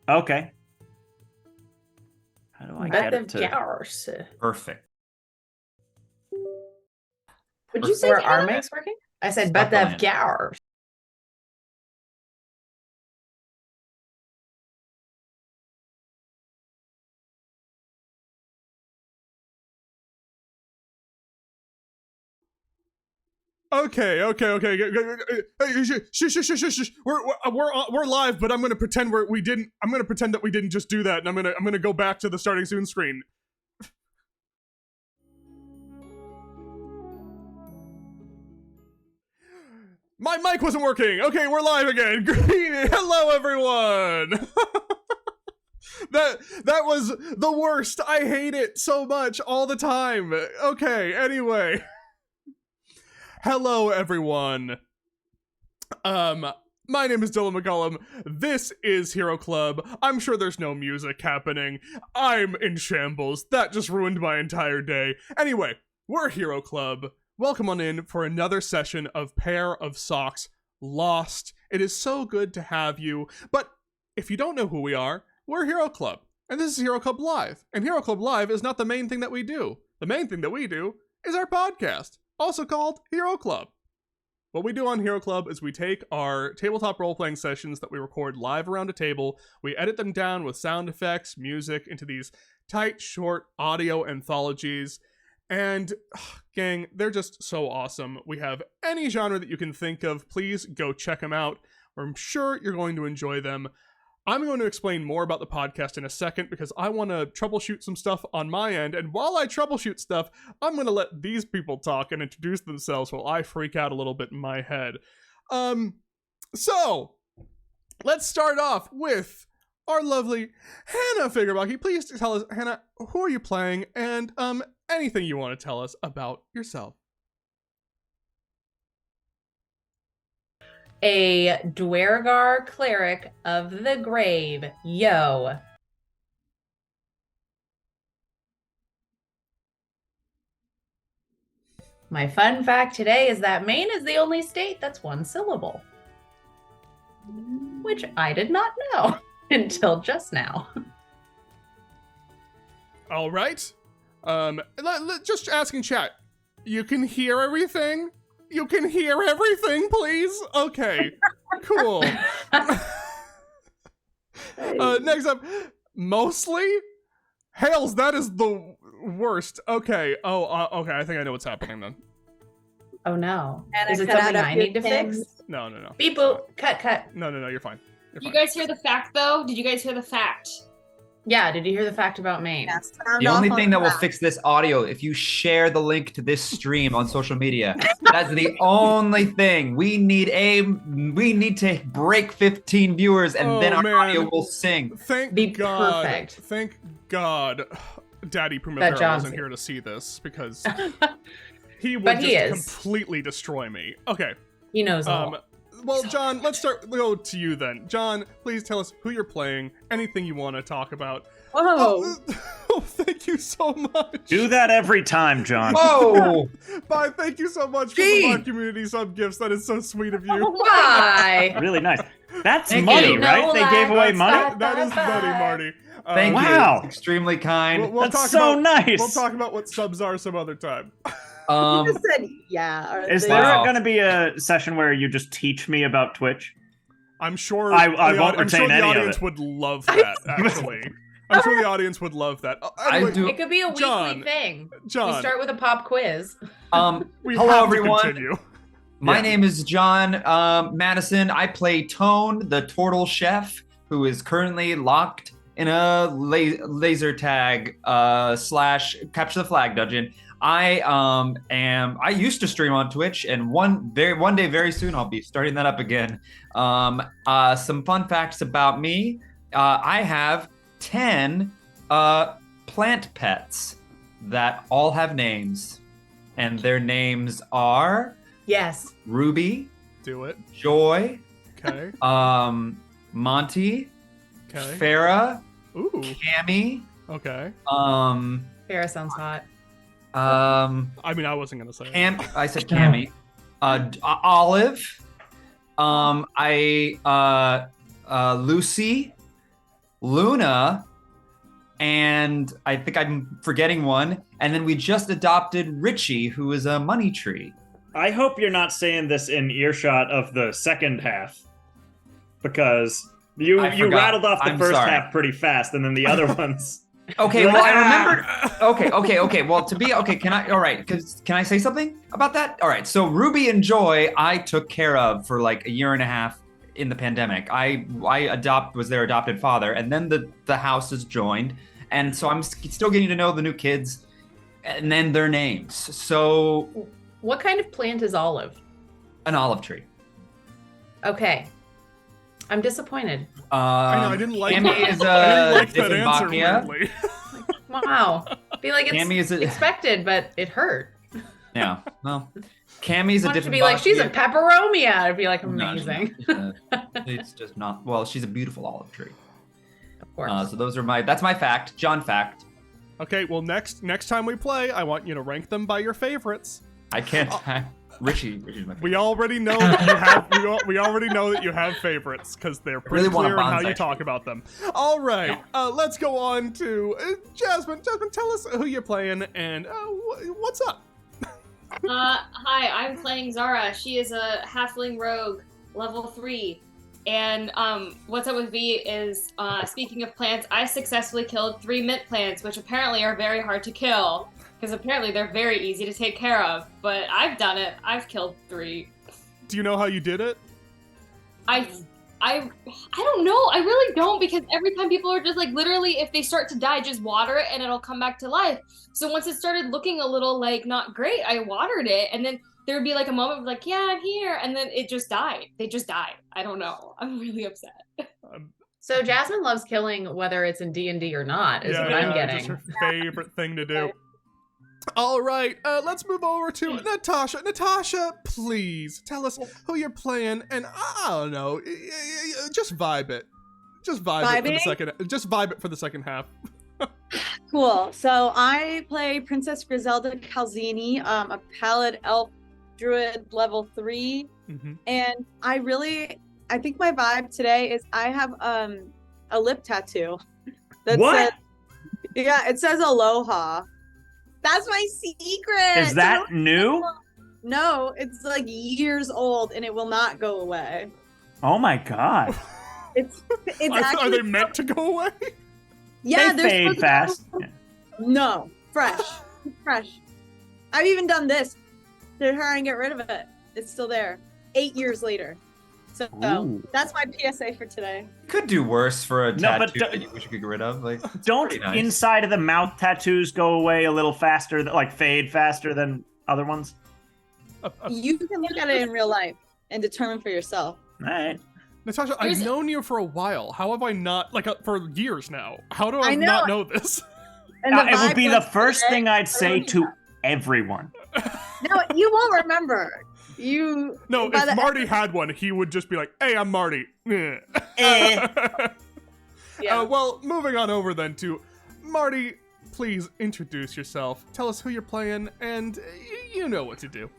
Okay. How do I get it to... Gowers. Perfect. Would you say our mic's working? I said Betev Gowers. Okay. Shh. We're live, but I'm gonna pretend we didn't. I'm gonna pretend that we didn't just do that, and I'm gonna go back to the starting soon screen. My mic wasn't working. Okay, we're live again. Hello, everyone. That was the worst. I hate it so much all the time. Okay. Anyway. Hello, everyone. My name is Dylan McCullum. This is Hero Club. I'm sure there's no music happening. I'm in shambles. That just ruined my entire day. Anyway, we're Hero Club. Welcome on in for another session of PairOfSocks Lost. It is so good to have you. But if you don't know who we are, we're Hero Club. And this is Hero Club Live. And Hero Club Live is not the main thing that we do. The main thing that we do is our podcast, also called Hero Club. What we do on Hero Club is we take our tabletop role-playing sessions that we record live around a table, we edit them down with sound effects, music, into these tight, short audio anthologies, and, gang, they're just so awesome. We have any genre that you can think of. Please go check them out. I'm sure you're going to enjoy them. I'm going to explain more about the podcast in a second because I want to troubleshoot some stuff on my end, and while I troubleshoot stuff, I'm going to let these people talk and introduce themselves while I freak out a little bit in my head. So, let's start off with our lovely Hannah Figurbaki. Please tell us, Hannah, who are you playing, and anything you want to tell us about yourself. A Dwergar cleric of the grave. Yo. My fun fact today is that Maine is the only state that's one syllable. Which I did not know until just now. All right. Just asking chat. You can hear everything? You can hear everything, please? Okay, cool. Next up, mostly? Hales, that is the worst. Okay, okay, I think I know what's happening then. Oh no. And is it something I need to fix? No. Beep boop, cut. No, you're fine. Did you guys hear the fact, though? Did you guys hear the fact? Yeah, did you hear the fact about Maine? Yes. The only thing that will fix this audio, if you share the link to this stream on social media, that's the only thing. We need to break 15 viewers, and then our audio will sing. Thank God. Perfect. Thank God Daddy Primavera wasn't here to see this, because he would completely destroy me. Okay. He knows all. Well, John, let's go to you then. John, please tell us who you're playing, anything you want to talk about. Oh, thank you so much. Do that every time, John. Whoa! Bye, thank you so much for the Mod Community sub gifts. That is so sweet of you. Why? Really nice. That's money, right? They gave away money? That is money, Marty. Thank wow. you. Extremely kind. That's so nice. We'll talk about what subs are some other time. He just said, yeah. Is there going to be a session where you just teach me about Twitch? I'm sure I won't retain the any audience of it. would love that, actually. I'm sure the audience would love that. Anyway, it could be a weekly thing. John. We start with a pop quiz. Hello, everyone. My name is John Madison. I play Tone, the turtle chef, who is currently locked in a laser tag / capture the flag dungeon. I used to stream on Twitch, and one day very soon I'll be starting that up again. Some fun facts about me. I have 10 plant pets that all have names, and their names are Ruby. Do it. Joy. Okay. Monty. Okay. Farah. Ooh. Cammy. Okay. Farah sounds hot. I mean, I wasn't gonna say it. I said Cammy. Olive. Lucy. Luna, and I think I'm forgetting one. And then we just adopted Richie, who is a money tree. I hope you're not saying this in earshot of the second half, because you rattled off the first half pretty fast, and then the other ones. Okay, well, I remembered. Okay. Well, can I? All right, can I say something about that? All right, so Ruby and Joy, I took care of for like a year and a half in the pandemic. I was their adopted father, and then the house is joined, and so I'm still getting to know the new kids, and then their names. So, what kind of plant is Olive? An olive tree. Okay. I'm disappointed. I know, I didn't like Cammy is that answer, weirdly. Wow. I feel like it's expected, but it hurt. Yeah. Well, Cammy's a different. To be like, she's a peperomia. I'd be like, amazing. No, it's just not. Well, she's a beautiful olive tree. Of course. So that's my fact. John fact. Okay. Well, next time we play, I want you to rank them by your favorites. I can't. Richie's my favorite. We already know that you have. we already know that you have favorites because they're pretty clear in how you talk about them. All right, let's go on to Jasmine. Jasmine, tell us who you're playing and what's up. Hi, I'm playing Zara. She is a halfling rogue, level 3. And what's up with V is, speaking of plants, I successfully killed 3 mint plants, which apparently are very hard to kill. Because apparently they're very easy to take care of. But I've done it. I've killed 3. Do you know how you did it? I don't know. I really don't, because every time people are just like, literally, if they start to die, just water it and it'll come back to life. So once it started looking a little like not great, I watered it, and then there would be like a moment of like, yeah, I'm here, and then it just died. They just died. I don't know. I'm really upset. So Jasmine loves killing, whether it's in D&D or not, is what I'm getting. It's her favorite thing to do. All right, let's move over to Natasha. Natasha, please tell us who you're playing, and I don't know, just vibe it. Just vibe it for the second. Just vibe it for the second half. Cool. So I play Princess Griselda Calzini, a Pallid Elf Druid level 3, and I think my vibe today is I have a lip tattoo. That it says Aloha. That's my secret. Is that new? No, it's like years old and it will not go away. Oh my god. It's Are they meant to go away? Yeah, they fade fast. No, fresh. I've even done this to try and get rid of it. It's still there 8 years later. So that's my PSA for today. Could do worse for a tattoo that you wish you could get rid of. Like, don't nice. Inside of the mouth tattoos go away a little faster, like fade faster than other ones? You can look at it in real life and determine for yourself. All right. Natasha, I've known you for a while. How have I not, for years now? How do I not know this? It would be the first thing I'd say to everyone. No, you won't remember. No, if Marty had one, he would just be like, hey, I'm Marty. Yeah. Well, moving on over then to Marty, please introduce yourself. Tell us who you're playing, and you know what to do.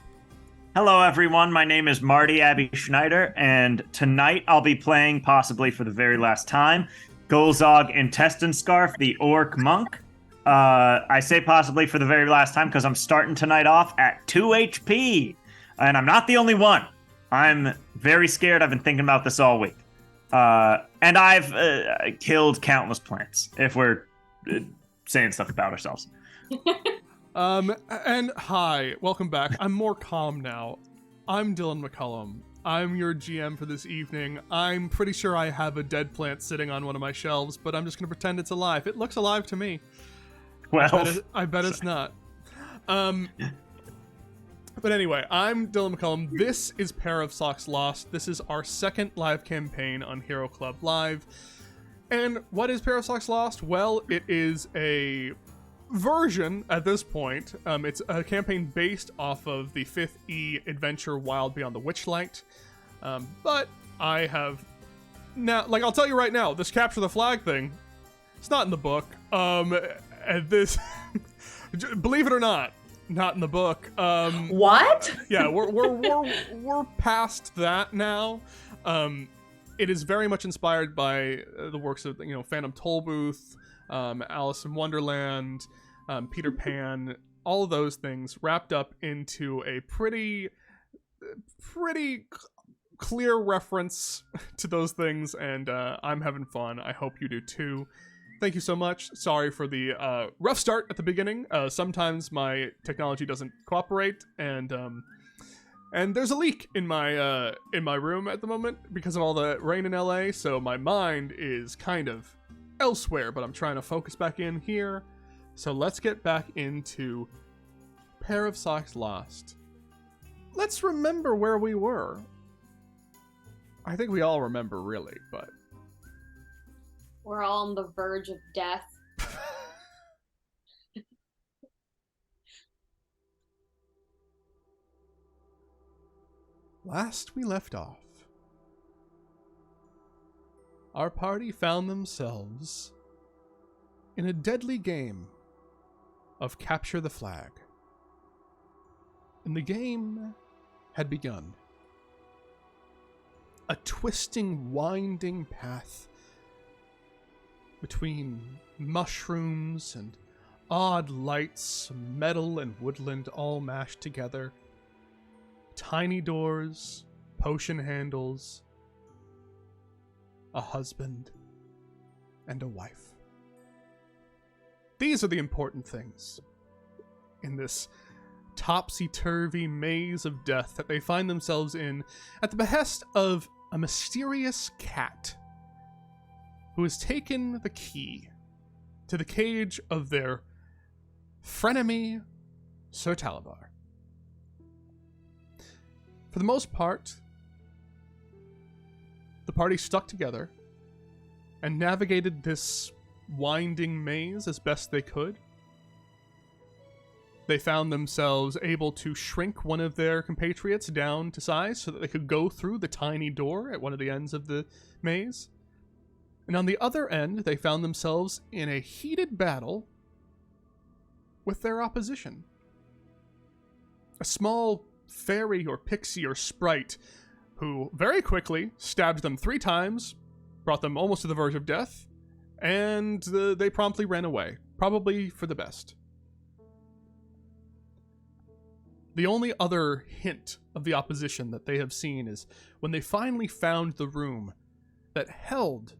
Hello, everyone. My name is Marty Abby Schneider, and tonight I'll be playing, possibly for the very last time, Golzog Intestine Scarf, the Orc Monk. I say possibly for the very last time because I'm starting tonight off at 2 HP. And I'm not the only one. I'm very scared. I've been thinking about this all week. And I've killed countless plants, if we're saying stuff about ourselves. And hi, welcome back. I'm more calm now. I'm Dylan McCullum. I'm your GM for this evening. I'm pretty sure I have a dead plant sitting on one of my shelves, but I'm just going to pretend it's alive. It looks alive to me. Well, I bet it's not. But anyway, I'm Dylan McCullum. This is PairOfSocks Lost. This is our second live campaign on Hero Club Live. And what is PairOfSocks Lost? Well, it is a version at this point. It's a campaign based off of the 5th E adventure Wild Beyond the Witchlight. But I have now, I'll tell you right now, this capture the flag thing, it's not in the book. And this, believe it or not in the book. What? Yeah, we're past that now. it is very much inspired by the works of, Phantom Tollbooth, Alice in Wonderland, Peter Pan, all of those things wrapped up into a pretty clear reference to those things, and I'm having fun. I hope you do too. Thank you so much. Sorry for the rough start at the beginning. Sometimes my technology doesn't cooperate, and there's a leak in my room at the moment because of all the rain in LA. So my mind is kind of elsewhere, but I'm trying to focus back in here. So let's get back into Pair of Socks Lost. Let's remember where we were. I think we all remember, really, but... We're all on the verge of death. Last we left off, our party found themselves in a deadly game of Capture the Flag. And the game had begun. A twisting, winding path between mushrooms and odd lights, metal and woodland all mashed together. Tiny doors, potion handles, a husband, and a wife. These are the important things in this topsy-turvy maze of death that they find themselves in at the behest of a mysterious cat who has taken the key to the cage of their frenemy, Sir Talavar. For the most part, the party stuck together and navigated this winding maze as best they could. They found themselves able to shrink one of their compatriots down to size so that they could go through the tiny door at one of the ends of the maze. And on the other end, they found themselves in a heated battle with their opposition. A small fairy or pixie or sprite who very quickly stabbed them 3 times, brought them almost to the verge of death, and they promptly ran away, probably for the best. The only other hint of the opposition that they have seen is when they finally found the room that held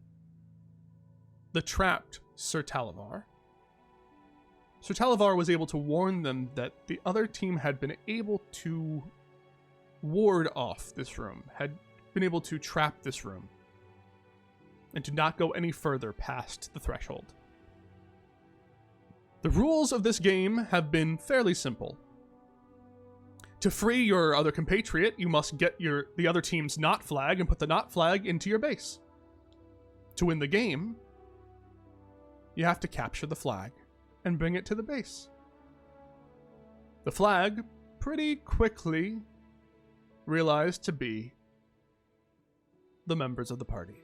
the trapped Sir Talavar. Sir Talavar was able to warn them that the other team had been able to ward off this room, had been able to trap this room, and to not go any further past the threshold. The rules of this game have been fairly simple. To free your other compatriot, you must get the other team's knot flag and put the knot flag into your base. To win the game, you have to capture the flag and bring it to the base. The flag pretty quickly realized to be the members of the party,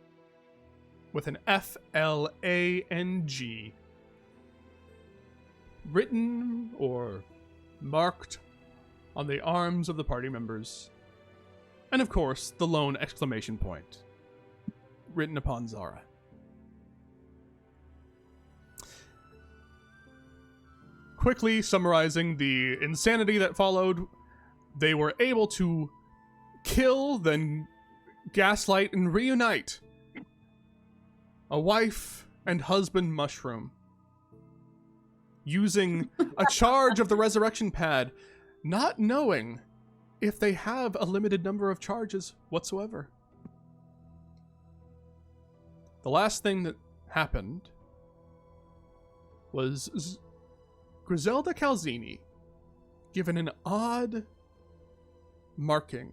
with an FLANG written or marked on the arms of the party members, and of course the lone exclamation point written upon Zara. Quickly summarizing the insanity that followed, they were able to kill, then gaslight and reunite a wife and husband mushroom using a charge of the resurrection pad, not knowing if they have a limited number of charges whatsoever. The last thing that happened was Griselda Calzini given an odd marking,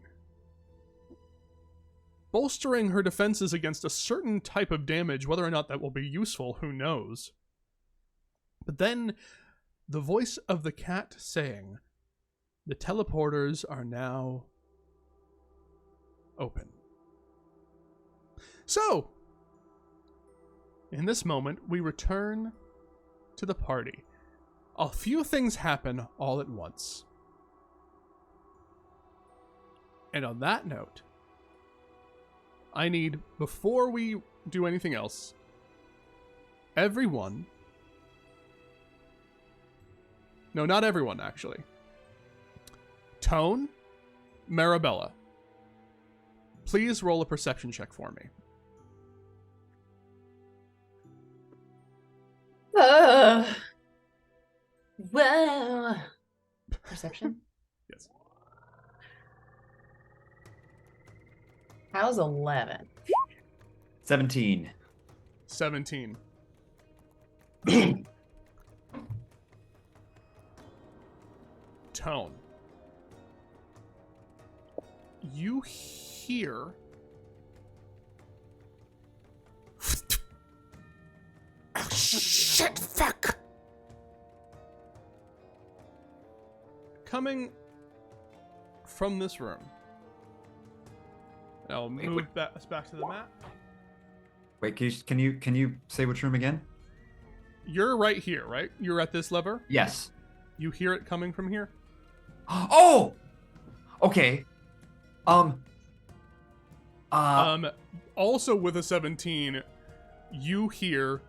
bolstering her defenses against a certain type of damage. Whether or not that will be useful, who knows? But then the voice of the cat saying, "The teleporters are now open." So, in this moment, we return to the party. A few things happen all at once. And on that note, I need, before we do anything else, everyone... No, not everyone, actually. Tone, Marabella, please roll a perception check for me. Whoa. Perception? Yes. How's 11? 17. 17. Tone. You hear... Oh, shit, fuck! Coming from this room. I'll move us back to the map. Wait, can you say which room again? You're right here, right? You're at this lever? Yes. You hear it coming from here? Oh! Okay. Also with a 17, you hear...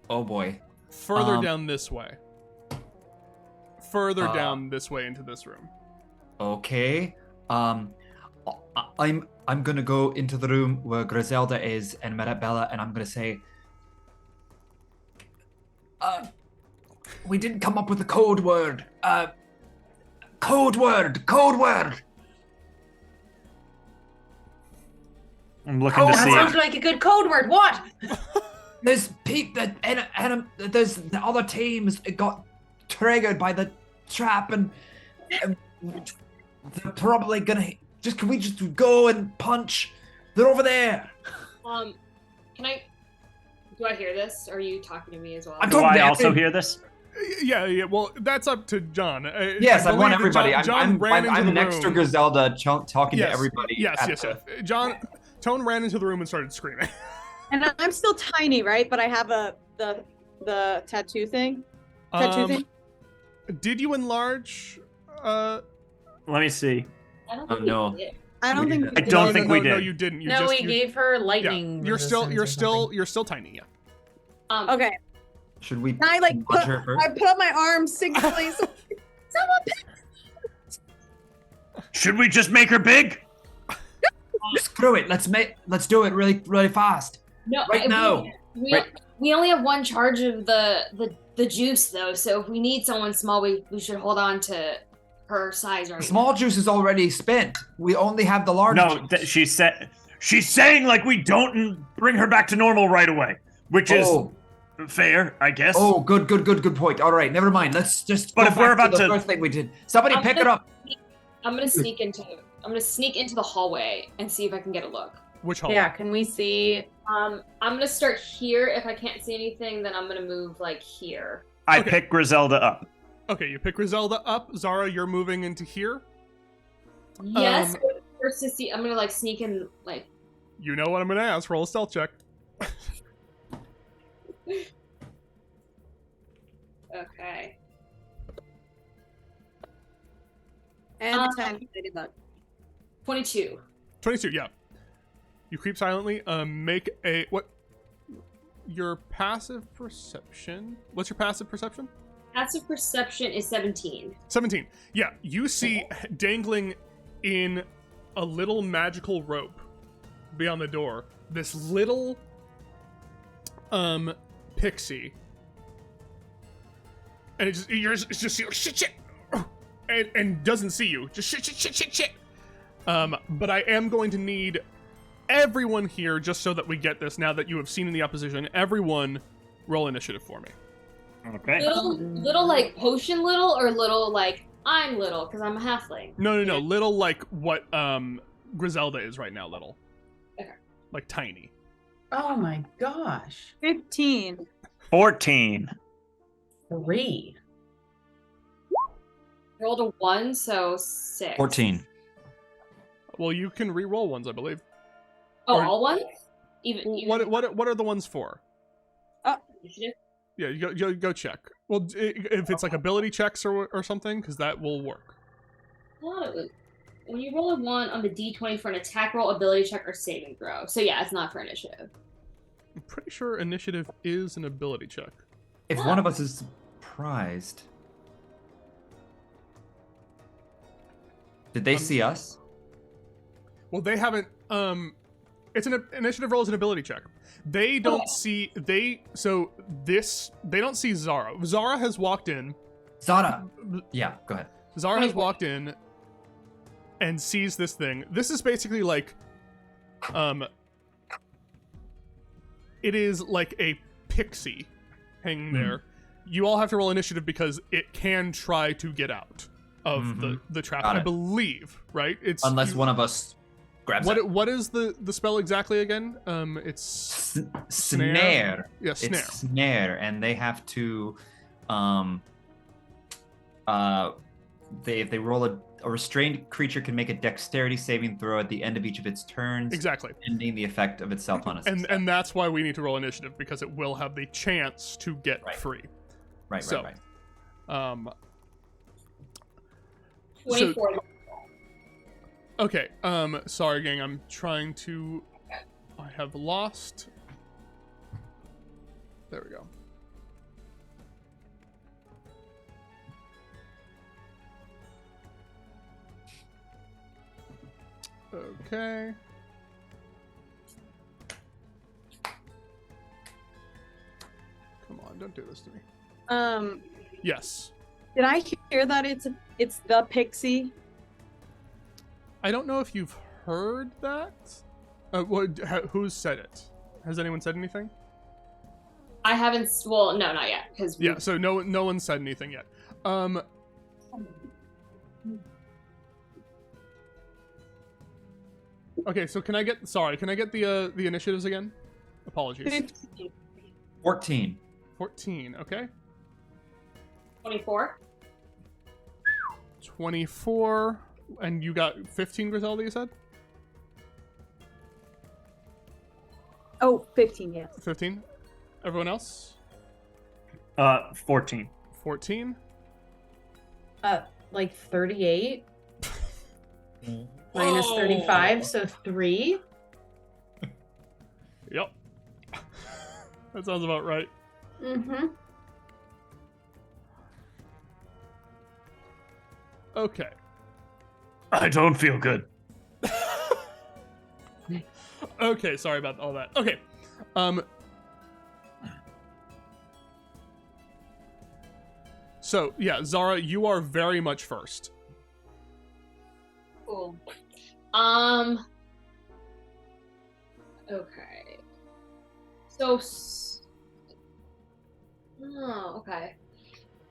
Oh boy. Further down this way. Further down this way into this room. Okay. I'm gonna go into the room where Griselda is and Marabella, and I'm gonna say, we didn't come up with a code word. Code word. I'm looking to That see. sounds like a good code word. What? There's there's the other teams got triggered by the trap, and they're probably gonna can we just go and punch? They're over there. Can I? Do I hear this? Or are you talking to me as well? I'm Do talking I to also every- hear this? Yeah. Well, that's up to John. Yes, I want believe that everybody. John ran into I'm the next to room. Griselda, talking Yes, to everybody. Yes. John, Tone ran into the room and started screaming. And I'm still tiny, right? But I have the tattoo thing. Did you enlarge? Let me see. I don't Oh, think no. we did. I don't think. I don't think we No, did. you didn't. You No, just, we gave her lightning. You're still resistance or tiny. Yeah. Okay. Should we? I like punch put, her first? I put up my arms signally. Someone pick. Should we just make her big? Screw it. Let's do it really fast. No, Right now. We only have one charge of the juice though, so if we need someone small, we should hold on to her size right The small juice is already spent. We only have the large. No, juice. she's saying like we don't bring her back to normal right away, which is fair, I guess. Oh, good point. All right, never mind. Let's just. But go if we're back about the to- first thing we did, somebody pick it up. I'm gonna sneak into the hallway and see if I can get a look. Which hall? Yeah, can we see? I'm gonna start here. If I can't see anything, then I'm gonna move like here. I Okay. pick Griselda up. Okay, you pick Griselda up. Zara, you're moving into here. Yes. Um, but first to see, I'm gonna like sneak in like. You know what I'm gonna ask. Roll a stealth check. Okay. And 10. I did that. 22. 22. Yeah. You creep silently. Make a what? Your passive perception. What's your passive perception? Passive perception is 17. 17. Yeah, you see dangling in a little magical rope beyond the door this little pixie. And it's just shit and doesn't see you. Just shit. But I am going to need everyone here just so that we get this now that you have seen in the opposition. Everyone roll initiative for me. Okay. Little like potion little or little like I'm little because I'm a halfling. No. Little like what Griselda is right now, little. Okay. Like tiny. Oh my gosh. 15. 14. 3. Rolled a 1, so 6. 14. Well, you can re-roll ones, I believe. Oh, Or- all ones? Even What are the ones for? initiative? Yeah, you go check. Well, if it's like ability checks or something, because that will work. Oh, when you roll a 1 on the d20 for an attack roll, ability check, or saving throw. So yeah, it's not for initiative. I'm pretty sure initiative is an ability check. If one of us is surprised, did they see us? Well, they haven't. It's an initiative roll is an ability check. They don't see they don't see Zara. Zara has walked in. Zara. Yeah, go ahead. Zara has walked in and sees this thing. This is basically like, it is like a pixie hanging there. You all have to roll initiative because it can try to get out of the trap. I believe, right? It's unless one of us grabs it. What is the spell exactly again? It's snare. Yeah, snare. It's snare, and they have to, if they roll a restrained creature can make a dexterity saving throw at the end of each of its turns. Exactly. Ending the effect of itself on a success. And that's why we need to roll initiative, because it will have the chance to get free. Right. 24. So, okay, sorry gang, I'm trying to... I have lost... There we go. Okay. Come on, don't do this to me. Yes. Did I hear that it's the pixie? I don't know if you've heard that. Who's said it? Has anyone said anything? I haven't. Well, no, not yet. Because Yeah. So no one said anything yet. Okay. So can I get the initiatives again? Apologies. 14. 14. Okay. 24. 24. And you got 15, Griselda, you said? Oh, 15, yes. 15. Everyone else? 14. 14. Like 38 minus 35, so 3. Yep. That sounds about right. Mm-hmm. Okay. I don't feel good. Okay, sorry about all that. Okay. So, yeah, Zara, you are very much first. Cool. Okay. So. Oh, okay.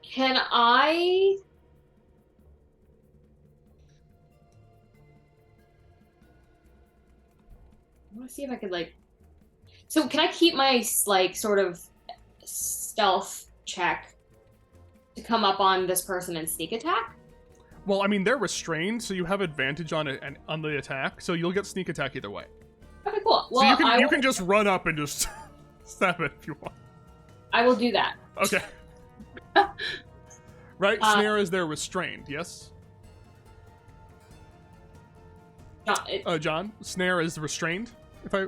Can I? I want to see if I could So can I keep my sort of stealth check to come up on this person and sneak attack? Well, I mean, they're restrained, so you have advantage on it and on the attack, so you'll get sneak attack either way. Okay, cool. Well, so you can just run up and just stab it if you want. I will do that. Okay. Right, snare is there restrained, yes? John, snare is restrained.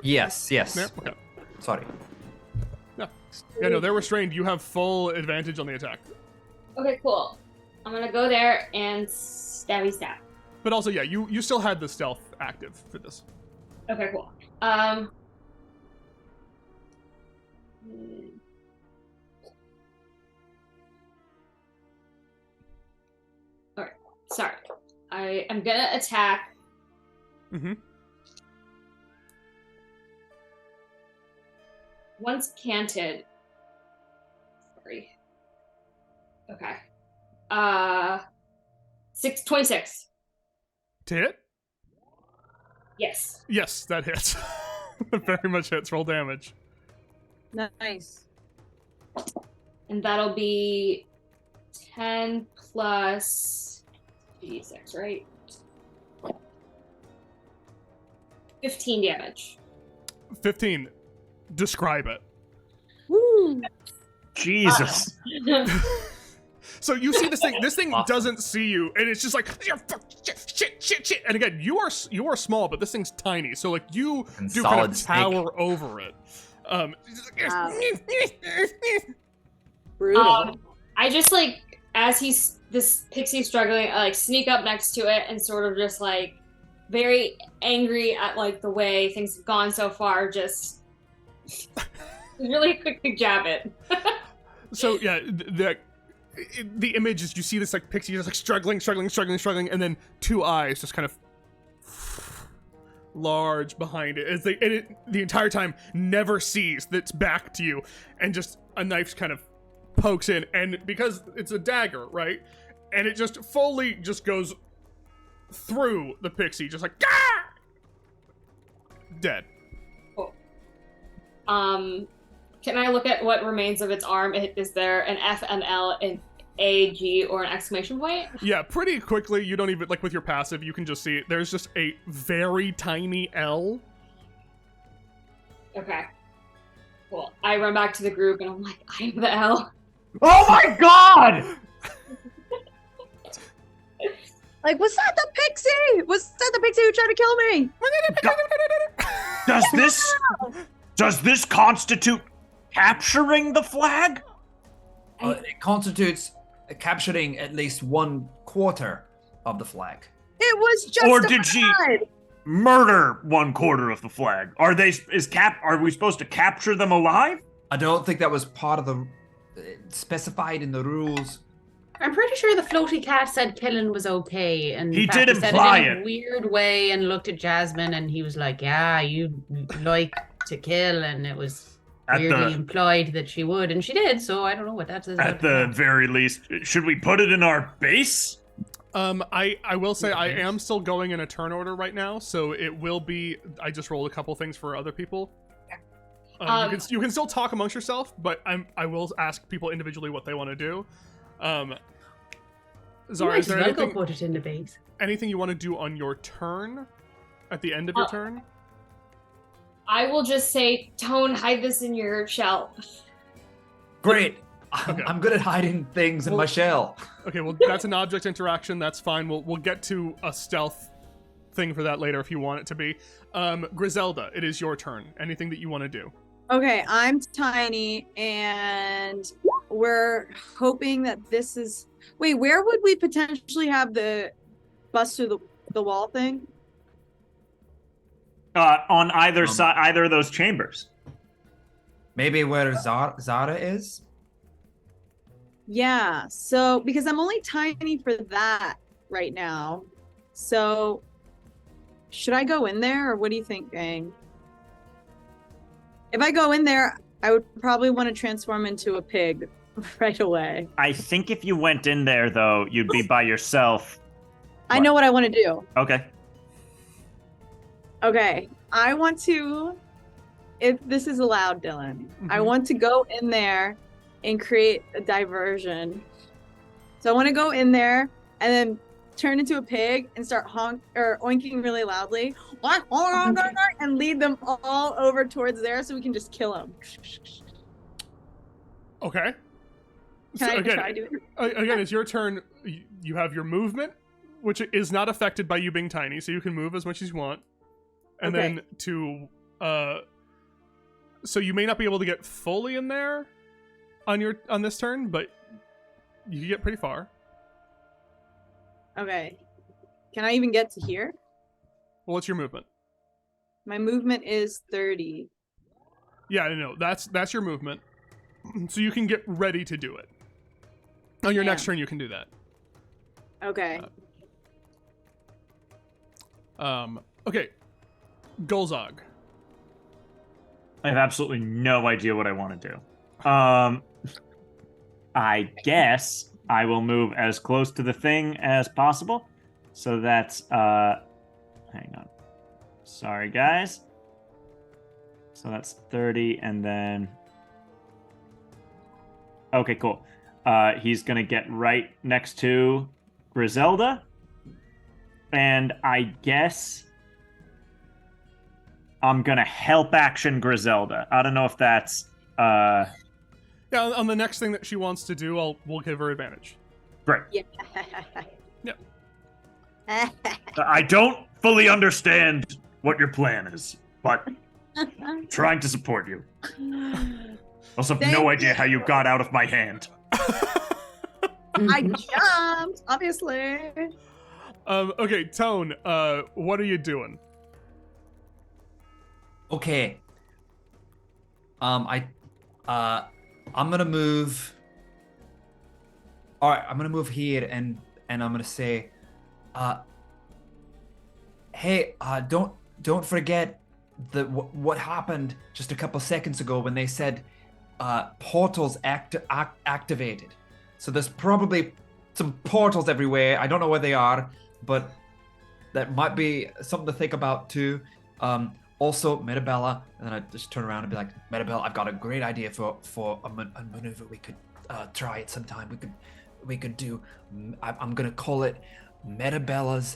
Yes. Snare? Okay. Sorry. Yeah, no, they're restrained. You have full advantage on the attack. Okay, cool. I'm gonna go there and stabby stab. But also, yeah, you still had the stealth active for this. Okay, cool. Alright, sorry. I am gonna attack. Mm-hmm. Once canted. Sorry. Okay. 26. To hit? Yes. Yes, that hits. Very much hits. Roll damage. Nice. And that'll be 10 plus d6, right? 15 damage. 15. Describe it. Woo! Jesus. So you see this thing. This thing Awesome. doesn't see you, and it's just like shit. And again, you are small, but this thing's tiny. So like you And do kind solid of snake. tower over it. Brutal. I just like as this pixie struggling, I like sneak up next to it and sort of just like very angry at like the way things have gone so far. Just really quickly jab it. So yeah, the image is you see this like pixie just like struggling, and then two eyes just kind of large behind it. The entire time never sees that's back to you, and just a knife kind of pokes in, and because it's a dagger, right? And it just fully just goes through the pixie, just like Gah! Dead. Cool. Can I look at what remains of its arm? Is there an F, an L, an A, G, or an exclamation point? Yeah, pretty quickly. You don't even like with your passive. You can just see it. There's just a very tiny L. Okay. Cool. I run back to the group and I'm like, I am the L. Oh my god! Like, was that the pixie? Was that the pixie who tried to kill me? Does this constitute capturing the flag? It constitutes capturing at least 1/4 of the flag. It was just Or did she murder 1/4 of the flag? Are we supposed to capture them alive? I don't think that was part of the specified in the rules. I'm pretty sure the floaty cat said killing was okay, and He in fact, did said imply it in it. a weird way and looked at Jasmine, and he was like, "Yeah, you like to kill," and it was At weirdly the implied that she would, and she did. So I don't know what that says. at about the the very least, should we put it in our base? I will say I am still going in a turn order right now, so it will be. I just rolled a couple things for other people. You can still talk amongst yourself, but I will ask people individually what they want to do. Zara, is there I'll go anything, put it in the base. anything you want to do on your turn? At the end of your turn? I will just say, Tone, hide this in your shell. Great. Okay. I'm good at hiding things in my shell. Okay, well that's an object interaction. That's fine. We'll get to a stealth thing for that later if you want it to be. Griselda, it is your turn. Anything that you want to do? Okay, I'm tiny, and we're hoping that this is. Wait, where would we potentially have the bust through the wall thing? On either side, either of those chambers. Maybe where Zara is? Yeah, so because I'm only tiny for that right now. So should I go in there, or what do you think, gang? If I go in there, I would probably want to transform into a pig right away. I think if you went in there, though, you'd be by yourself. I know what I want to do. Okay. Okay, I want to, if this is allowed, Dylan, I want to go in there and create a diversion. So I want to go in there and then turn into a pig and start oinking really loudly and lead them all over towards there so we can just kill them. Okay. Can I again, try to do it? Again, it's your turn. You have your movement, which is not affected by you being tiny, so you can move as much as you want. And then so you may not be able to get fully in there on this turn, but you can get pretty far. Okay. Can I even get to here? Well, what's your movement? My movement is 30. Yeah, no, that's your movement. So you can get ready to do it. On your next turn, you can do that. Okay. Okay. Golzog. I have absolutely no idea what I want to do. I guess I will move as close to the thing as possible. So that's hang on. Sorry guys. So that's 30 and then okay, cool. He's gonna get right next to Griselda. And I guess I'm gonna help action Griselda. I don't know if that's Yeah, on the next thing that she wants to do, we'll give her advantage. Great. Yeah. I don't fully understand what your plan is, but I'm trying to support you. I also have no idea how you got out of my hand. I jumped, obviously. Okay, Tone, what are you doing? Okay. I'm gonna move. All right, I'm gonna move here, and I'm gonna say, hey, don't forget what happened just a couple seconds ago when they said portals activated. So there's probably some portals everywhere. I don't know where they are, but that might be something to think about too. Also, Metabella, and then I just turn around and be like, Metabella, I've got a great idea for a maneuver we could try at some time. We could do. I'm gonna call it Metabella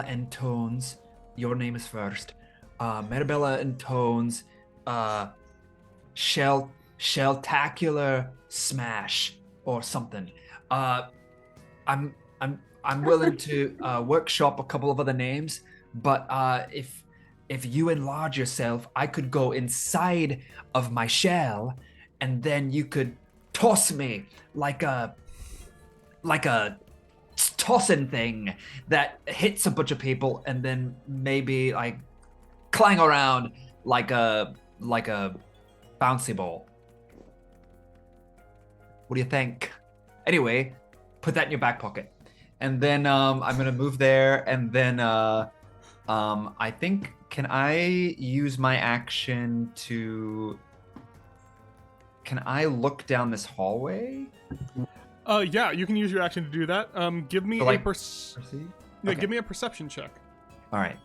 and Tones. Your name is first. Metabella and Tones. Shelltacular Smash or something. I'm willing to workshop a couple of other names, but if you enlarge yourself, I could go inside of my shell, and then you could toss me like a tossing thing that hits a bunch of people, and then maybe like clang around like a bouncy ball. What do you think? Anyway, put that in your back pocket, and then I'm gonna move there, and then I think, can I use my action to? Can I look down this hallway? Yeah, you can use your action to do that. Give me So, a perceive? Yeah, Okay. give me a perception check. All right.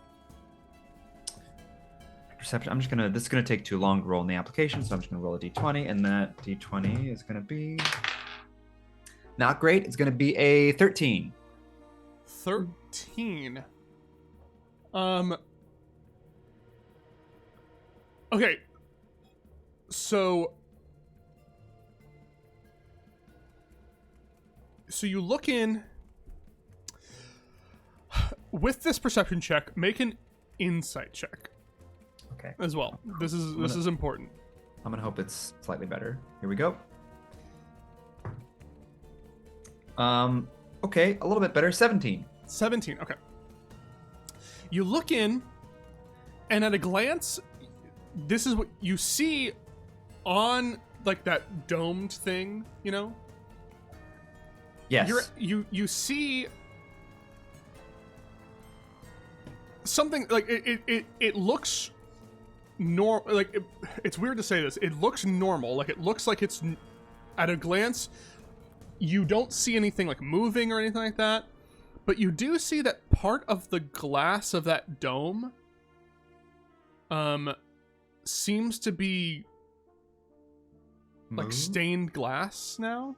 Perception. This is gonna take too long to roll in the application, so I'm just gonna roll a d20, and that d20 is gonna be not great. It's gonna be a 13. 13. Okay. So you look in with this perception check. Make an insight check. Okay. As well. This is important. I'm gonna hope it's slightly better. Here we go. Okay, a little bit better. 17. 17. Okay. You look in, and at a glance, this is what you see on like that domed thing. You know. Yes. You see something like it looks it's weird to say this. It looks normal. Like it looks like it's at a glance. You don't see anything like moving or anything like that, but you do see that part of the glass of that dome seems to be like stained glass now.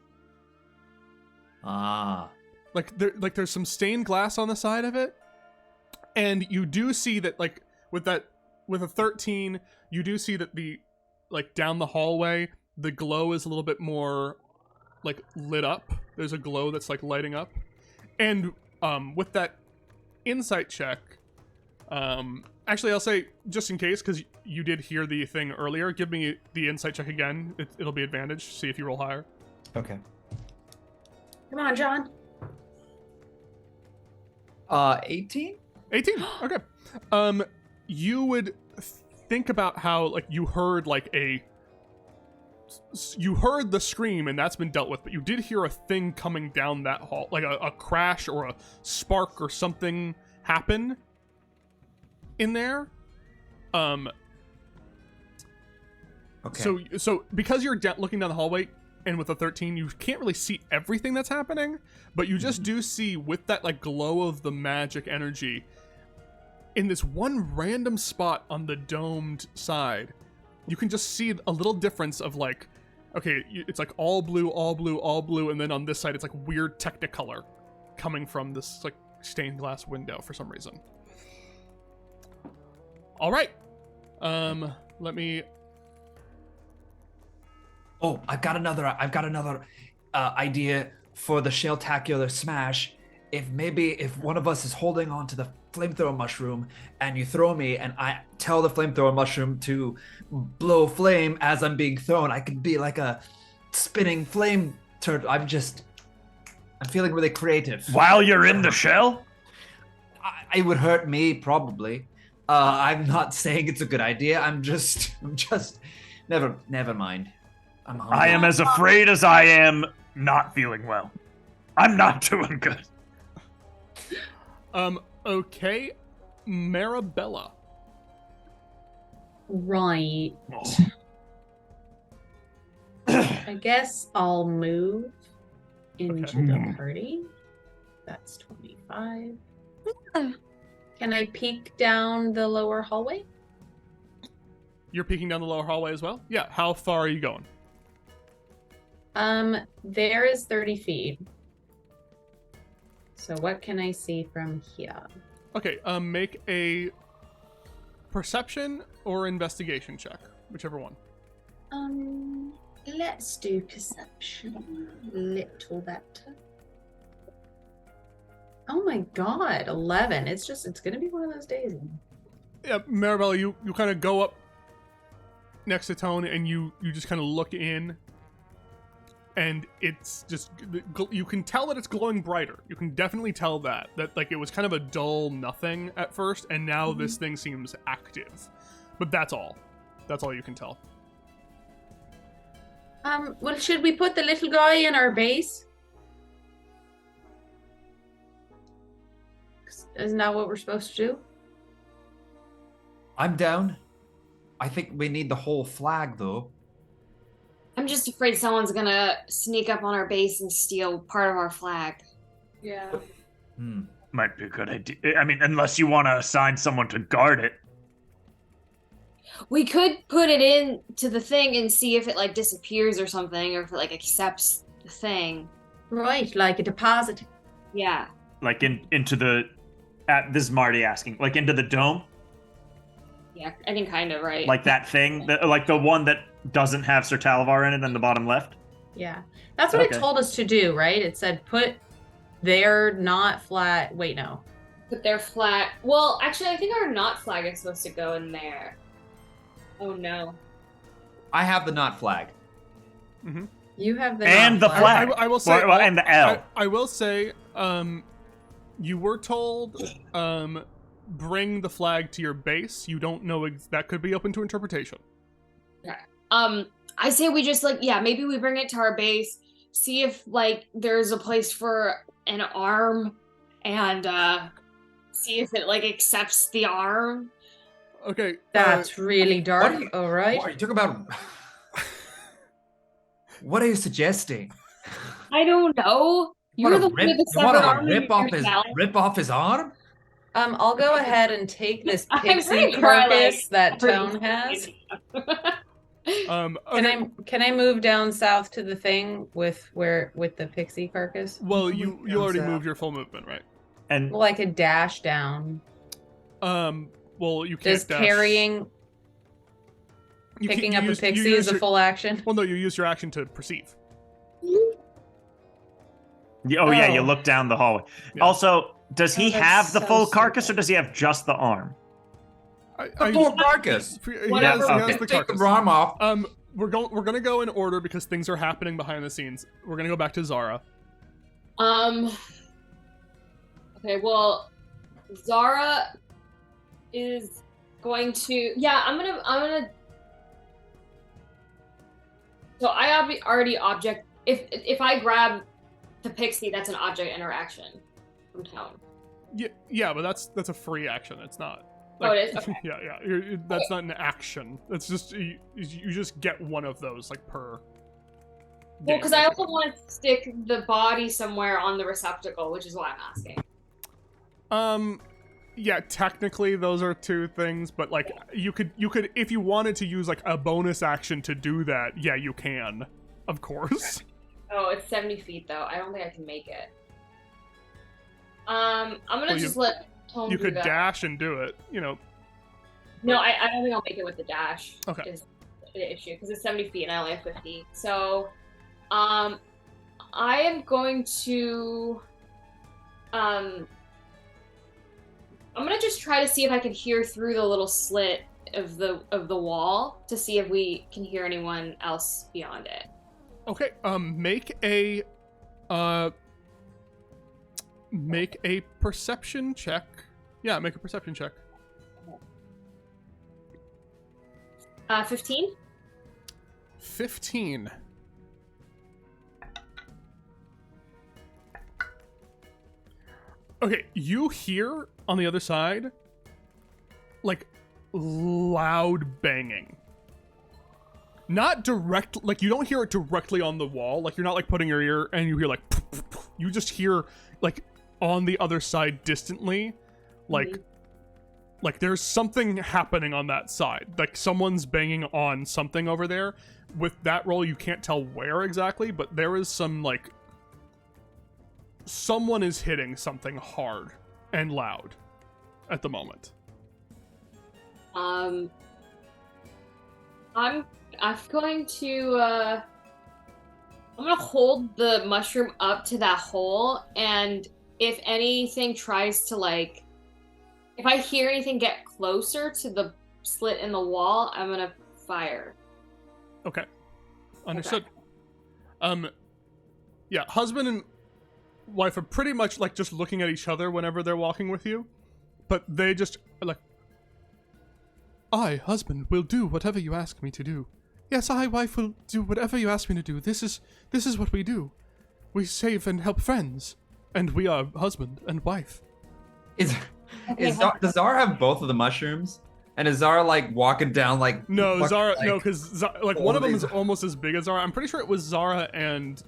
Ah. There's some stained glass on the side of it, and you do see that with a 13, you do see that the down the hallway the glow is a little bit more lit up. There's a glow that's lighting up, and with that insight check, actually I'll say, just in case, because you did hear the thing earlier, give me the insight check again. It'll be advantage. See if you roll higher. Okay. Come on, John. 18? 18. Okay. You would think about how you heard you heard the scream, and that's been dealt with, but you did hear a thing coming down that hall, like a crash or a spark or something happen in there. Okay. So because you're looking down the hallway, and with a 13, you can't really see everything that's happening, but you just do see, with that glow of the magic energy, in this one random spot on the domed side, you can just see a little difference of okay, it's all blue, all blue, all blue, and then on this side it's weird technicolor coming from this stained glass window for some reason. All right, let me Oh, I've got another idea for the Shelltacular Smash. If one of us is holding on to the flamethrower mushroom and you throw me and I tell the flamethrower mushroom to blow flame as I'm being thrown, I could be like a spinning flame turtle. I'm feeling really creative. While you're in the shell? It would hurt me probably. I'm not saying it's a good idea. I'm just never mind. I'm hungry. I am as afraid as I am not feeling well. I'm not doing good. Okay, Marabella. Right. I guess I'll move into the party. That's 25. Can I peek down the lower hallway? You're peeking down the lower hallway as well? Yeah, how far are you going? There is 30 feet. So what can I see from here? Okay, make a perception or investigation check, whichever one. Let's do perception. Little better. Oh my god, 11. It's gonna be one of those days. Yeah, Marabella, you kind of go up next to Tone and you just kind of look in, and it's just, you can tell that it's glowing brighter. You can definitely tell that like it was kind of a dull nothing at first, and now this thing seems active. But that's all you can tell. Well, should we put the little guy in our base? Isn't that what we're supposed to do? I'm down. I think we need the whole flag, though. I'm just afraid someone's gonna sneak up on our base and steal part of our flag. Yeah. Might be a good idea. I mean, unless you want to assign someone to guard it. We could put it into the thing and see if it like disappears or something, or if it like accepts the thing. Right, like a deposit. Yeah. Like into the... this is Marty asking. Like into the dome? Yeah, I think kind of, right? Like that thing? Like the one that doesn't have Sir Talavar in it in the bottom left? Yeah. That's what it told us to do, right? It said put their not flat... Wait, no. Put their flag... Well, actually, I think our not flag is supposed to go in there. Oh, no. I have the not flag. Mm-hmm. You have the and the flag. I will say... and the L. I will say, you were told, bring the flag to your base. You don't know... that could be open to interpretation. Okay. I say we just, like, yeah, maybe we bring it to our base, see if, like, there's a place for an arm, and, see if it, like, accepts the arm. Okay. That's really dark. All right. What are you talking about? What are you suggesting? I don't know. You're the one with the severed arm. Rip off his arm? I'll go ahead and take this I'm pixie pretty sure, carcass like, that Tone has. Okay. Can I move down south to the thing with the pixie carcass? Well, you already moved your full movement, right? And Well, I could dash down. Well, you can't Does dash. Picking up a pixie is a full action? Well, no, you use your action to perceive. yeah, you look down the hallway. Yeah. Also, does he have the so full carcass, stupid. or does he have just the arm? The full carcass. He Whatever. has the Take carcass. the arm off. We're gonna go in order because things are happening behind the scenes. We're gonna go back to Zara. Okay, well, Zara is going to... Yeah, I'm gonna... So I already object... If I grab the pixie, that's an object interaction from Tone. Yeah, but that's a free action. It's not. Oh, it is? Okay. Yeah. That's not an action. That's just you just get one of those like per. Well, because I also want to stick the body somewhere on the receptacle, which is why I'm asking. Yeah, technically those are two things, but like you could if you wanted to use like a bonus action to do that, yeah, you can, of course. Oh, it's 70 feet though. I don't think I can make it. I'm gonna just let Tone You do could that. dash and do it, you know. No, I don't think I'll make it with the dash. Okay. Is the issue because it's 70 feet and I only have 50. So, I am going to, I'm gonna just try to see if I can hear through the little slit of the wall to see if we can hear anyone else beyond it. Okay. Make a perception check. Yeah, make a perception check. 15. 15. Okay, you hear on the other side, like, loud banging. Not direct, like, you don't hear it directly on the wall. Like, you're not, like, putting your ear and you hear, like, you just hear, like, on the other side distantly, like, like, there's something happening on that side. Like, someone's banging on something over there. With that roll, you can't tell where exactly, but there is some, like, someone is hitting something hard and loud at the moment. I'm going to I'm gonna hold the mushroom up to that hole, and if anything tries to, like, if I hear anything get closer to the slit in the wall, I'm gonna fire. Okay. Understood. Okay. Yeah, husband and wife are pretty much, like, just looking at each other whenever they're walking with you, but they just are like, I, husband, will do whatever you ask me to do. Yes, I, wife, will do whatever you ask me to do. This is what we do. We save and help friends, and we are husband and wife. Does Zara have both of the mushrooms? And is Zara, like, walking down, like... No, Zara, like, no, because, like, one of them is almost as big as Zara. I'm pretty sure it was Zara and,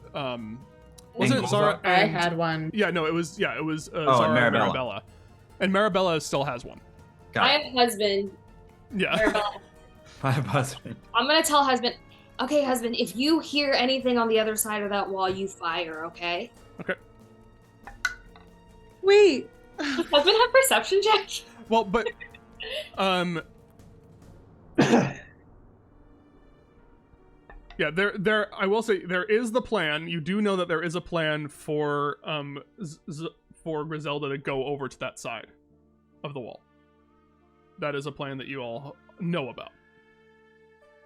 wasn't it Zara and... I had one. Yeah, no, it was Zara and Marabella. And Marabella still has one. I have a husband. Yeah. Marabella. I have a husband. I'm gonna tell husband, okay, husband, if you hear anything on the other side of that wall, you fire, okay? Okay. Wait. Does husband have perception check? Well, but, yeah, there. I will say there is the plan. You do know that there is a plan for for Griselda to go over to that side of the wall. That is a plan that you all know about.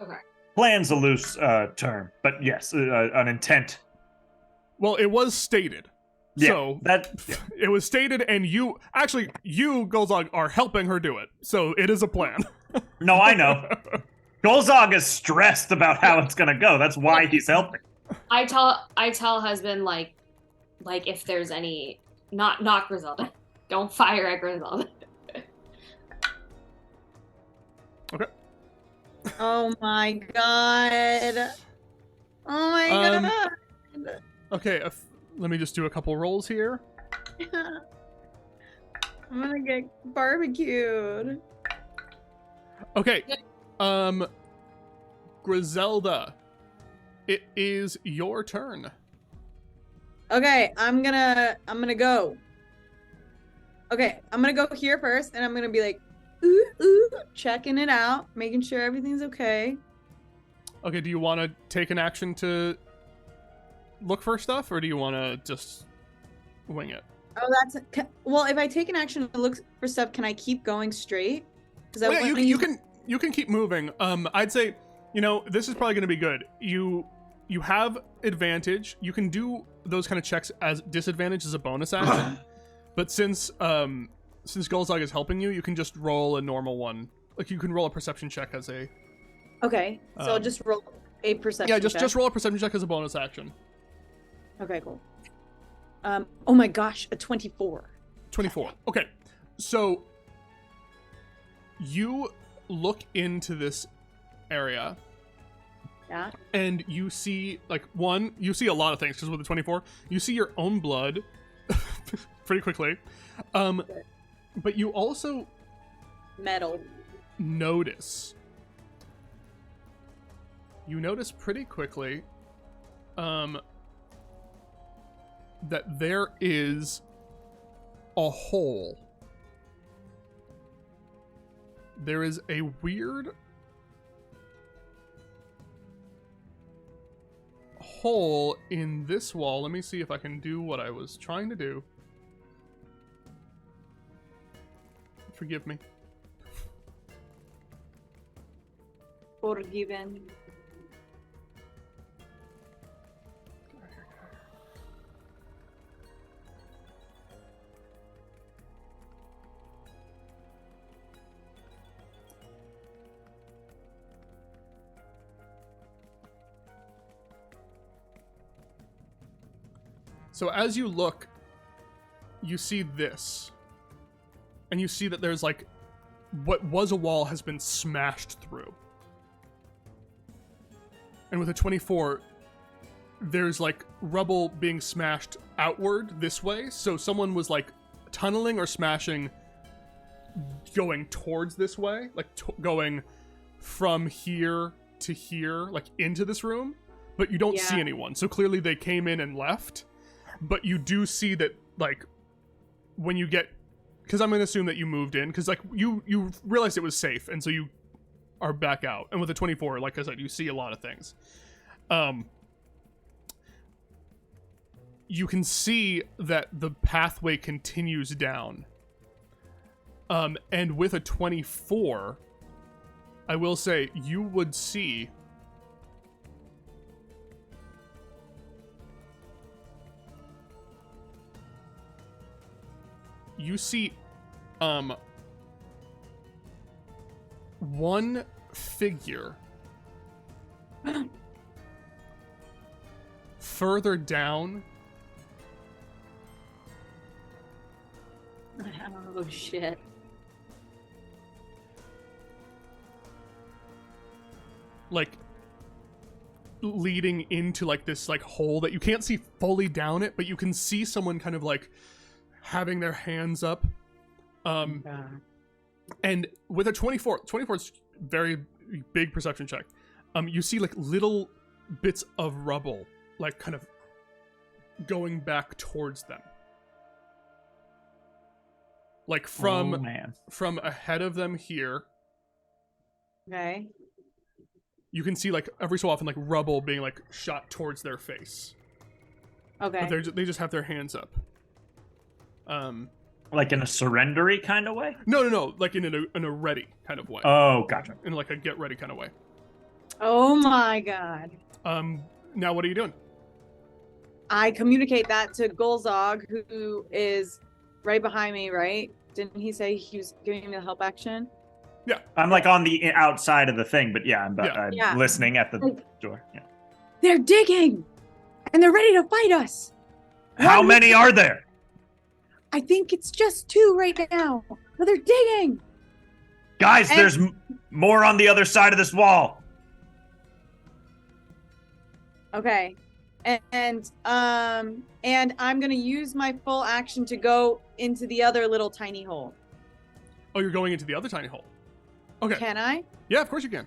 Okay. Plan's a loose term, but yes, an intent. Well, it was stated. Yeah, so it was stated, and you Golzog, are helping her do it. So it is a plan. No, I know. Golzog is stressed about how it's gonna go. That's why he's helping. I tell husband, like if there's any, not Griselda. Don't fire at Griselda. Okay. Oh my god. Oh my god. Okay, let me just do a couple rolls here. I'm gonna get barbecued. Okay. Griselda, it is your turn. Okay, I'm gonna go. Okay, I'm gonna go here first, and I'm gonna be like, ooh, checking it out, making sure everything's okay. Okay, do you want to take an action to look for stuff, or do you want to just wing it? Oh, well. If I take an action to look for stuff, can I keep going straight? Well, yeah, you can keep moving. I'd say, this is probably going to be good. You have advantage. You can do those kind of checks as disadvantage as a bonus action. But since Golzog is helping you, you can just roll a normal one. Like, you can roll a perception check as a... Okay, so I'll just roll a perception check. Yeah, just roll a perception check as a bonus action. Okay, cool. Oh my gosh, a 24. 24. Okay, so you look into this area. Yeah. And you see, you see a lot of things, because with the 24, you see your own blood pretty quickly. But you also metal notice pretty quickly that there is a hole. There is a weird hole in this wall. Let me see if I can do what I was trying to do. Forgive me. Forgiven. So as you look, you see this. And you see that there's like, what was a wall has been smashed through. And with a 24, there's like rubble being smashed outward this way. So someone was like tunneling or smashing going towards this way, like going from here to here, like into this room, but you don't see anyone. So clearly they came in and left. But you do see that, like, when you get... Because I'm going to assume that you moved in. Because, like, you realized it was safe. And so you are back out. And with a 24, like I said, you see a lot of things. You can see that the pathway continues down. And with a 24, I will say, you would see... You see, one figure further down. Oh, shit. Like, leading into, like, this, like, hole that you can't see fully down it, but you can see someone kind of, like, having their hands up. And with a 24 is very big perception check. You see like little bits of rubble, like kind of going back towards them. Like from ahead of them here. Okay. You can see like every so often like rubble being like shot towards their face. Okay. But they just have their hands up. Like in a surrendery kind of way? No. Like in a ready kind of way. Oh, gotcha. In like a get ready kind of way. Oh my god. Now what are you doing? I communicate that to Golzog, who is right behind me, right? Didn't he say he was giving me the help action? Yeah. I'm like on the outside of the thing, but yeah, I'm listening at the door. Yeah. They're digging! And they're ready to fight us! How many are there? I think it's just 2 right now. But they're digging! Guys, there's more on the other side of this wall. Okay. And I'm gonna use my full action to go into the other little tiny hole. Oh, you're going into the other tiny hole. Okay. Can I? Yeah, of course you can.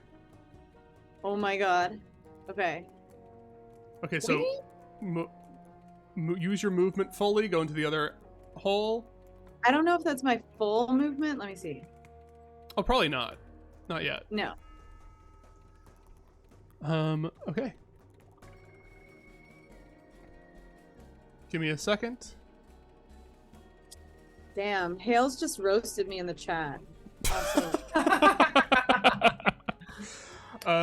Oh my god. Okay. Okay, so use your movement fully, go into the other hole. I don't know if that's my full movement. Let me see. Oh, probably not. Not yet. No. Okay. Give me a second. Damn, Hales just roasted me in the chat. Awesome.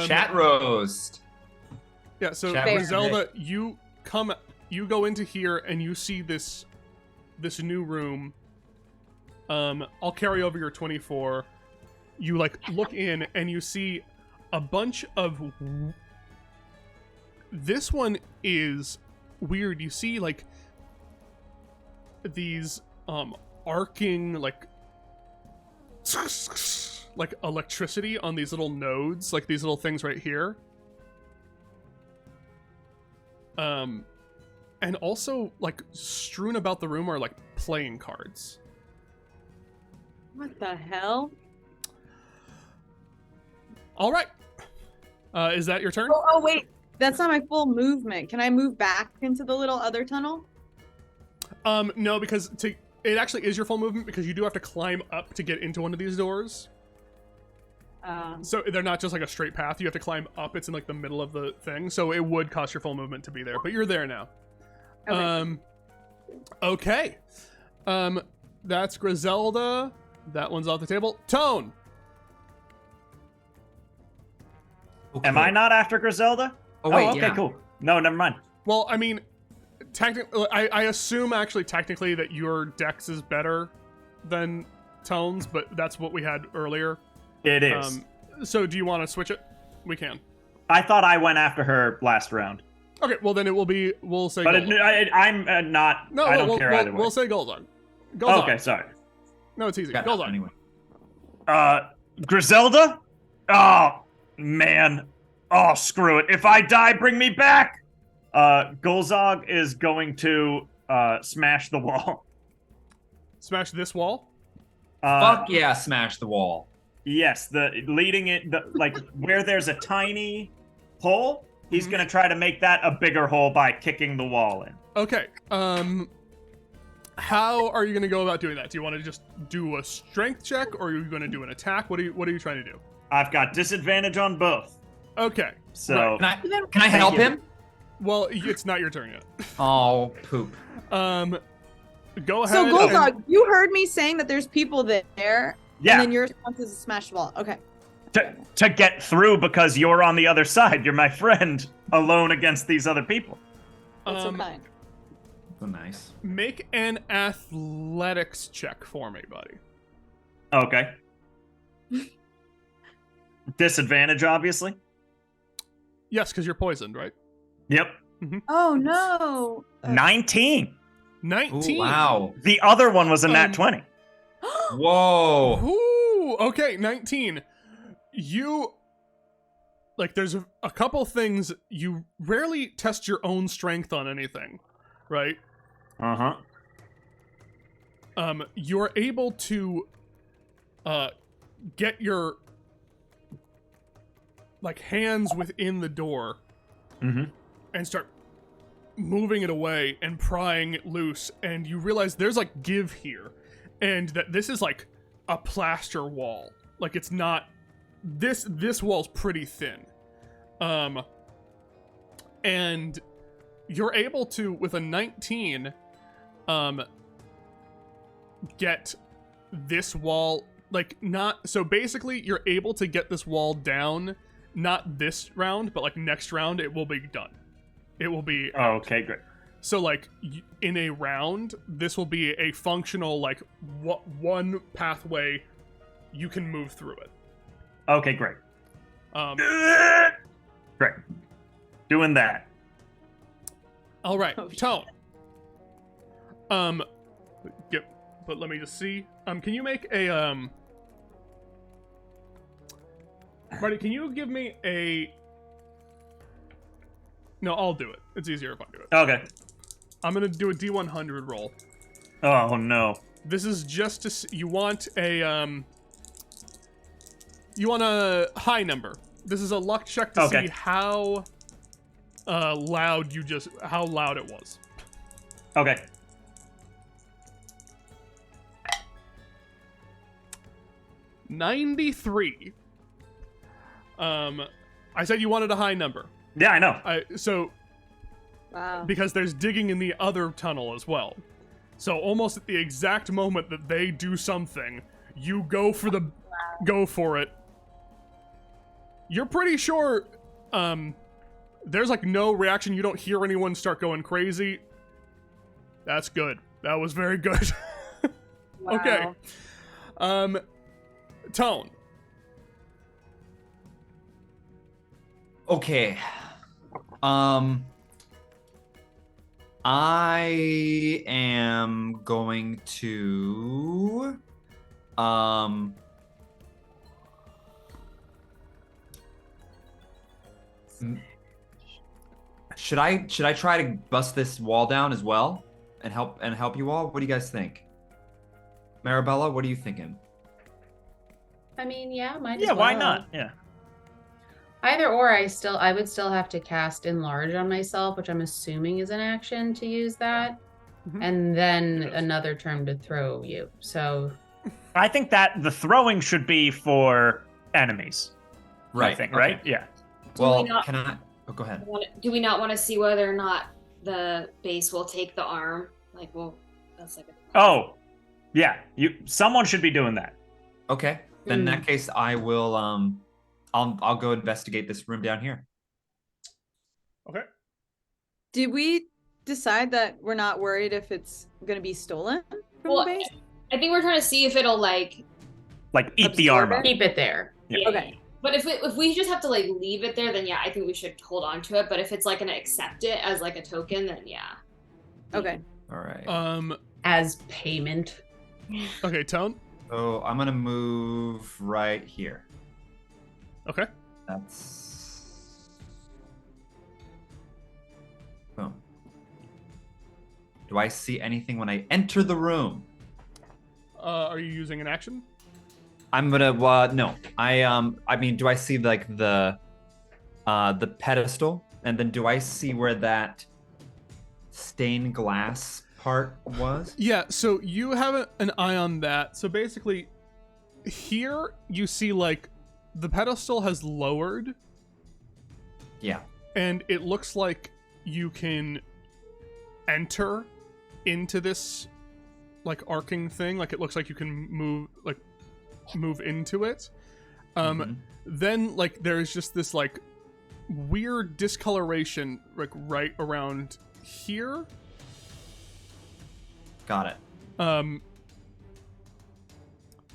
Chat roast. Yeah, so Chat Zelda, you go into here and you see this new room. I'll carry over your 24. You like look in and you see a bunch of. This one is weird. You see like these arcing like electricity on these little nodes, like these little things right here. And also like strewn about the room are like playing cards. What the hell? All right. Is that your turn? Oh wait, that's not my full movement. Can I move back into the little other tunnel? No, because it actually is your full movement because you do have to climb up to get into one of these doors. So they're not just like a straight path. You have to climb up. It's in like the middle of the thing. So it would cost your full movement to be there, but you're there now. Okay. Okay. That's Griselda. That one's off the table. Tone. Okay. Am I not after Griselda? Oh, wait, okay, yeah. cool. No, never mind. Well, I mean, technically, I assume actually technically that your dex is better than Tone's, but that's what we had earlier. It is. So do you want to switch it? We can. I thought I went after her last round. Okay, well then it will be, we'll say But Goldog. I'm not, No, I don't care either way. We'll say Goldog. Goldog. Okay, sorry. No, it's easy. Got it. Goldog. Anyway. Griselda? Oh, man. Oh, screw it. If I die, bring me back! Golzog is going to smash the wall. Smash this wall? Fuck yeah, smash the wall. Yes, like where there's a tiny hole, he's gonna try to make that a bigger hole by kicking the wall in. Okay. How are you going to go about doing that? Do you want to just do a strength check, or are you going to do an attack? What are you trying to do? I've got disadvantage on both. Okay. So Right. Can I help him? Well, it's not your turn yet. Oh, poop. Go ahead. So, and- Goldog, you heard me saying that there's people there. yeah, And then your response is to smash the wall. Okay. to get through because you're on the other side. You're my friend, alone against these other people. That's so kind. So nice. Make an athletics check for me, buddy. Okay. Disadvantage, obviously. Yes, because you're poisoned, right? Yep. Oh, no. 19. 19. Ooh, wow. The other one was a nat 20. Whoa. Ooh, okay, 19. You, like, there's a couple things, you rarely test your own strength on anything, right? Uh-huh. You're able to, get your, like, hands within the door and start moving it away and prying it loose, and you realize there's, like, give here, and that this is, like, a plaster wall. Like, it's not... This wall's pretty thin. And you're able to, with a 19, get this wall, like, not... So basically, you're able to get this wall down, not this round, but, like, next round, it will be done. It will be... Oh, okay, great. So, like, in a round, this will be a functional, like, one pathway you can move through it. Okay, great. Great. Doing that. All right, Oh, Tone. But let me just see. Can you make a, Marty, can you give me a... No, I'll do it. It's easier if I do it. Okay. I'm gonna do a D100 roll. Oh, no. This is just to... You want a, You want a high number. This is a luck check to see how loud how loud it was. Okay. $93. I said you wanted a high number. Yeah, I know. Wow. Because there's digging in the other tunnel as well. So almost at the exact moment that they do something, you go for it. You're pretty sure there's like no reaction. You don't hear anyone start going crazy. That's good. That was very good. Wow. Okay. Tone. Okay. I am going to should I try to bust this wall down as well and help you all? What do you guys think? Marabella, what are you thinking? I mean, yeah, might as Yeah, well. why not? Yeah. Either or, I would still have to cast Enlarge on myself, which I'm assuming is an action to use that, and then another turn to throw you. So I think that the throwing should be for enemies. Right. I think, okay. right? Yeah. Well, we not- can I? Oh, go ahead. Do we not want to see whether or not the base will take the arm? Like, well, that's like a... Oh, yeah. Someone should be doing that. Okay. Then in that case, I will. I'll go investigate this room down here. Okay. Did we decide that we're not worried if it's going to be stolen from Well, the base? I think we're trying to see if it'll like eat the armor. Keep it there. Yeah. Okay. But if we just have to like leave it there, then yeah, I think we should hold on to it. But if it's like gonna accept it as like a token, then yeah. Okay. All right. As payment. Okay, Tone. So I'm gonna move right here. Okay. That's. Boom. Do I see anything when I enter the room? Are you using an action? I'm gonna. No. I mean, do I see like the pedestal, and then do I see where that stained glass part was? Yeah. So you have an eye on that. So basically, here you see like the pedestal has lowered. Yeah. And it looks like you can enter into this like arcing thing. Like it looks like you can move into it. Then like there's just this like weird discoloration like right around here. Got it.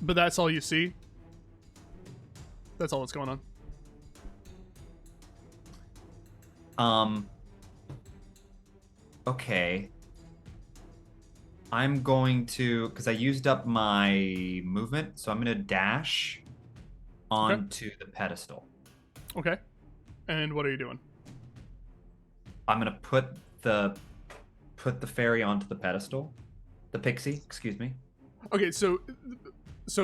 But that's all you see. That's all that's going on. Okay. I'm going to, because I used up my movement, so I'm going to dash onto the pedestal. Okay. And what are you doing? I'm going to put the fairy onto the pedestal. The pixie, excuse me. Okay, so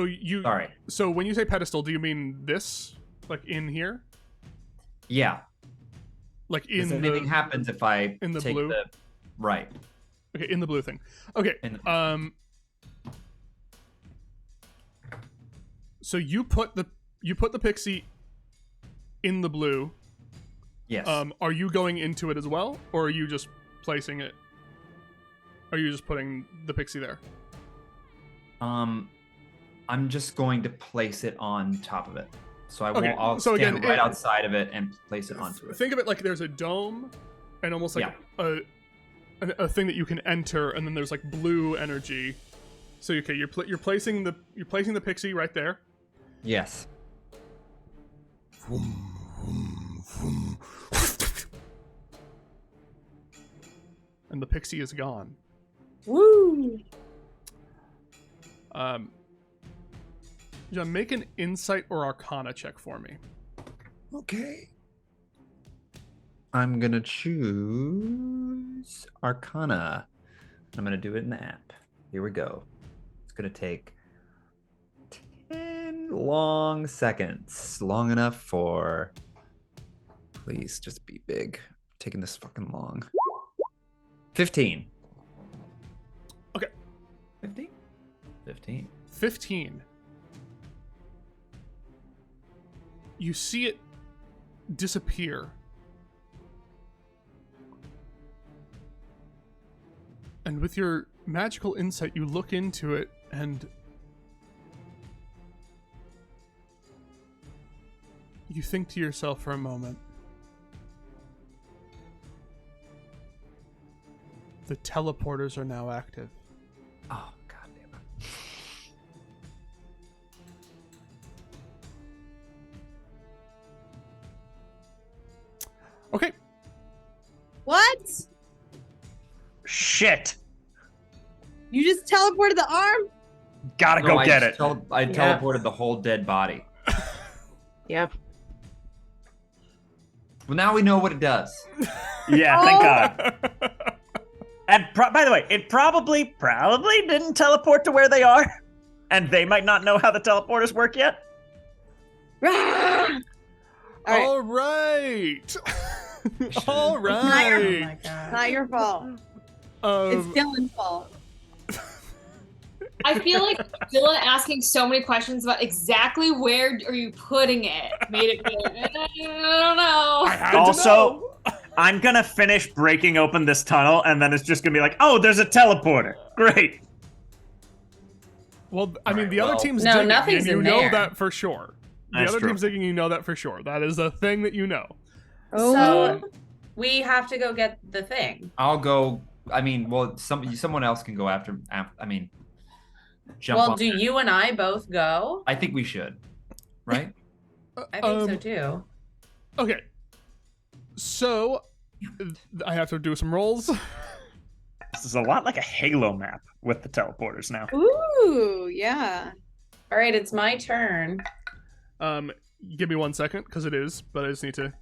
you... Sorry. So when you say pedestal, do you mean this? Like in here? Yeah. Like in the... anything happens if I in the take blue? Right. Okay, in the blue thing. Okay. So you put the pixie in the blue. Yes. Are you going into it as well, or are you just placing it? Are you just putting the pixie there? I'm just going to place it on top of it. So I'll so stand again, right outside of it and place it onto it. Think of it like there's a dome and almost like a thing that you can enter, and then there's like blue energy. So okay, you're placing the pixie right there. Yes. And the pixie is gone. Woo! John, make an insight or arcana check for me. Okay. I'm gonna choose Arcana. I'm gonna do it in the app. Here we go. It's gonna take 10 long seconds. Long enough for... Please, just be big. Taking this fucking long. 15. Okay. 15? 15. 15. You see it disappear. And with your magical insight, you look into it and you think to yourself for a moment. The teleporters are now active. Oh, god damn it. Okay. What? Shit. You just teleported the arm? Gotta go get it. I teleported the whole dead body. Yep. Well, now we know what it does. Yeah, thank God. And by the way, it probably didn't teleport to where they are, and they might not know how the teleporters work yet. All right. All right. Oh my god. Not your fault. It's Dylan's fault. I feel like Dylan asking so many questions about exactly where are you putting it made it clear. I don't know. I had to Also, know. I'm gonna finish breaking open this tunnel, and then it's just gonna be like, oh, there's a teleporter. Great. Well, I mean, Alright, the other well- team's No, digging, nothing's and you in know there. that for sure. The That's other true. team's digging, you know that for sure. That is a thing that you know. So we have to go get the thing. I'll go. I mean, well, someone else can go after. I mean, jump Well, on. do you and I both go? I think we should, right? I think so too. Okay. So, I have to do some rolls. This is a lot like a Halo map with the teleporters now. Ooh, yeah. All right, it's my turn. Give me 1 second, because it is, but I just need to...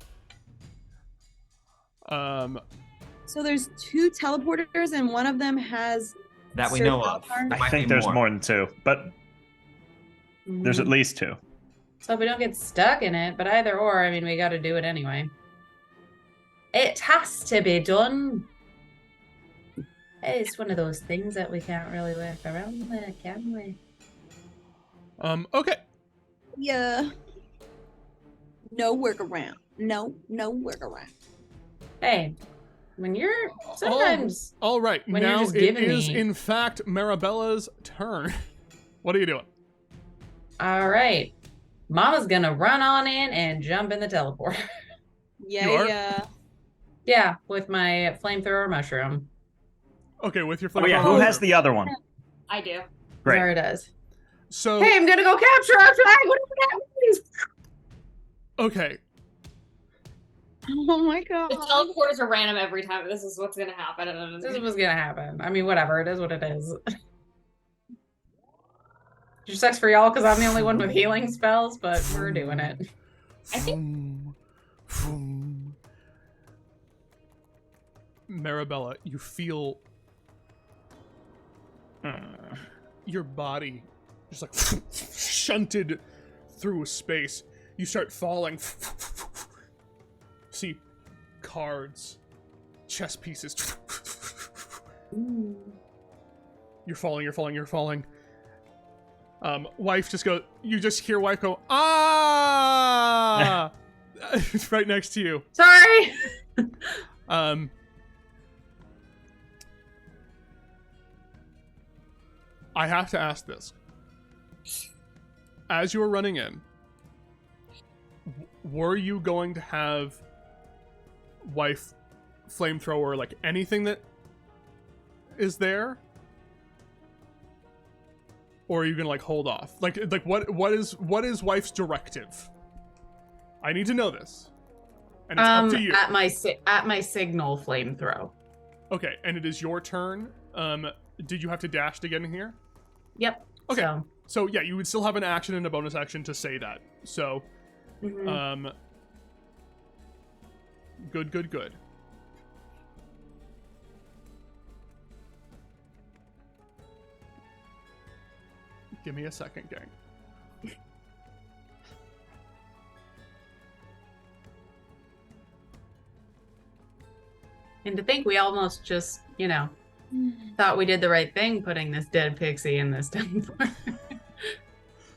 So there's 2 teleporters, and one of them has. That we Sir know of. Baltar? There I might think be there's more than 2, but there's at least 2. So we don't get stuck in it, but either or, I mean, we got to do it anyway. It has to be done. It's one of those things that we can't really work around with, can we? Okay. Yeah. No workaround. No workaround. Hey, when you're sometimes All right, when you're now just it giving is, me- in fact, Marabella's turn. What are you doing? all right. Mama's gonna run on in and jump in the teleporter. Yeah, You are? yeah. Yeah, with my flamethrower mushroom. Okay, with your Oh yeah, flamethrower who has mushroom. the other one? I do. Great. Zara does. So, Hey, I'm gonna go capture our flag. What is that? okay, Oh my god. The teleporters are random every time. This is what's gonna happen. This is what's gonna happen. I mean, whatever. It is what it is. It just sucks for y'all because I'm the only one with healing spells, but we're doing it. I think- Vroom, vroom. Marabella, you feel your body just like shunted through space. You start falling. See cards, chess pieces. You're falling. Wife just goes, you just hear wife go, ah! It's right next to you. Sorry. I have to ask this. As you were running in, were you going to have wife flamethrower, like anything that is there? Or are you gonna like hold off? Like what is wife's directive? I need to know this. And it's up to you. At my signal flamethrow. Okay, and it is your turn. Did you have to dash to get in here? Yep. Okay. So yeah, you would still have an action and a bonus action to say that. So, Mhm. Good. Give me a second, gang. And to think we almost just, thought we did the right thing putting this dead pixie in this teleporter.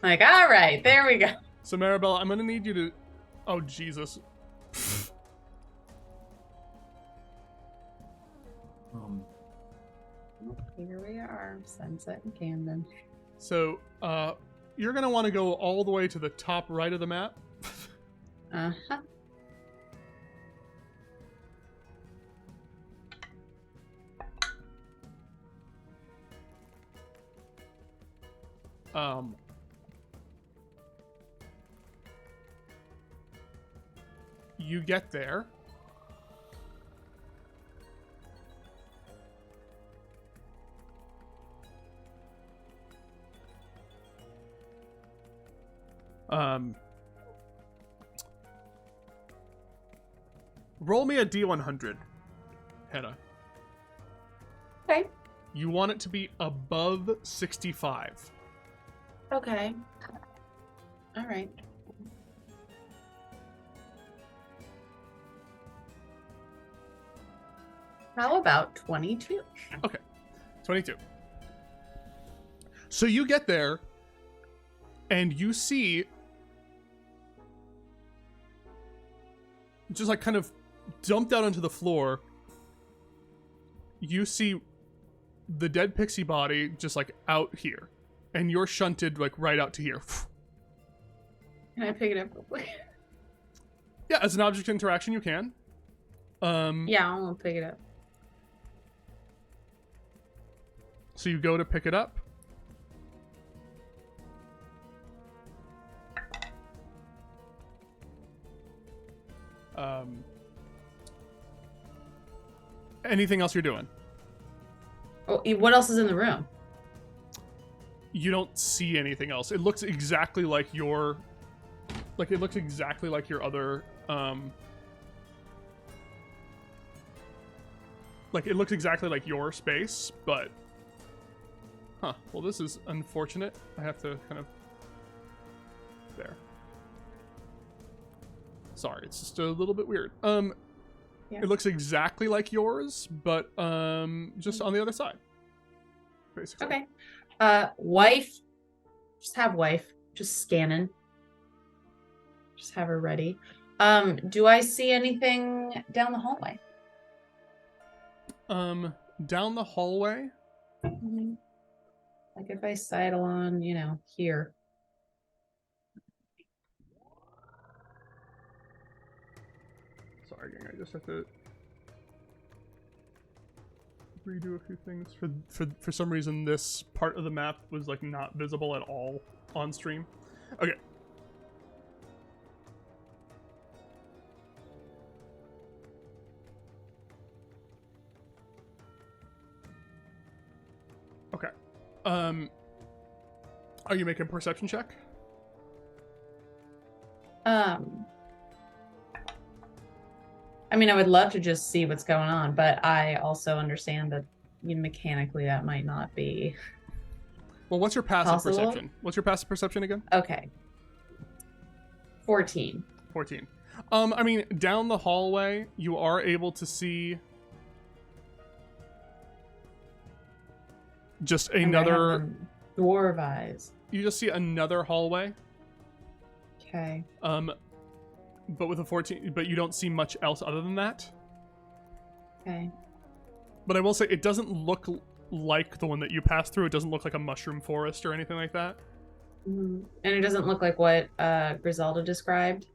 Like, all right, there we go. So Marabella, I'm gonna need you to. Oh Jesus. Here we are, Sunset and Camden. So, you're gonna want to go all the way to the top right of the map. Uh-huh. You get there. Roll me a D100, Hannah. Okay. You want it to be above 65. Okay. All right. How about 22? Okay, 22. So you get there, and you see, just like kind of dumped out onto the floor, you see the dead pixie body just like out here, and you're shunted like right out to here. Can I pick it up real quick? Yeah, as an object interaction, you can. Yeah, I want to pick it up. So you go to pick it up. Anything else you're doing? Oh, what else is in the room? You don't see anything else. It looks exactly like your... Like, it looks exactly like your other... Like, it looks exactly like your space, but... Huh. Well, this is unfortunate. I have to kind of... There. Sorry, it's just a little bit weird. Yeah. It looks exactly like yours, but just on the other side. Basically. Okay. Wife. Just have wife. Just scanning. Just have her ready. Do I see anything down the hallway? Down the hallway? Mm-hmm. Like if I sidle on, here. Sorry, gang, I just have to redo a few things. For some reason, this part of the map was like not visible at all on stream. Okay. Okay. Are you making a perception check? I mean, I would love to just see what's going on, but I also understand that mechanically that might not be. Well, what's your passive possible? perception? What's your passive perception again? Okay. 14. 14. I mean, down the hallway, you are able to see just another dwarf eyes. You just see another hallway. Okay. But with a 14, but you don't see much else other than that. Okay. But I will say it doesn't look like the one that you passed through. It doesn't look like a mushroom forest or anything like that. Mm-hmm. And it doesn't look like what Griselda described.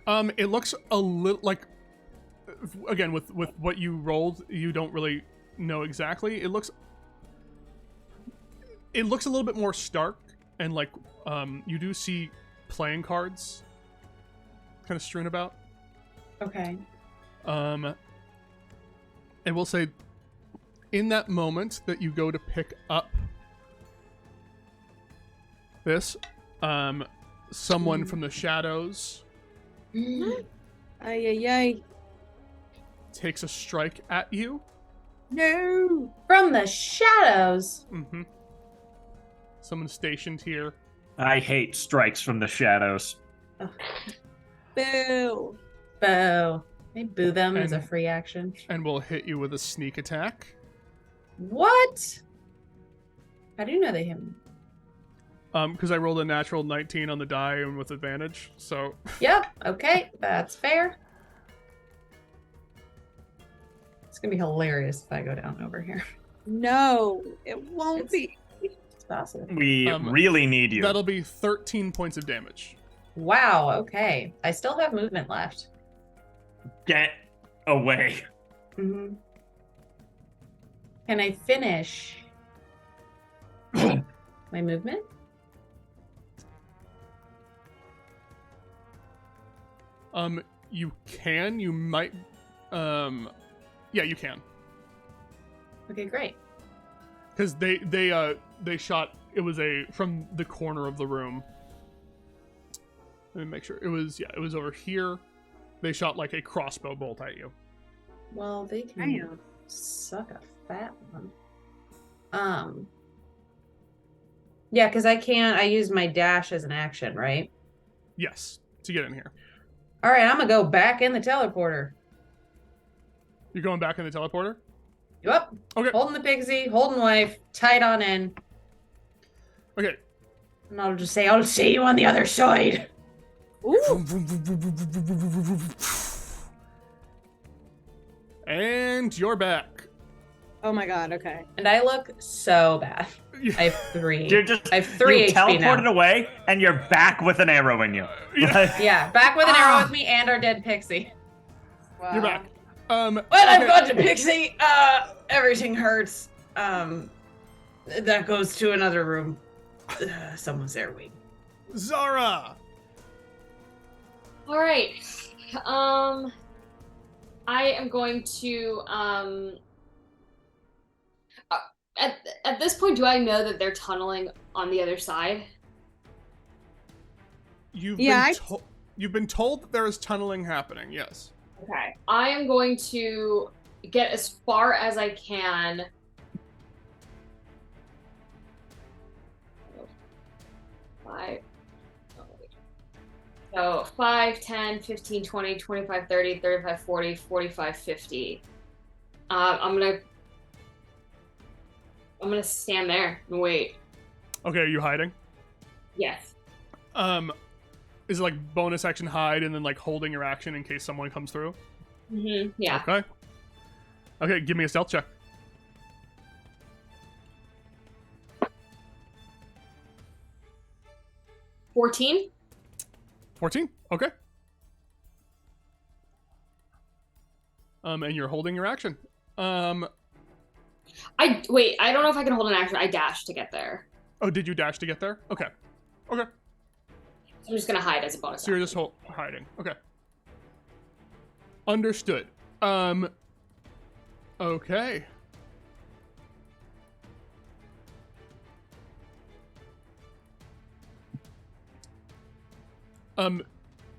It looks a little like, again, with what you rolled, you don't really know exactly. It looks a little bit more stark, and like you do see playing cards kind of strewn about. Okay. And we'll say, in that moment that you go to pick up this, someone from the shadows Ay. takes a strike at you. No. From the shadows. Mm-hmm. Someone stationed here. I hate strikes from the shadows. Ugh. Boo. Boo. They boo them as a free action. And will hit you with a sneak attack. What? How do you know they hit me? Because I rolled a natural 19 on the die and with advantage, so... Yep, okay, that's fair. It's gonna be hilarious if I go down over here. No, it won't be. It's possible. We really need you. That'll be 13 points of damage. Wow, okay. I still have movement left. Get away. Mm-hmm. Can I finish my movement? You can. You might. Yeah, you can. Okay, great. Because they shot. It was from the corner of the room. Let me make sure. It was over here. They shot like a crossbow bolt at you. Well, they can suck a fat one. Yeah, because I used my dash as an action, right? Yes, to get in here. All right, I'm gonna go back in the teleporter. You're going back in the teleporter? Yep. Okay. Holding the pixie, holding wife, tight on in. Okay. And I'll just say, I'll see you on the other side. Ooh. And you're back. Oh my god, okay. And I look so bad. I have 3. You're just I have 3 you HP teleported now. away, and you're back with an arrow in you. Yeah, back with an arrow with me and our dead pixie. Wow. You're back. When I've got to pixie, everything hurts. That goes to another room. Someone's there waiting. Zara. All right. I am going to at this point, do I know that they're tunneling on the other side? You've Yeah, been told that there is tunneling happening. Yes. Okay. I am going to get as far as I can. So 5, 10, 15, 20, 25, 30, 35, 40, 45, 50. I'm gonna stand there and wait. Okay, are you hiding? Yes. Is it like bonus action hide and then like holding your action in case someone comes through? Mm-hmm. Yeah. Okay. Okay, give me a stealth check. 14? 14? Okay. And you're holding your action. I don't know if I can hold an action. I dash to get there. Oh, did you dash to get there? Okay. Okay. I'm just gonna hide as a bonus So you're action. just hiding. Okay. Understood. Okay.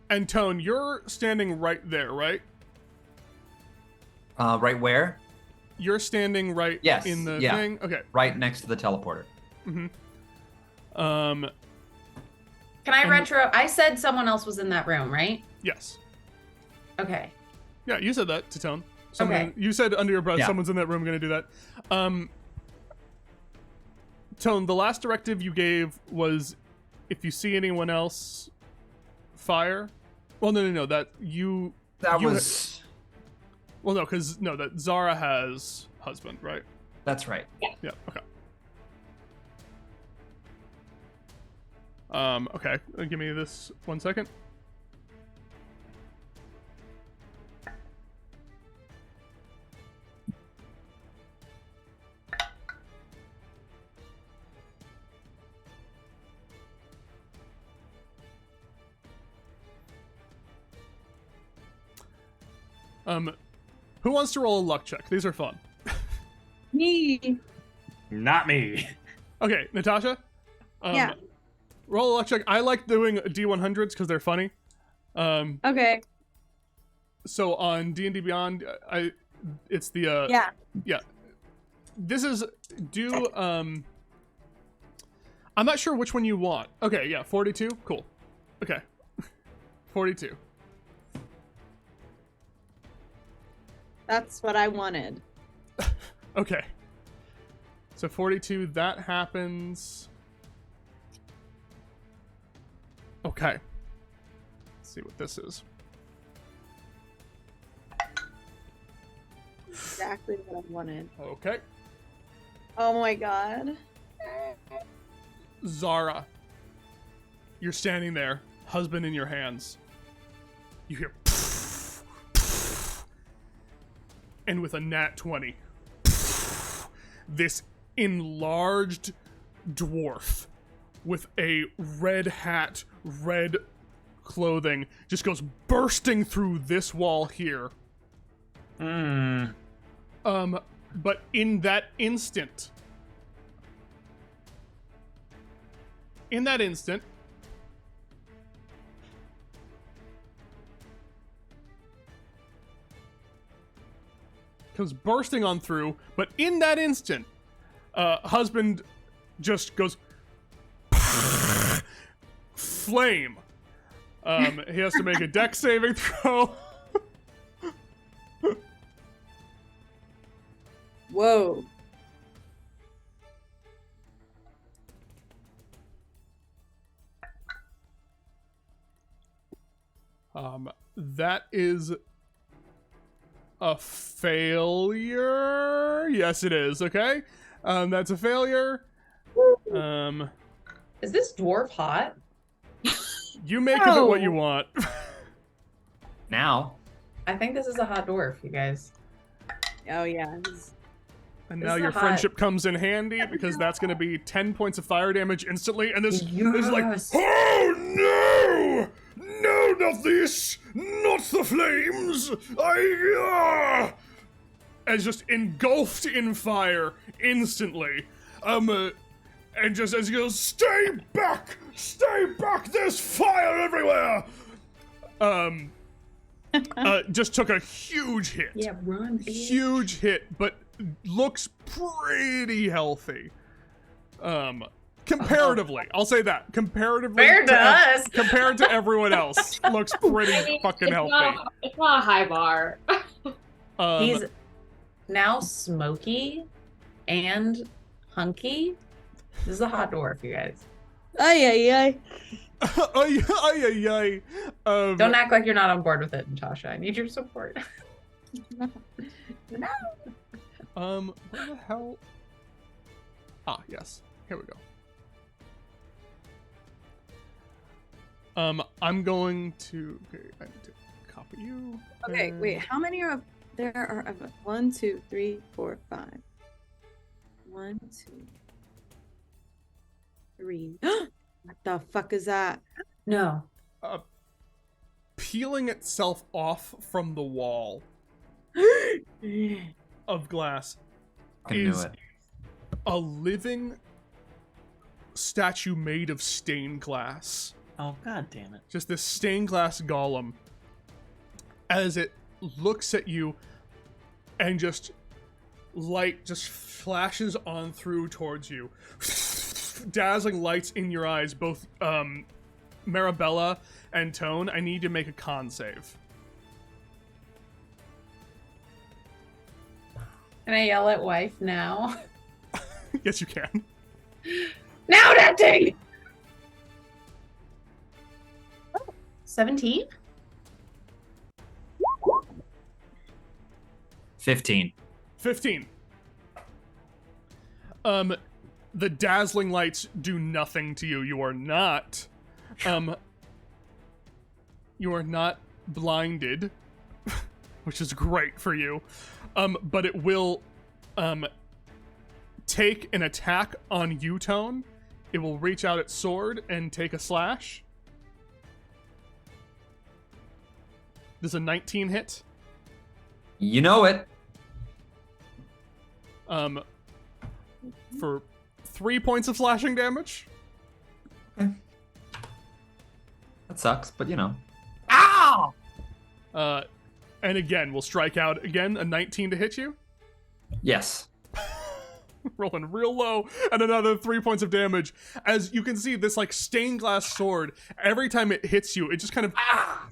And Tone, you're standing right there, right? Right where? You're standing right Yes, in the yeah. thing? Okay. Right next to the teleporter. Mm-hmm. Can I retro? I said someone else was in that room, right? Yes. Okay. Yeah, you said that to Tone. Okay. You said under your breath, Yeah. someone's in that room gonna do that. Tone, the last directive you gave was if you see anyone else, fire. Well, no, that you... That you was... Well, no, because, no, that Zara has husband, right? That's right. Yeah, okay. Okay, give me this 1 second. Who wants to roll a luck check? These are fun. Me. Not me. Okay, Natasha? Yeah. Roll a luck check. I like doing D100s because they're funny. Okay. So on D&D Beyond, it's the... Yeah. This is... I'm not sure which one you want. Okay, yeah, 42? Cool. Okay. 42. That's what I wanted. Okay. So 42, that happens. Okay. Let's see what this is. Exactly what I wanted. Okay. Oh my god. Zara. You're standing there, husband in your hands. You hear and with a nat 20, this enlarged dwarf with a red hat, red clothing just goes bursting through this wall here. But in that instant, comes bursting on through, but in that instant, husband just goes flame. He has to make a dex saving throw. Whoa. That is a failure. Yes, it is. Okay. That's a failure. Is this dwarf hot? You make of it what you want. Now. I think this is a hot dwarf, you guys. Oh yeah. And This now is your hot. friendship comes in handy because that's going to be 10 points of fire damage instantly. And this is like, Yes. oh no! No, not this! Not the flames! And just engulfed in fire instantly. And just as he goes, stay back! Stay back! There's fire everywhere! Just took a huge hit. Yeah, run, bitch. Huge hit, but looks pretty healthy. Comparatively, I'll say that. Comparatively, Compared to us. compared to everyone else, looks pretty fucking healthy. It's not a high bar. He's now smoky and hunky. This is a hot dwarf, you guys. Ay. Don't act like you're not on board with it, Natasha. I need your support. No. Where the hell? Ah, yes. Here we go. I'm going to. Okay, I need to copy you. Okay, wait. How many are there? Are 1, 2, 3, 4, 5. 1, 2, 3. What the fuck is that? No. Peeling itself off from the wall of glass I knew is it. a living statue made of stained glass. Oh, god damn it. Just this stained glass golem as it looks at you and just light just flashes on through towards you. Dazzling lights in your eyes, both Marabella and Tone. I need to make a con save. Can I yell at wife now? Yes, you can. Now that thing! 17? 15. 15. The dazzling lights do nothing to you. You are not blinded, which is great for you. But it will take an attack on you, Tone. It will reach out its sword and take a slash. Does a 19 hit? You know it. For 3 points of slashing damage. That sucks, but you know. Ow! And again, we'll strike out again. A 19 to hit you. Yes. Rolling real low, and another 3 points of damage. As you can see, this like stained glass sword, every time it hits you, it just kind of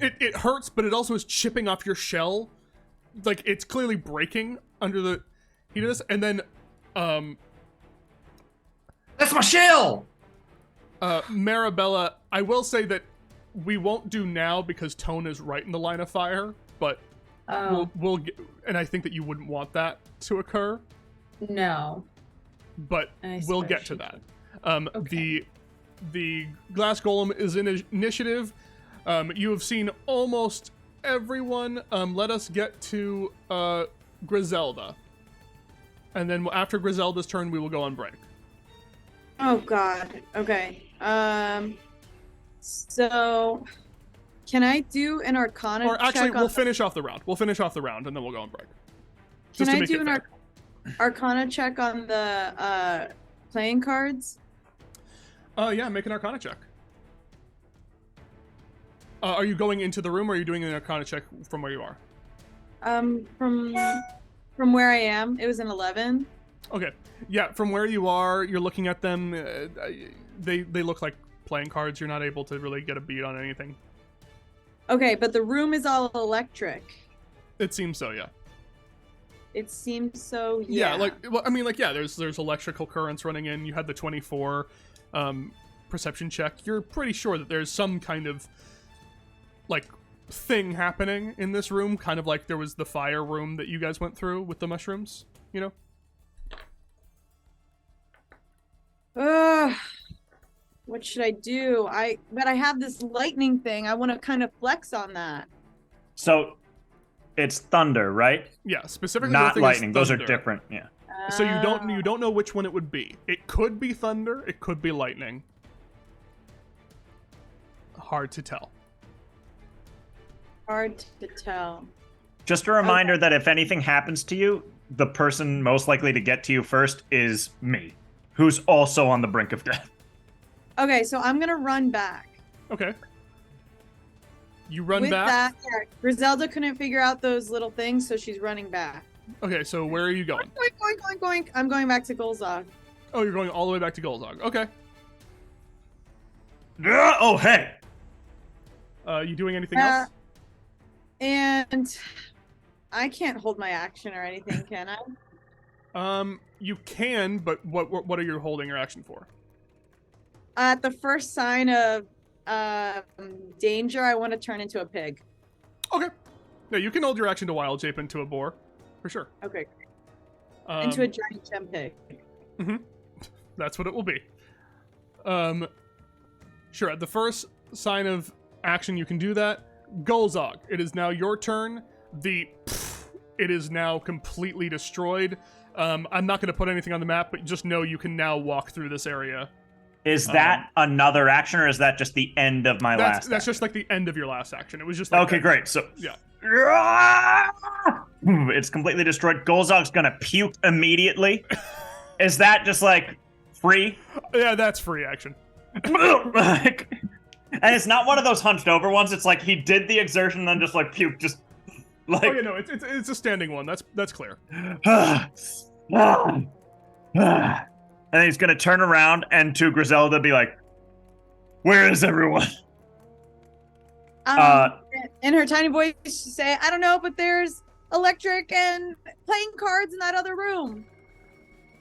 it hurts, but it also is chipping off your shell. Like it's clearly breaking under the heat of this. And then That's my shell! Marabella, I will say that we won't do now because Tone is right in the line of fire, but we'll get, and I think that you wouldn't want that to occur. No. But we'll get to that. Okay. The glass golem is in initiative. You have seen almost everyone. Let us get to Griselda, and then after Griselda's turn, we will go on break. Oh god. Okay. So can I do an Arcana Or actually, check we'll on finish off the round. We'll finish off the round, and then we'll go on break. Can I do an Arcana check on the playing cards? Yeah, make an Arcana check. Are you going into the room, or are you doing an Arcana check from where you are? From where I am, it was an 11. Okay. Yeah, from where you are, you're looking at them. They look like playing cards. You're not able to really get a beat on anything. Okay, but the room is all electric. It seems so, yeah. It seems so, yeah. There's electrical currents running in. You had the 24 perception check. You're pretty sure that there's some kind of like thing happening in this room, kind of like there was the fire room that you guys went through with the mushrooms, you know? What should I do? But I have this lightning thing. I want to kind of flex on that. So it's thunder, right? Yeah, specifically not the thing lightning. is Those are thunder. different. Yeah. So you don't know which one it would be. It could be thunder, it could be lightning. Hard to tell. Hard to tell. Just a reminder that if anything happens to you, the person most likely to get to you first is me, who's also on the brink of death. Okay, so I'm gonna run back. Okay. You run With back? that, yeah, Griselda couldn't figure out those little things, so she's running back. Okay, so where are you going? Going. I'm going back to Golzog. Oh, you're going all the way back to Golzog. Okay. Oh, hey! You doing anything else? And I can't hold my action or anything, can I? You can, but what are you holding your action for? At the first sign of danger, I want to turn into a pig. Okay. Yeah, you can hold your action to wild shape into a boar, for sure. Okay. Into a giant gem pig. Mm-hmm. That's what it will be. Sure. At the first sign of action, you can do that. Golzog, it is now your turn. It is now completely destroyed. I'm not going to put anything on the map, but just know you can now walk through this area. Is that another action, or is that just the end of my last That's action? just like the end of your last action. It was just like Okay, great. So yeah. It's completely destroyed. Golzog's gonna puke immediately. Is that just like free? Yeah, that's free action. And it's not one of those hunched over ones. It's like he did the exertion and then just like puke, just like. Oh yeah, no, it's a standing one. That's clear. And he's gonna turn around and to Griselda be like, "Where is everyone?" In her tiny voice, she say, "I don't know, but there's electric and playing cards in that other room."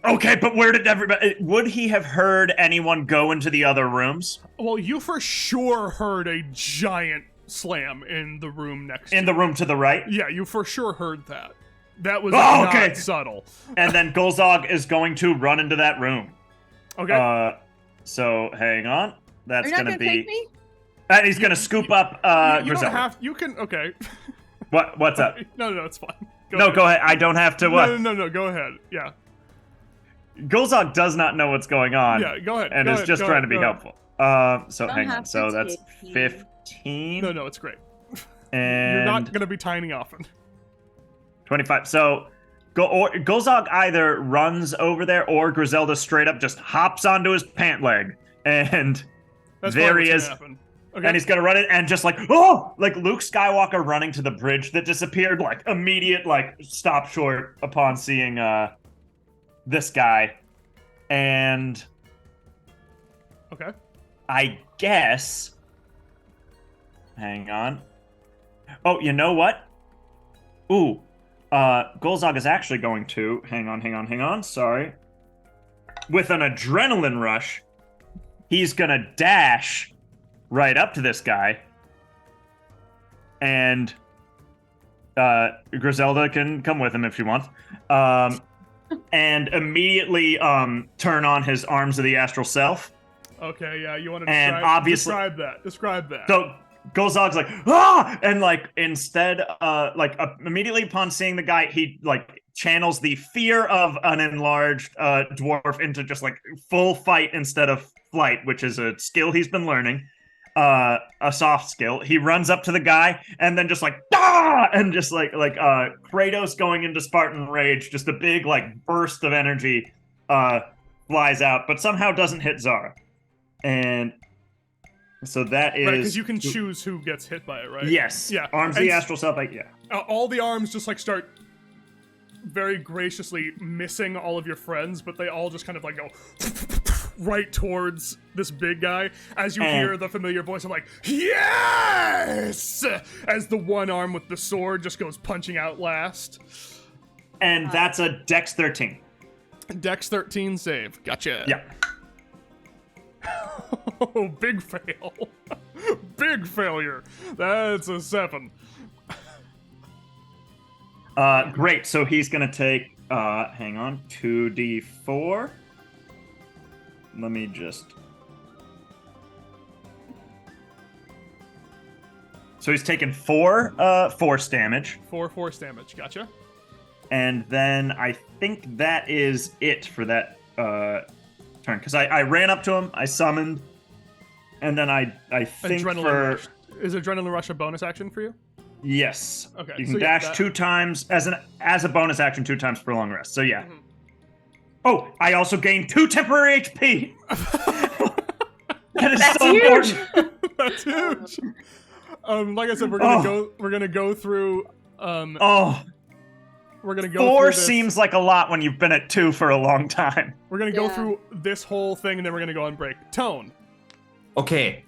Okay, but where did everybody? Would he have heard anyone go into the other rooms? Well, you for sure heard a giant slam in the room next. In the room to the right? Yeah, you for sure heard that. That was not subtle. And then Golzog is going to run into that room. Okay. So hang on. That's Are you not gonna gonna be. take me? And he's gonna scoop up you Griselda. don't have. You can. Okay. What's up? No, it's fine. Go ahead. I don't have to. What? No. Go ahead. Yeah. Golzog does not know what's going on. Yeah. Go ahead. And go is ahead, just go trying ahead, to be go ahead. helpful. So Don't hang on. have So to that's take me. 15. No, it's great. And You're not gonna be tiny often. 25. So Golzog either runs over there or Griselda straight up just hops onto his pant leg. And That's there probably he what's is. gonna happen. Okay. And he's gonna run it and just like, oh, like Luke Skywalker running to the bridge that disappeared, like immediate, like stop short upon seeing this guy. And Okay. I guess, hang on. Oh, you know what? Ooh, Golzog is actually going to, hang on, sorry. With an adrenaline rush, he's gonna dash right up to this guy. And Griselda can come with him if she wants. And immediately turn on his arms of the astral self. Okay, yeah, you want to And obviously- describe that. So Golzog's like, ah! And like instead, immediately upon seeing the guy, he like channels the fear of an enlarged dwarf into just like full fight instead of flight, which is a skill he's been learning. A soft skill. He runs up to the guy and then just like, ah! And just like Kratos going into Spartan rage, just a big like burst of energy flies out, but somehow doesn't hit Zara. And so that is... Right, because you can choose who gets hit by it, right? Yes. Yeah. Arms the astral self, yeah. All the arms just like start very graciously missing all of your friends, but they all just kind of like go right towards this big guy as you hear the familiar voice of like, yes! As the one arm with the sword just goes punching out last. And that's a Dex 13. Dex 13 save. Gotcha. Yeah. Oh, big fail. big failure. That's a 7. Great. So he's gonna take. Hang on. 2d4. Let me just. So he's taken 4 force damage. 4 force damage. Gotcha. And then I think that is it for that turn. Because I ran up to him, I summoned, and then I think Adrenaline Rush. Is Adrenaline Rush a bonus action for you? Yes. Okay. You can dash 2 times as a bonus action 2 times for long rest. So yeah. Mm-hmm. Oh, I also gained 2 temporary HP. That's so huge. important. That's huge. Like I said, we're gonna go through. We're gonna go. 4 seems like a lot when you've been at 2 for a long time. We're gonna go through this whole thing, and then we're gonna go on break. Tone. Okay.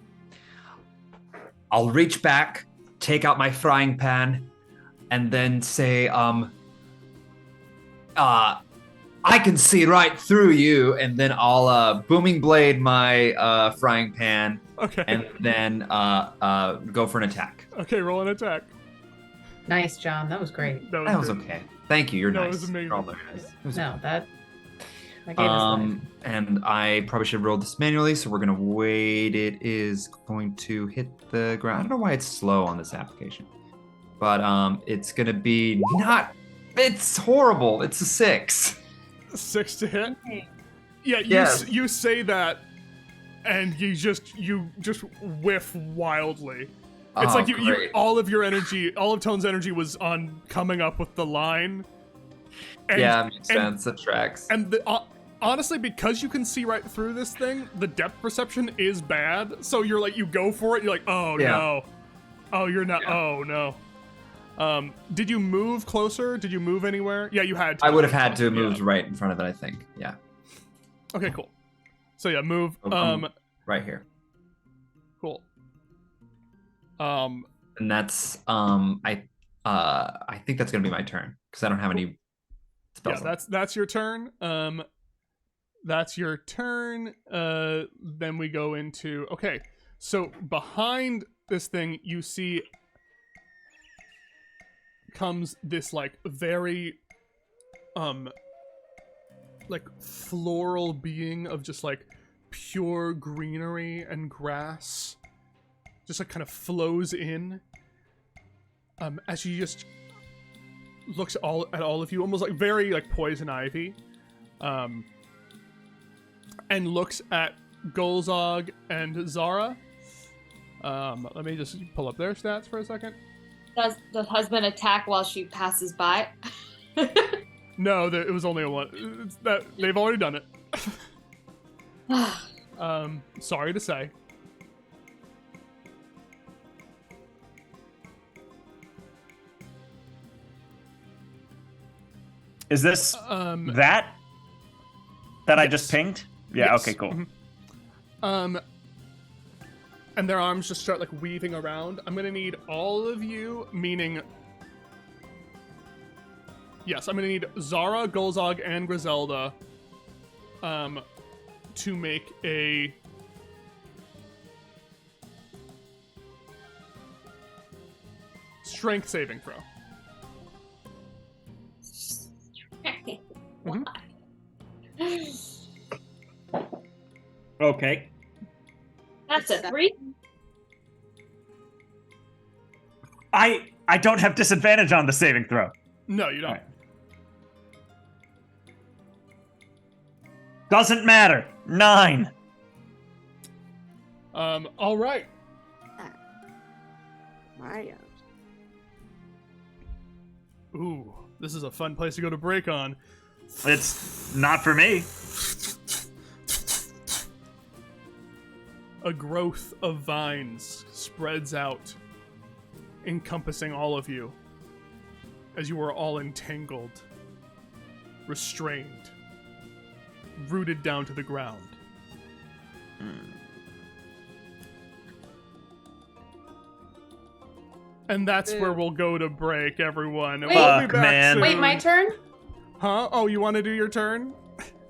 I'll reach back, take out my frying pan, and then say, I can see right through you, and then I'll booming blade my frying pan. Okay. And then go for an attack. Okay, roll an attack. Nice, John. That was great. That was okay. Thank you. You're nice. That was amazing. That gave us life. And I probably should have rolled this manually, so we're gonna wait. It is going to hit the ground. I don't know why it's slow on this application, but it's gonna be not. It's horrible. It's a 6. 6 to hit. Okay. Yeah. You say that, and you just whiff wildly. It's like you all of your energy, all of Tone's energy was on coming up with the line. And, makes sense. That tracks. And honestly, because you can see right through this thing, the depth perception is bad. So you're like, you go for it. You're like, oh no, oh you're not. Yeah. Oh no. Did you move closer? Did you move anywhere? Yeah, you had to. I would have had to have moved right in front of it, I think. Yeah. Okay, cool. So yeah, move. Right here. Cool. And that's I think that's gonna be my turn because I don't have any spells. Yeah, that's your turn. That's your turn. Then we go into so behind this thing you see comes this like very like floral being of just like pure greenery and grass. Just like kind of flows in as she just looks at all of you, almost like very like poison ivy, and looks at Golzog and Zara. Let me just pull up their stats for a second. Does the husband attack while she passes by? No, it was only a 1. They've already done it. Sorry to say. Is this that yes. I just pinged? Yeah, yes. Okay, cool. Mm-hmm. And their arms just start like weaving around. I'm gonna need all of you, meaning yes, I'm gonna need Zara, Golzog, and Griselda to make a strength saving throw. Okay. That's a 3. I don't have disadvantage on the saving throw. No, you don't. Right. Doesn't matter. 9. All right. Mario. Ooh, this is a fun place to go to break on. It's not for me. A growth of vines spreads out, encompassing all of you, as you are all entangled, restrained, rooted down to the ground. And that's where we'll go to break, everyone. Wait, we'll be back soon. Wait, my turn? Huh? Oh, you want to do your turn?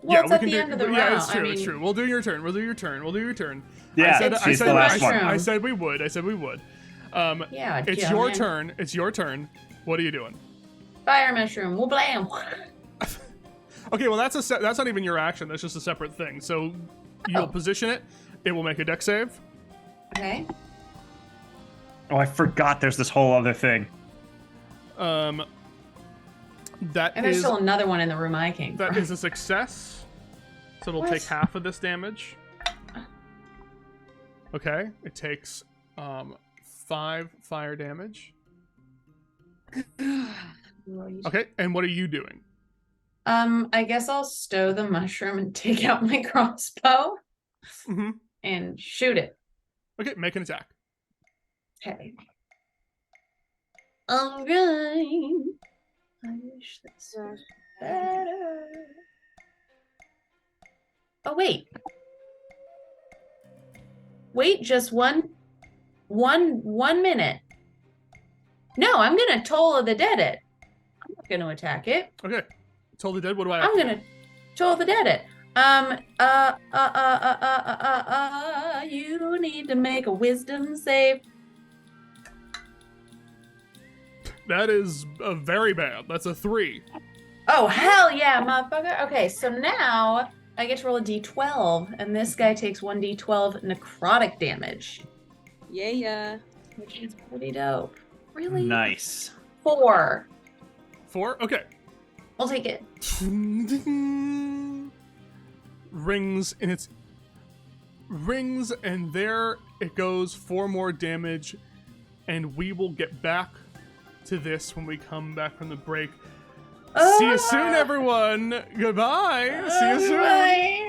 Well, it's we at can the do. end of the yeah, round. it's true. I mean, It's true. We'll do your turn. We'll do your turn. We'll do your turn. Yeah, she's the last one. I said we would. I said we would. Yeah, It's your turn. It's your turn. What are you doing? Fire mushroom. Well, blam. Okay, well that's not even your action. That's just a separate thing. So you'll position it. It will make a deck save. Okay. Oh, I forgot there's this whole other thing. That And there's is still another one in the room I came that from. is a success. So it'll What? take half of this damage. Okay, it takes 5 fire damage. Okay, and what are you doing? I guess I'll stow the mushroom and take out my crossbow Mm-hmm. and shoot it. Okay, make an attack. Okay. All right. I wish this was better. Oh, wait. Wait, just one minute. No, I'm gonna Toll of the Dead it. I'm not gonna attack it. Okay, totally dead. What do I? I'm gonna Toll of the Dead it. You need to make a wisdom save. That is very bad. That's a 3. Oh, hell yeah, motherfucker. Okay, so now I get to roll a d12, and this guy takes 1d12 necrotic damage, Yeah. which is pretty dope. Really? Nice. 4. 4. Okay. I'll take it. Rings and there it goes. 4 more damage, and we will get back to this when we come back from the break. See you soon, everyone. Goodbye. See you soon. Bye.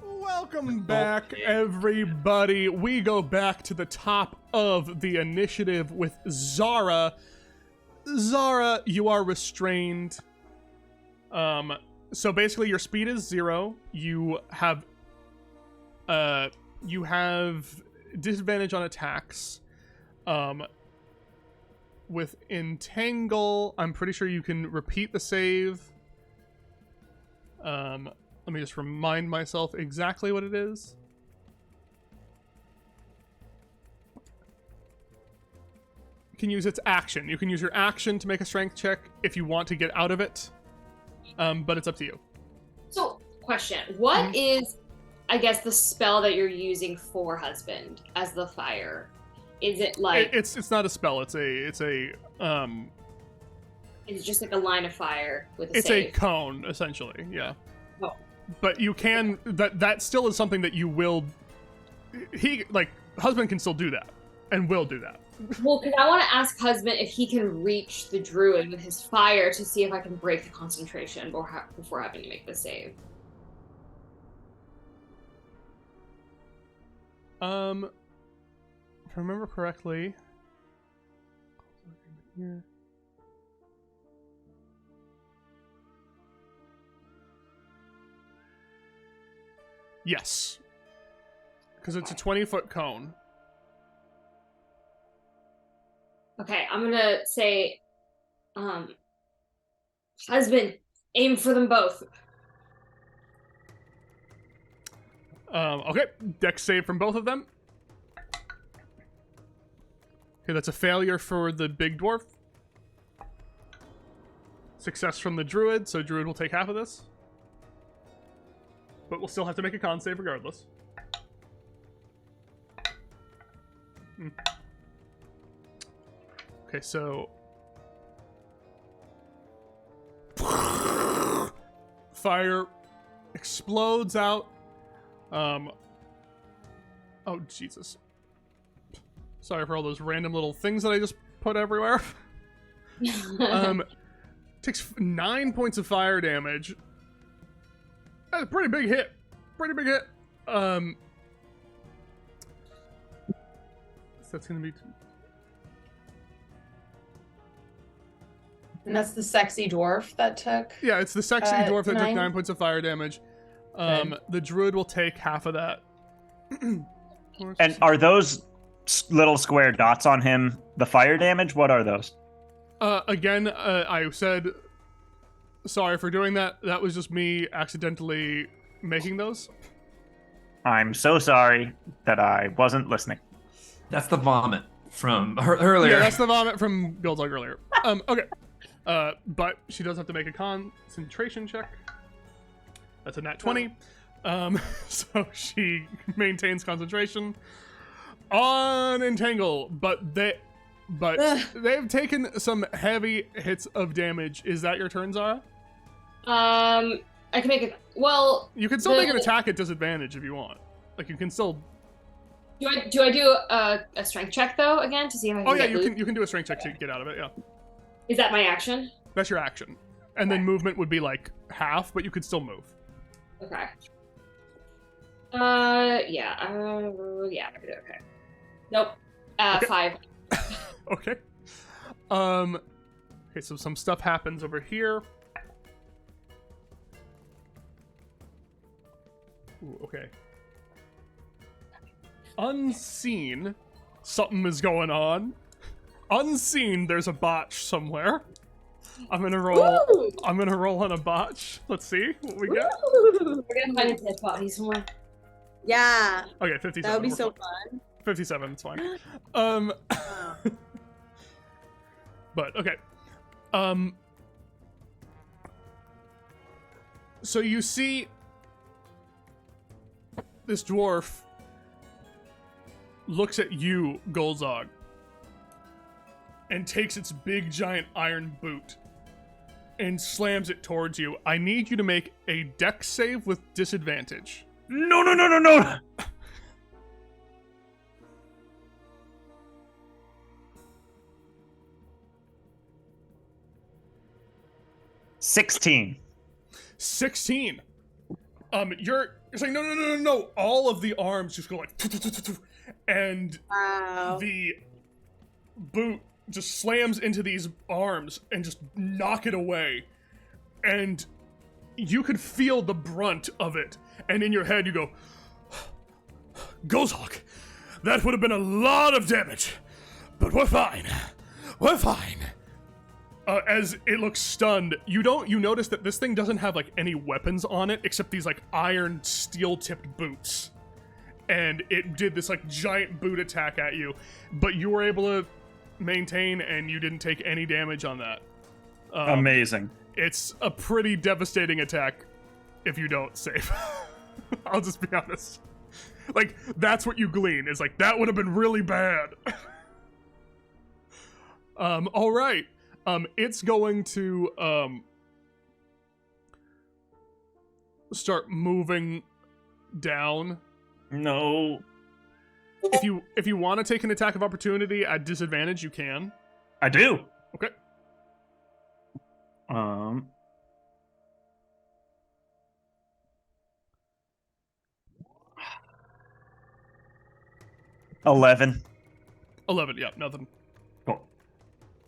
Welcome back, everybody. We go back to the top of the initiative with Zara. Zara, you are restrained. So basically your speed is 0. You have disadvantage on attacks. With Entangle, I'm pretty sure you can repeat the save. Let me just remind myself exactly what it is. You can use its action. You can use your action to make a strength check if you want to get out of it. But it's up to you. So, question. What is, I guess, the spell that you're using for husband as the fire? Is it like... It's not a spell. It's a It's just like a line of fire with a It's save. a cone, essentially, yeah. Oh. But you can... That still is something that you will... Husband can still do that. And will do that. Well, because I want to ask husband if he can reach the druid with his fire to see if I can break the concentration before having to make the save. If I remember correctly... Here. Yes. Because it's a 20-foot cone. Okay, I'm gonna say, husband, aim for them both. Okay, dex save from both of them. Okay, that's a failure for the big dwarf. Success from the druid, so druid will take half of this. But we'll still have to make a con save regardless. Okay, so... Fire explodes out. Oh, Jesus. Sorry for all those random little things that I just put everywhere. Takes 9 points of fire damage. That's a pretty big hit. Pretty big hit. So that's gonna be... And that's the sexy dwarf that took... Yeah, it's the sexy dwarf that took 9 9 points of fire damage. The druid will take half of that. And are those little square dots on him the fire damage? What are those? Again, I said sorry for doing that. That was just me accidentally making those. I'm so sorry that I wasn't listening. That's the vomit from earlier. Yeah, that's the vomit from Goldzog earlier. Okay. But she does have to make a concentration check. That's a nat 20. So she maintains concentration on Entangle, but they've taken some heavy hits of damage. Is that your turn, Zara? I can make it. Well, you can still make an attack at disadvantage if you want. Like you can still. Do I do a strength check though again to see if I can? Oh yeah, get you can do a strength check to get out of it. Yeah. Is that my action? That's your action, and then movement would be like half, but you could still move. Okay. Yeah. I can do it. Okay. Nope. Okay. 5. Okay. Okay, so some stuff happens over here. Ooh, okay. Unseen, something is going on. Unseen, there's a botch somewhere. I'm gonna roll. Woo! I'm gonna roll on a botch. Let's see what we get. We're gonna find a dead body somewhere. Yeah. Okay, 57. That would be we're so fine. fun. 57, it's fine. But okay. So you see this dwarf looks at you, Goldzog. and takes its big giant iron boot and slams it towards you. I need you to make a dex save with disadvantage. No. 16. 16. You're saying no. All of the arms just go like, and Wow. the boot just slams into these arms and just knock it away. And you could feel the brunt of it. And in your head you go, Gozhawk, that would have been a lot of damage. But we're fine. We're fine. As it looks stunned, you notice that this thing doesn't have like any weapons on it except these like iron steel-tipped boots. And it did this like giant boot attack at you, but you were able to maintain and you didn't take any damage on that. Amazing. It's a pretty devastating attack if you don't save. I'll just be honest. Like, that's what you glean, is like, that would have been really bad. All right. It's going to start moving down. No. If you want to take an attack of opportunity at disadvantage, you can. I do. Okay. 11. 11, yeah, nothing. Cool.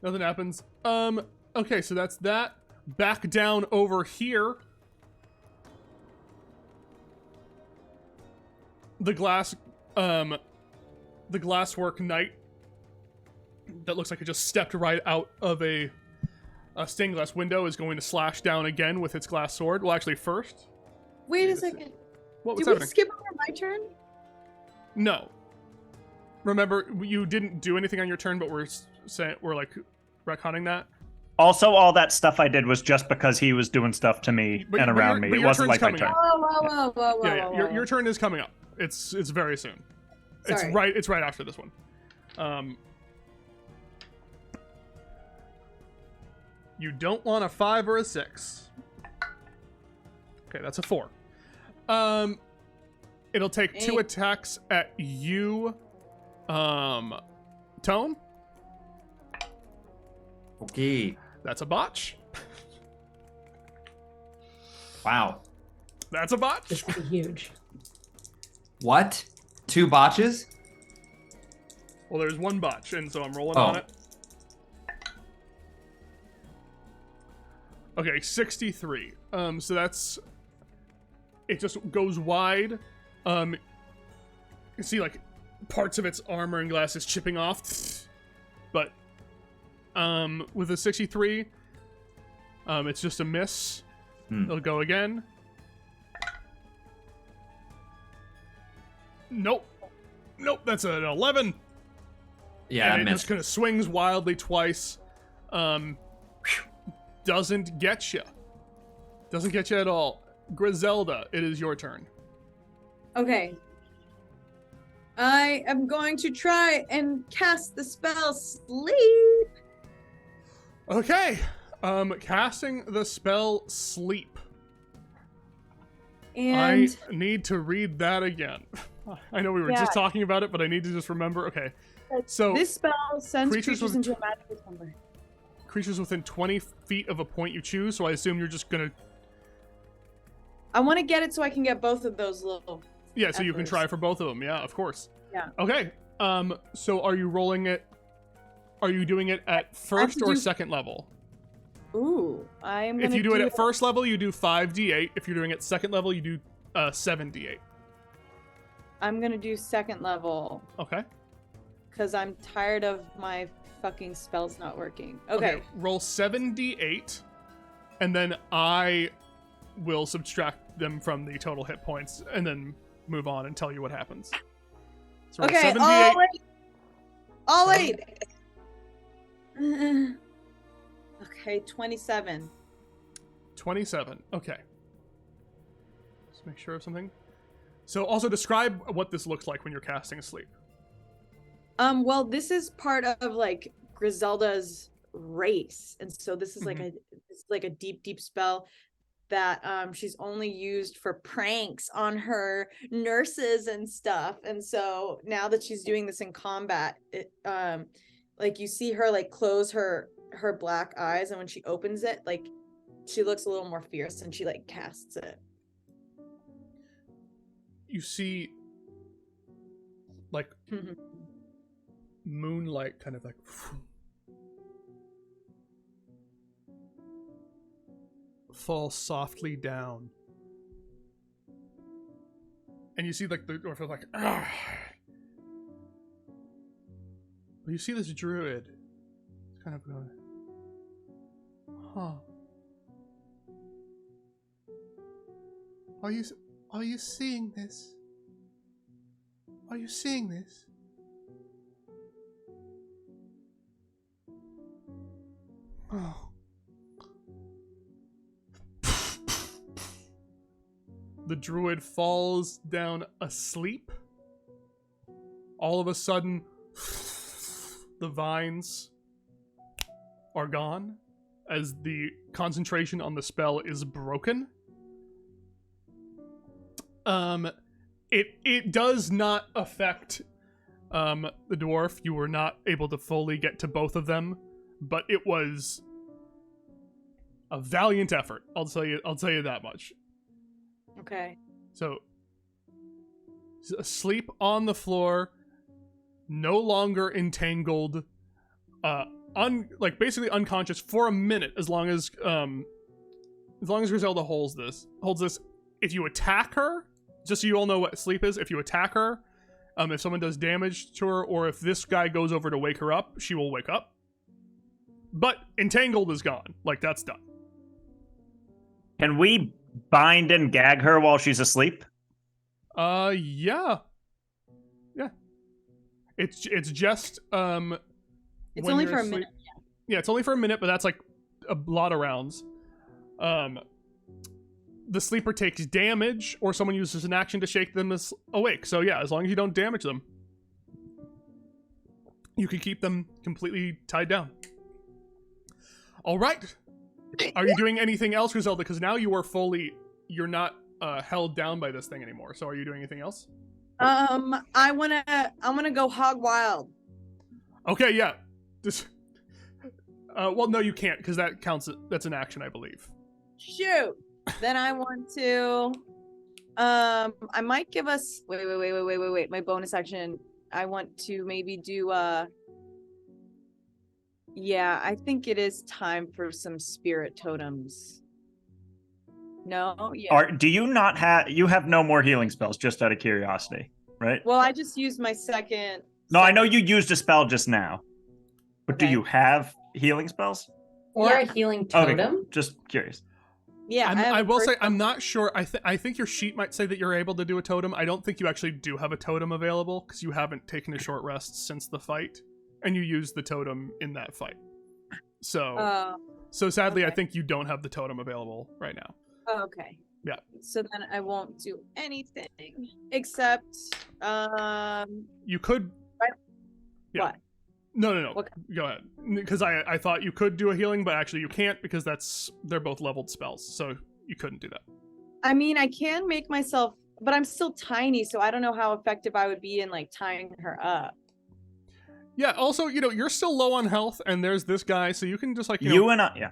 Nothing happens. Okay, so that's that. Back down over here. The glasswork knight that looks like it just stepped right out of a stained glass window is going to slash down again with its glass sword. Well, actually, first. Wait a second. What was Did we happening? skip over my turn? No. Remember, you didn't do anything on your turn, but we're like retconning that. Also, all that stuff I did was just because he was doing stuff to me and around me. It wasn't like my turn. Whoa. Yeah. Your turn is coming up. It's very soon. Sorry. It's right after this one. You don't want a 5 or a 6. Okay, that's a 4. It'll take 2 attacks at you, Tone. Okay. That's a botch. Wow. That's a botch. This could be huge. What? 2 botches? Well, there's 1 botch, and so I'm rolling Oh. on it. Okay, 63. So that's... It just goes wide. You see, like, parts of its armor and glass is chipping off. But, with a 63, it's just a miss. It'll go again. Nope, that's an 11. Yeah, and I it missed. just kind of swings wildly twice. Doesn't get you. Doesn't get you at all. Griselda, it is your turn. Okay. I am going to try and cast the spell Sleep. Okay. Casting the spell Sleep. And I need to read that again. I know we were just talking about it, but I need to just remember. Okay. So this spell sends creatures creatures with- into a magical slumber. creatures within 20 feet of a point you choose, so I assume you're just gonna... I want to get it so I can get both of those little. Yeah, so you can Efforts. try for both of them. Yeah, of course. Yeah. Okay. So are you rolling it? Are you doing it at first or second level? Ooh, I'm. If you do it at first level, you do 5d8. If you're doing it second level, you do 7d8. I'm gonna do second level Okay. because I'm tired of my fucking spells not working. Okay. Roll 7d8, and then I will subtract them from the total hit points, and then move on and tell you what happens. So roll Okay. 7d8. All eight. Okay, 27. 27. Okay. Let's make sure of something. So also describe what this looks like when you're casting asleep. Well, this is part of like Griselda's race, and so this is like a deep spell that she's only used for pranks on her nurses and stuff. And so now that she's doing this in combat, it like you see her like close her black eyes, and when she opens it, like she looks a little more fierce, and she like casts it. You see like moonlight kind of like fall softly down, and you see like the dwarf is like, ah. You see this druid. It's kind of going, huh? Are you seeing this? Are you seeing this? Oh. The druid falls down asleep. All of a sudden, the vines are gone as the concentration on the spell is broken. It does not affect the dwarf. You were not able to fully get to both of them, but it was a valiant effort. I'll tell you that much. Okay. So, asleep on the floor, no longer entangled, basically unconscious for a minute, as long as Griselda holds this. If you attack her, just so you all know what sleep is, if you attack her, if someone does damage to her, or if this guy goes over to wake her up, she will wake up. But entangled is gone. Like, that's done. Can we bind and gag her while she's asleep? Yeah. It's just it's only for a minute. Yeah, it's only for a minute, but that's like a lot of rounds. The sleeper takes damage, or someone uses an action to shake them awake. So yeah, as long as you don't damage them, you can keep them completely tied down. All right. Are you doing anything else, Griselda? Because now you're not held down by this thing anymore. So are you doing anything else? I wanna go hog wild. Okay, yeah. Just, well, no, you can't, because that counts. That's an action, I believe. Shoot. Then I want to. I might give us. Wait. My bonus action. I want to maybe do. Yeah, I think it is time for some spirit totems. No? Yeah. Do you not have... You have no more healing spells, just out of curiosity, right? Well, I just used my second... No, I know you used a spell just now. But do you have healing spells? Or a healing totem? Okay, just curious. Yeah, I will say, I'm not sure. I think your sheet might say that you're able to do a totem. I don't think you actually do have a totem available, because you haven't taken a short rest since the fight. And you used the totem in that fight. So sadly, I think you don't have the totem available right now. Oh, okay. Yeah. So then I won't do anything except you could. Yeah. What? No. Okay. Go ahead. Because I thought you could do a healing, but actually you can't, because they're both leveled spells, so you couldn't do that. I mean, I can make myself, but I'm still tiny, so I don't know how effective I would be in like tying her up. Yeah. Also, you're still low on health, and there's this guy, so you can just like and I, yeah.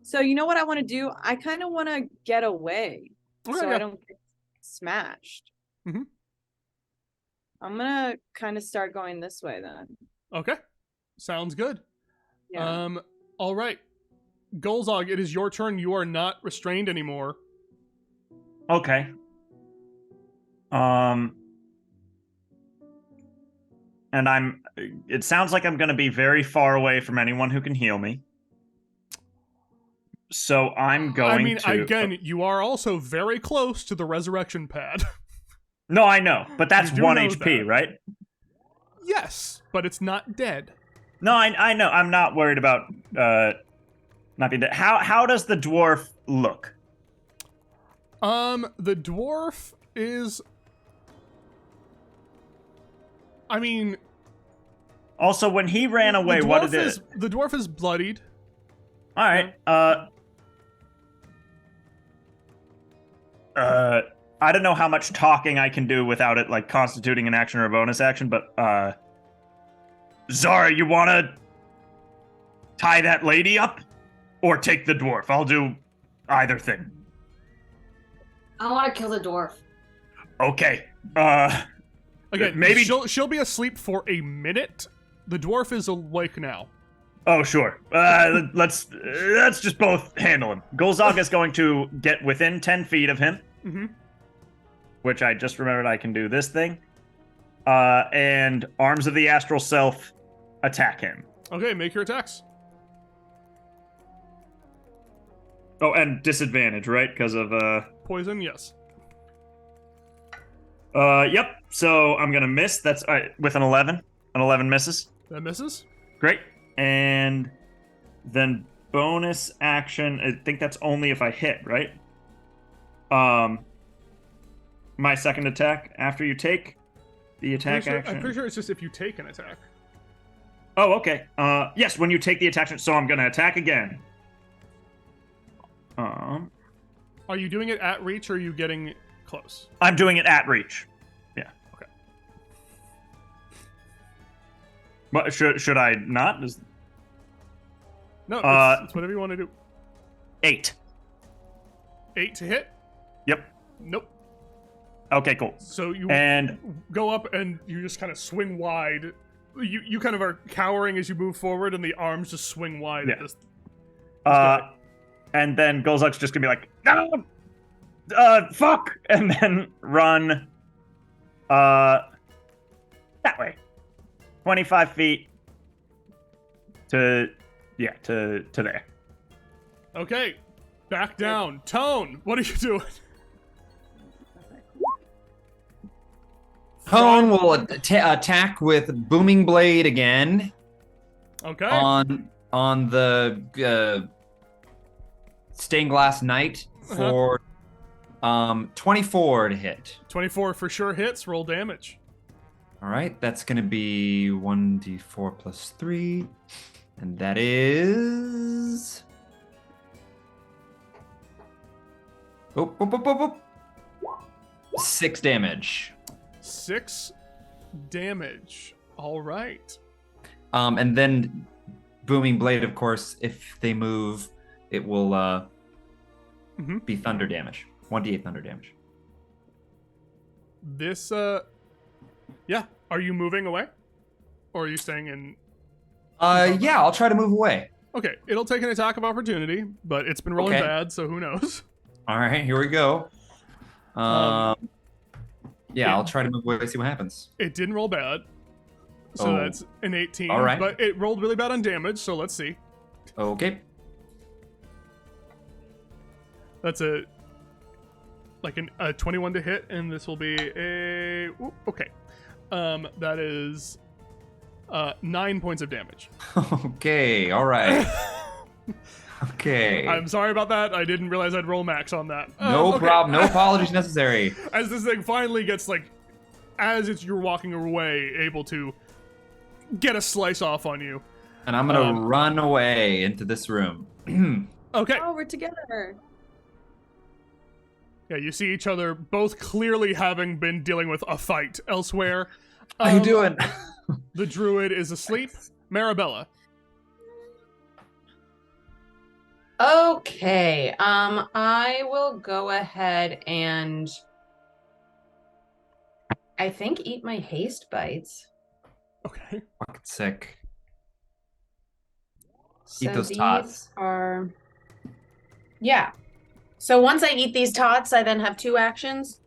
So you know what I want to do? I kind of want to get away, I don't get smashed. Mm-hmm. I'm gonna kind of start going this way then. Okay, sounds good. Yeah. All right, Golzog, it is your turn. You are not restrained anymore. Okay. And it sounds like I'm going to be very far away from anyone who can heal me. So I'm going to... again, you are also very close to the resurrection pad. No, I know, but that's 1 HP, that. Right? Yes, but it's not dead. No, I know. I'm not worried about not being dead. How does the dwarf look? The dwarf is... I mean, Also, when he ran away, what did it? The dwarf is bloodied. All right. I don't know how much talking I can do without it like constituting an action or a bonus action, but Zara, you want to tie that lady up or take the dwarf? I'll do either thing. I want to kill the dwarf. Okay. Again, maybe she'll be asleep for a minute. The dwarf is awake now. Oh, sure. Let's just both handle him. Golzog is going to get within 10 feet of him. Mm-hmm. Which I just remembered I can do this thing. And Arms of the Astral Self attack him. Okay, make your attacks. Oh, and disadvantage, right? Because of Poison, yes. Yep. So I'm gonna miss. That's with an 11. An 11 misses. That misses. Great. And then bonus action. I think that's only if I hit, right? My second attack after you take the attack action. I'm pretty sure it's just if you take an attack. Oh, okay. Yes, when you take the attack. So I'm gonna attack again. Are you doing it at reach or are you getting close? I'm doing it at reach. Yeah. Okay. But should I not? No, it's whatever you want to do. 8. 8 to hit? Yep. Nope. Okay, cool. So you and go up and you just kind of swing wide. You kind of are cowering as you move forward, and the arms just swing wide. Yeah. At this and then Golzug's just gonna be like, no! Fuck! And then run, that way. 25 feet to there. Okay, back down. Tone, what are you doing? Tone will attack with Booming Blade again. Okay. On the Stained Glass Knight for 24 to hit. 24 for sure hits. Roll damage. All right, that's going to be 1d4 plus 3. And that is... Oh, 6 damage. 6 damage. All right. And then Booming Blade, of course, if they move, it will be thunder damage. 1d8 thunder damage. This, yeah. Are you moving away? Or are you staying in? Yeah, I'll try to move away. Okay, it'll take an attack of opportunity, but it's been rolling bad, so who knows? All right, here we go. Yeah, I'll try to move away and see what happens. It didn't roll bad. So that's an 18. All right. But it rolled really bad on damage, so let's see. Okay. That's a 21 to hit, and this will be a... okay. That is 9 points of damage. Okay, all right. Okay. I'm sorry about that. I didn't realize I'd roll max on that. No problem. No apologies necessary. As this thing finally gets, you're walking away, able to get a slice off on you. And I'm going to run away into this room. Okay. Oh, we're together. Yeah, you see each other both clearly having been dealing with a fight elsewhere. How you doing? The druid is asleep. Marabella. Okay. I will go ahead and I think eat my haste bites. Okay. Fucking sick. So Eat those these tots. are... Yeah. So once I eat these tots, I then have 2 actions.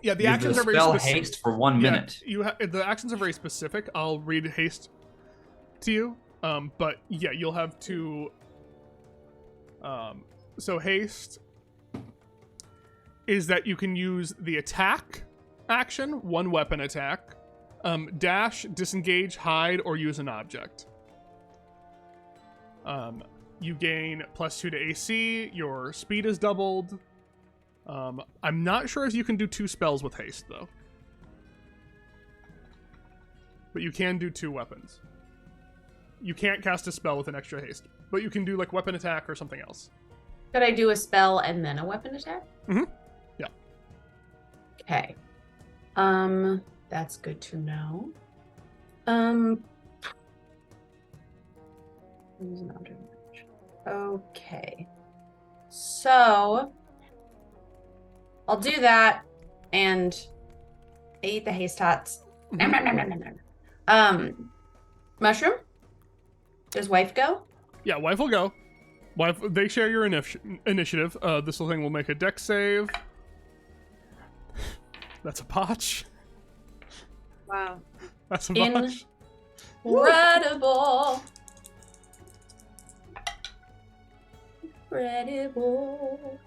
Yeah, the You actions are very spell specific. haste for 1 minute. The actions are very specific. I'll read haste to you. But yeah, you'll have to. So haste is that you can use the attack action, 1 weapon attack, dash, disengage, hide, or use an object. You gain +2 to AC. Your speed is doubled. I'm not sure if you can do 2 spells with haste though. but you can do 2 weapons. You can't cast a spell with an extra haste, but you can do like weapon attack or something else. Could I do a spell and then a weapon attack? Mm-hmm. Yeah. Okay. That's good to know. Okay. So I'll do that, and I eat the haste tots. Mushroom? Does wife go? Yeah, wife will go. Wife, they share your initiative. This little thing will make a dex save. That's a botch. Wow. That's a botch. Incredible. Incredible.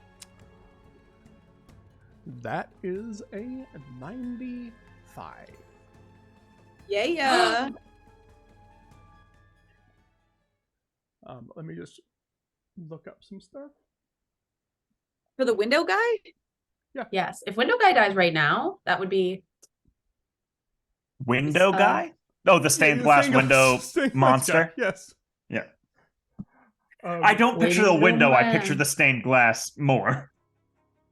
That is a 95. Yeah. Let me just look up some stuff. For the window guy? Yes. If Window Guy dies right now, that would be Window guy? Oh, the stained glass window stained glass monster. guy, yes. Yeah. I I don't picture the window. I man. picture the stained glass more.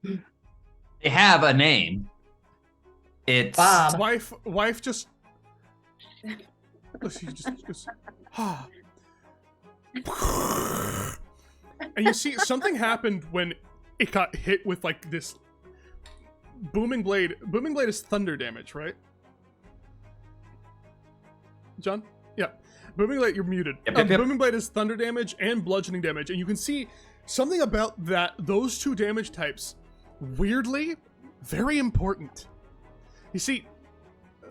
They have a name. It's Bob. Wife just. She just and you see something happened when it got hit with like this booming blade. Booming blade is thunder damage, right? John? Yeah. Booming blade, you're muted. Yep. Booming blade is thunder damage and bludgeoning damage, and you can see something about those 2 damage types, weirdly, very important. You see,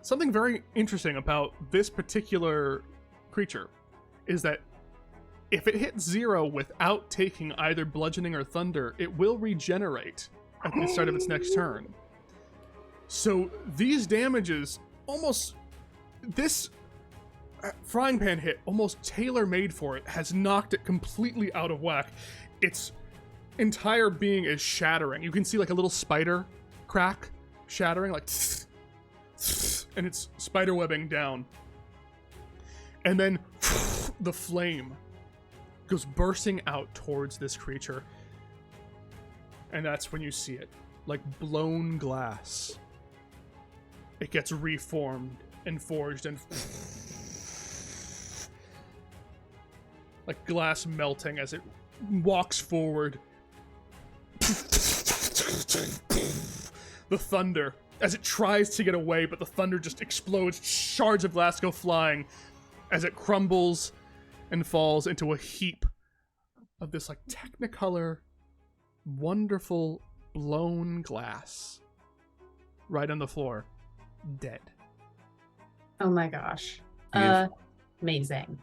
something very interesting about this particular creature is that if it hits 0 without taking either bludgeoning or thunder, it will regenerate at the start of its next turn. So these damages this frying pan hit, almost tailor-made for it, has knocked it completely out of whack. Its entire being is shattering. You can see like a little spider crack shattering, like and it's spider webbing down. And then the flame goes bursting out towards this creature. And that's when you see it. Like blown glass. It gets reformed and forged and like glass melting as it walks forward. The thunder, as it tries to get away, but the thunder just explodes. Shards of glass go flying as it crumbles and falls into a heap of this like technicolor, wonderful blown glass right on the floor, dead. Oh my gosh. Beautiful. Amazing.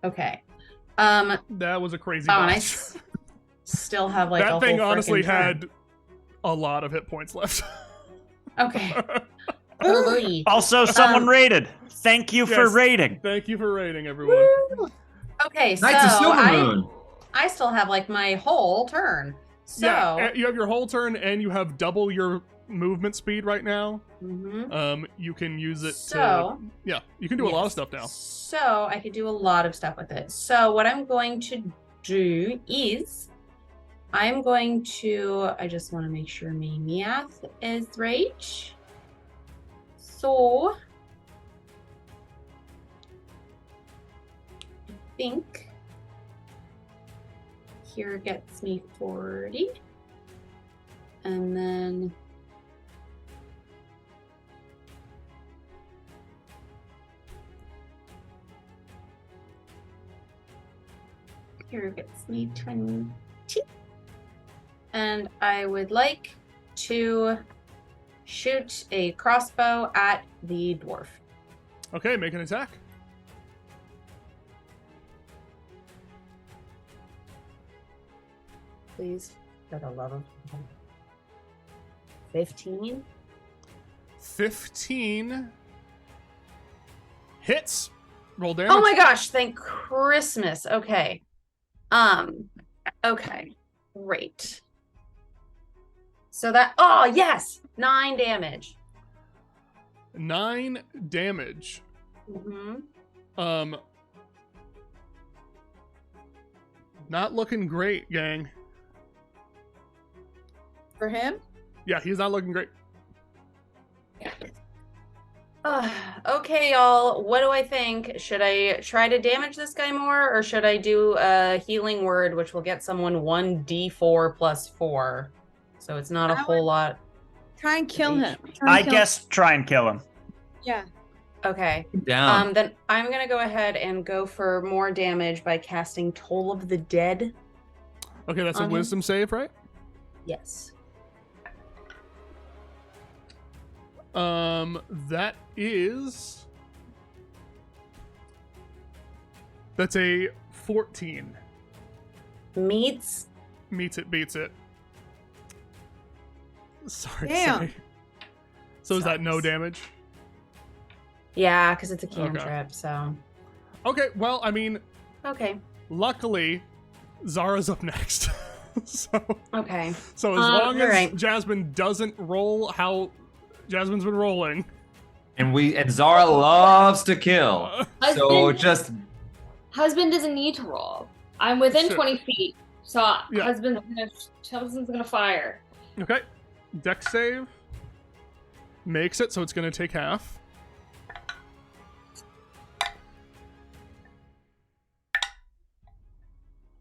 Okay. That was a crazy Oh, and I botch. still have like a That thing whole honestly frickin' turn. had a lot of hit points left. Okay. Oh, boy. Also, someone rated. Thank you for Yes. rating. Thank you for rating, everyone. Woo! Okay, so Knights of Silver Moon. I still have like my whole turn. So Yeah, you have your whole turn, and you have double your movement speed right now. Mhm. You can use it So- to... Yeah, you can do a lot of Yes. stuff now. So I could do a lot of stuff with it. So what I'm going to do is I'm going to, I just want to make sure my math is right. So I think here gets me 40. And then here gets me 20. And I would like to shoot a crossbow at the dwarf. Okay, make an attack. Please, for the love of 15. 15 hits. Roll damage. Oh my gosh, thank Christmas. Okay. Okay. Great. So oh yes, 9 damage. 9 damage. Mm-hmm. Not looking great, gang. For him? Yeah, he's not looking great. Okay, y'all. What do I think? Should I try to damage this guy more, or should I do a healing word, which will get someone 1d4 plus 4? So it's not a whole lot. Try and kill him. I guess try and kill him. Yeah. Okay. Down. Then I'm gonna go ahead and go for more damage by casting Toll of the Dead. Okay, that's a wisdom save, right? Yes. That is... That's a 14. Meets. Meets it, beats it. Sorry Damn. to say. So is that no damage? Yeah, because it's a cantrip, so. Okay, well, I mean, Okay. luckily, Zara's up next. Okay. So as long as alright. Jasmine doesn't roll how Jasmine's been rolling. And Zara loves to kill. So just Husband doesn't need to roll. I'm within Sure. 20 feet, so Yeah. husband's gonna fire. Okay. Dex save. Makes it, so it's going to take half.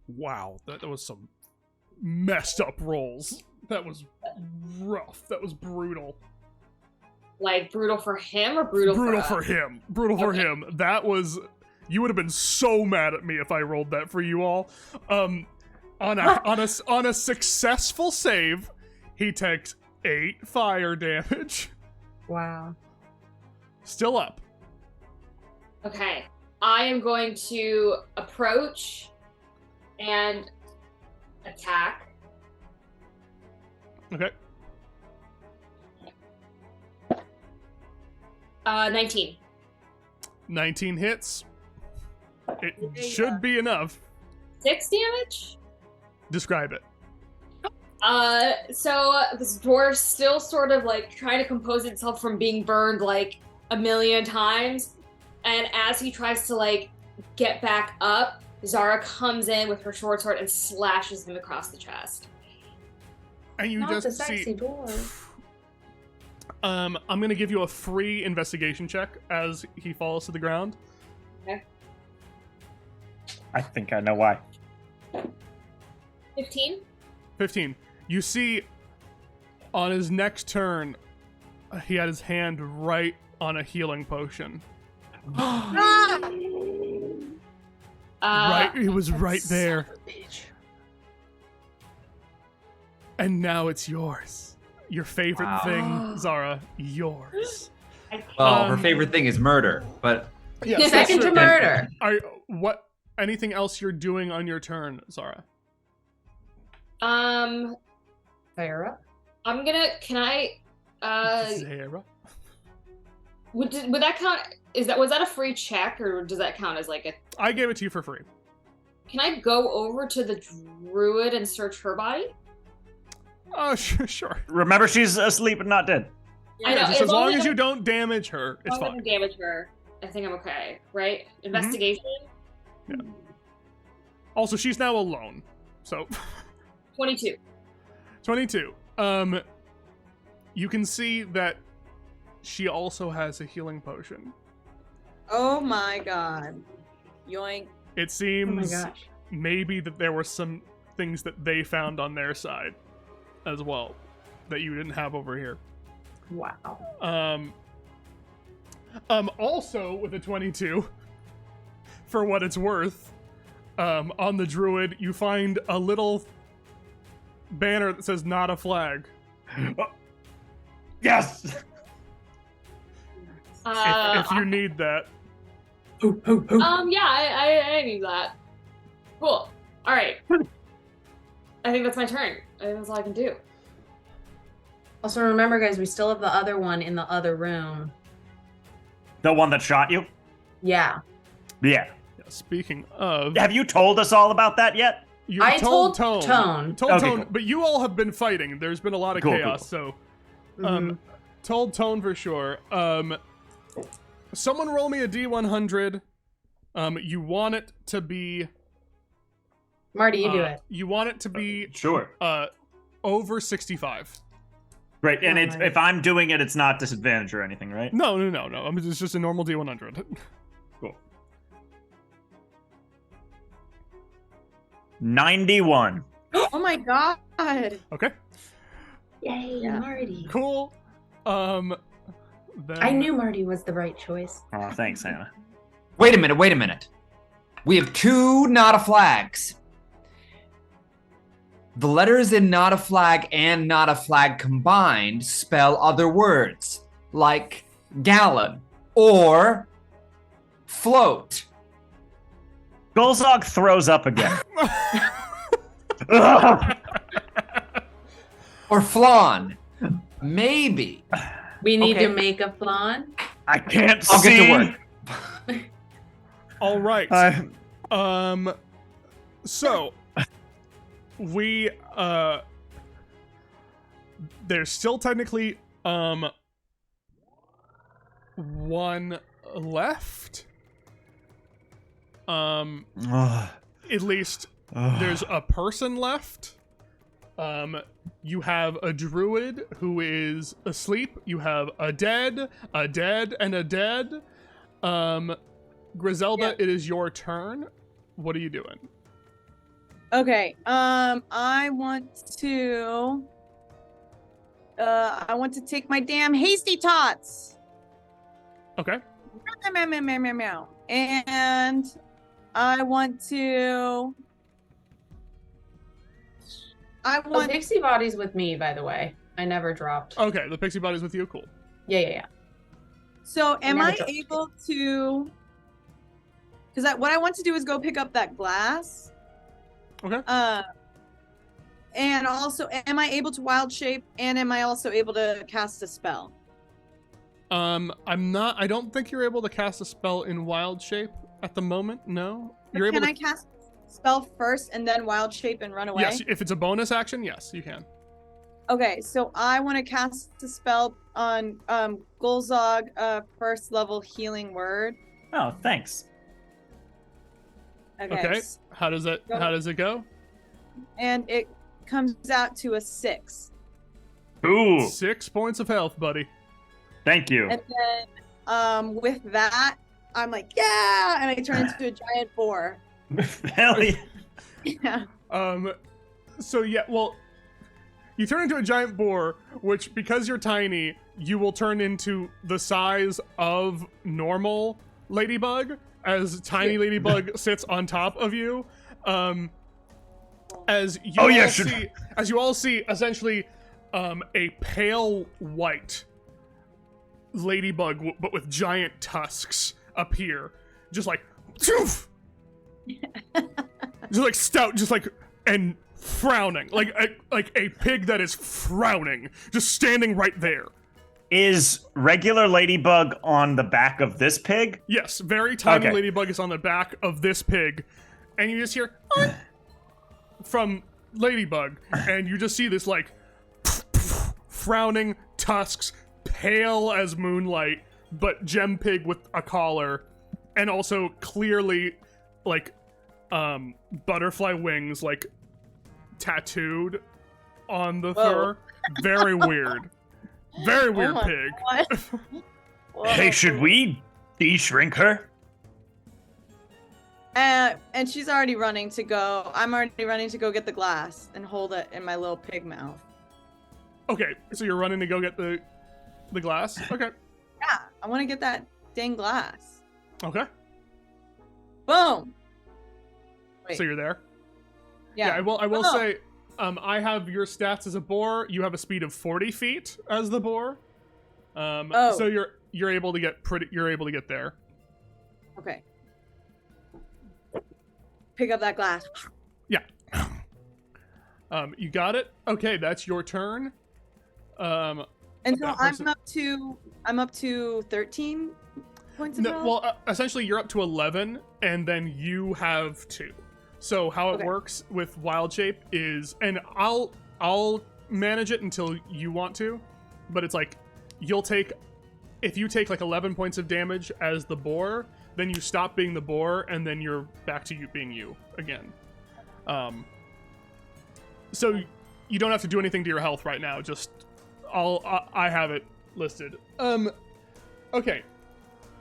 Wow, that was some messed up rolls. That was rough. That was brutal. Like brutal for him or brutal For him. Brutal for him. That was... You would have been so mad at me if I rolled that for you all. On a successful save, he takes 8 fire damage. Wow. Still up. Okay, I am going to approach and attack. Okay. 19. 19 hits. It should be enough. 6 damage? Describe it. So this dwarf still sort of like trying to compose itself from being burned like a million times. And as he tries to like get back up, Zara comes in with her short sword and slashes him across the chest. And you Not just the sexy see... dwarf. I'm gonna give you a free investigation check as he falls to the ground. I think I know why. 15? 15. You see, on his next turn, he had his hand right on a healing potion. Right, it was right there. And now it's yours. Your favorite Wow. thing, Zara, yours. well, her favorite thing is murder, but Yeah, so Second to sure. murder. What? Anything else you're doing on your turn, Zara? Fire up. I'm gonna. Can I? Zara. Would that count? Was that a free check, or does that count as like a? I gave it to you for free. Can I go over to the druid and search her body? Oh, sure. Remember, she's asleep and not dead. I know. Just as long as you don't damage her, it's As long as I fine. don't damage her, I think I'm okay, right? Investigation. Yeah. Also, she's now alone, so 22. 22. You can see that she also has a healing potion. Oh my god. Yoink. It seems Oh my gosh. maybe that there were some things that they found on their side as well that you didn't have over here. Wow. Also with a 22, for what it's worth, on the druid, you find a little banner that says "Not a flag." Yes! If you need that. Yeah, I need that. Cool. All right. I think that's my turn. I think that's all I can do. Also, remember, guys, we still have the other one in the other room. The one that shot you? Yeah. Yeah. Speaking of, Have you told us all about that yet? you I told Tone. Tone. Told Okay, Tone, cool. but you all have been fighting. There's been a lot of Cool, chaos, cool. so told Tone for sure. Someone roll me a D100. You want it to be... Marty, you do it. You want it to be... Sure. Over 65. Right, and Oh, if I'm doing it, it's not disadvantage or anything, right? No. I mean, it's just a normal D100. Cool. 91. Oh my god. Okay. Yay, Yeah. Marty. Cool. Then... I knew Marty was the right choice. Oh, thanks, Hannah. Wait a minute. We have 2 not a flags. The letters in not a flag and not a flag combined spell other words, like gallon or float. Golzog throws up again. Or flawn. Maybe. We need Okay. to make a flan. I can't I'll see. get to work. All right. So we there's still technically 1 left. At least there's a person left. You have a druid who is asleep. You have a dead, and a dead. Griselda, Yeah. it is your turn. What are you doing? Okay. I want to take my damn hasty tots. Okay. Meow, meow, meow, meow, meow. And I want to. Oh, Dixie Body's with me, by the way. I never dropped. Okay, the pixie body's with you. Cool. Yeah. So am never I dropped. able to? Because what I want to do is go pick up that glass. Okay. And also, am I able to wild shape? And am I also able to cast a spell? I'm not. I don't think you're able to cast a spell in wild shape at the moment. No. You're able Can to. I cast spell first and then wild shape and run away? Yes, if it's a bonus action, yes, you can. Okay, so I want to cast a spell on Golzog, first level healing word. Oh, thanks. Okay. How does it go? And it comes out to a 6. Ooh, 6 points of health, buddy. thank you. And then with that, I'm like, yeah, and I turn into a giant boar. Hell yeah. Yeah. So yeah, well, you turn into a giant boar, which because you're tiny, you will turn into the size of normal ladybug, as tiny ladybug sits on top of you. As you all see, essentially, a pale white ladybug, but with giant tusks appear, just like, just like stout, just like, and frowning, like a pig that is frowning, just standing right there. Is regular ladybug on the back of this pig? Yes, very tiny Okay. ladybug is on the back of this pig, and you just hear from ladybug, and you just see this like frowning tusks, pale as moonlight, but gem pig with a collar, and also clearly like butterfly wings like tattooed on the fur. Very weird. Very weird my pig. Whoa. Hey, should we de-shrink her? And she's already running to go. I'm already running to go get the glass and hold it in my little pig mouth. Okay, so you're running to go get the glass? Okay. Yeah, I want to get that dang glass. Okay. Boom. Wait. So you're there? Yeah. I will Oh. say, I have your stats as a boar. You have a speed of 40 feet as the boar. So you're able to get there. Okay. Pick up that glass. Yeah. You got it? Okay, that's your turn. And so that person- I'm up to 13 points of health. Well, essentially you're up to 11, and then you have 2. So how it Okay. works with wild shape is, and I'll manage it until you want to, but it's like you'll take if you take like 11 points of damage as the boar, then you stop being the boar, and then you're back to you being you again. So you don't have to do anything to your health right now. Just I have it listed. Okay.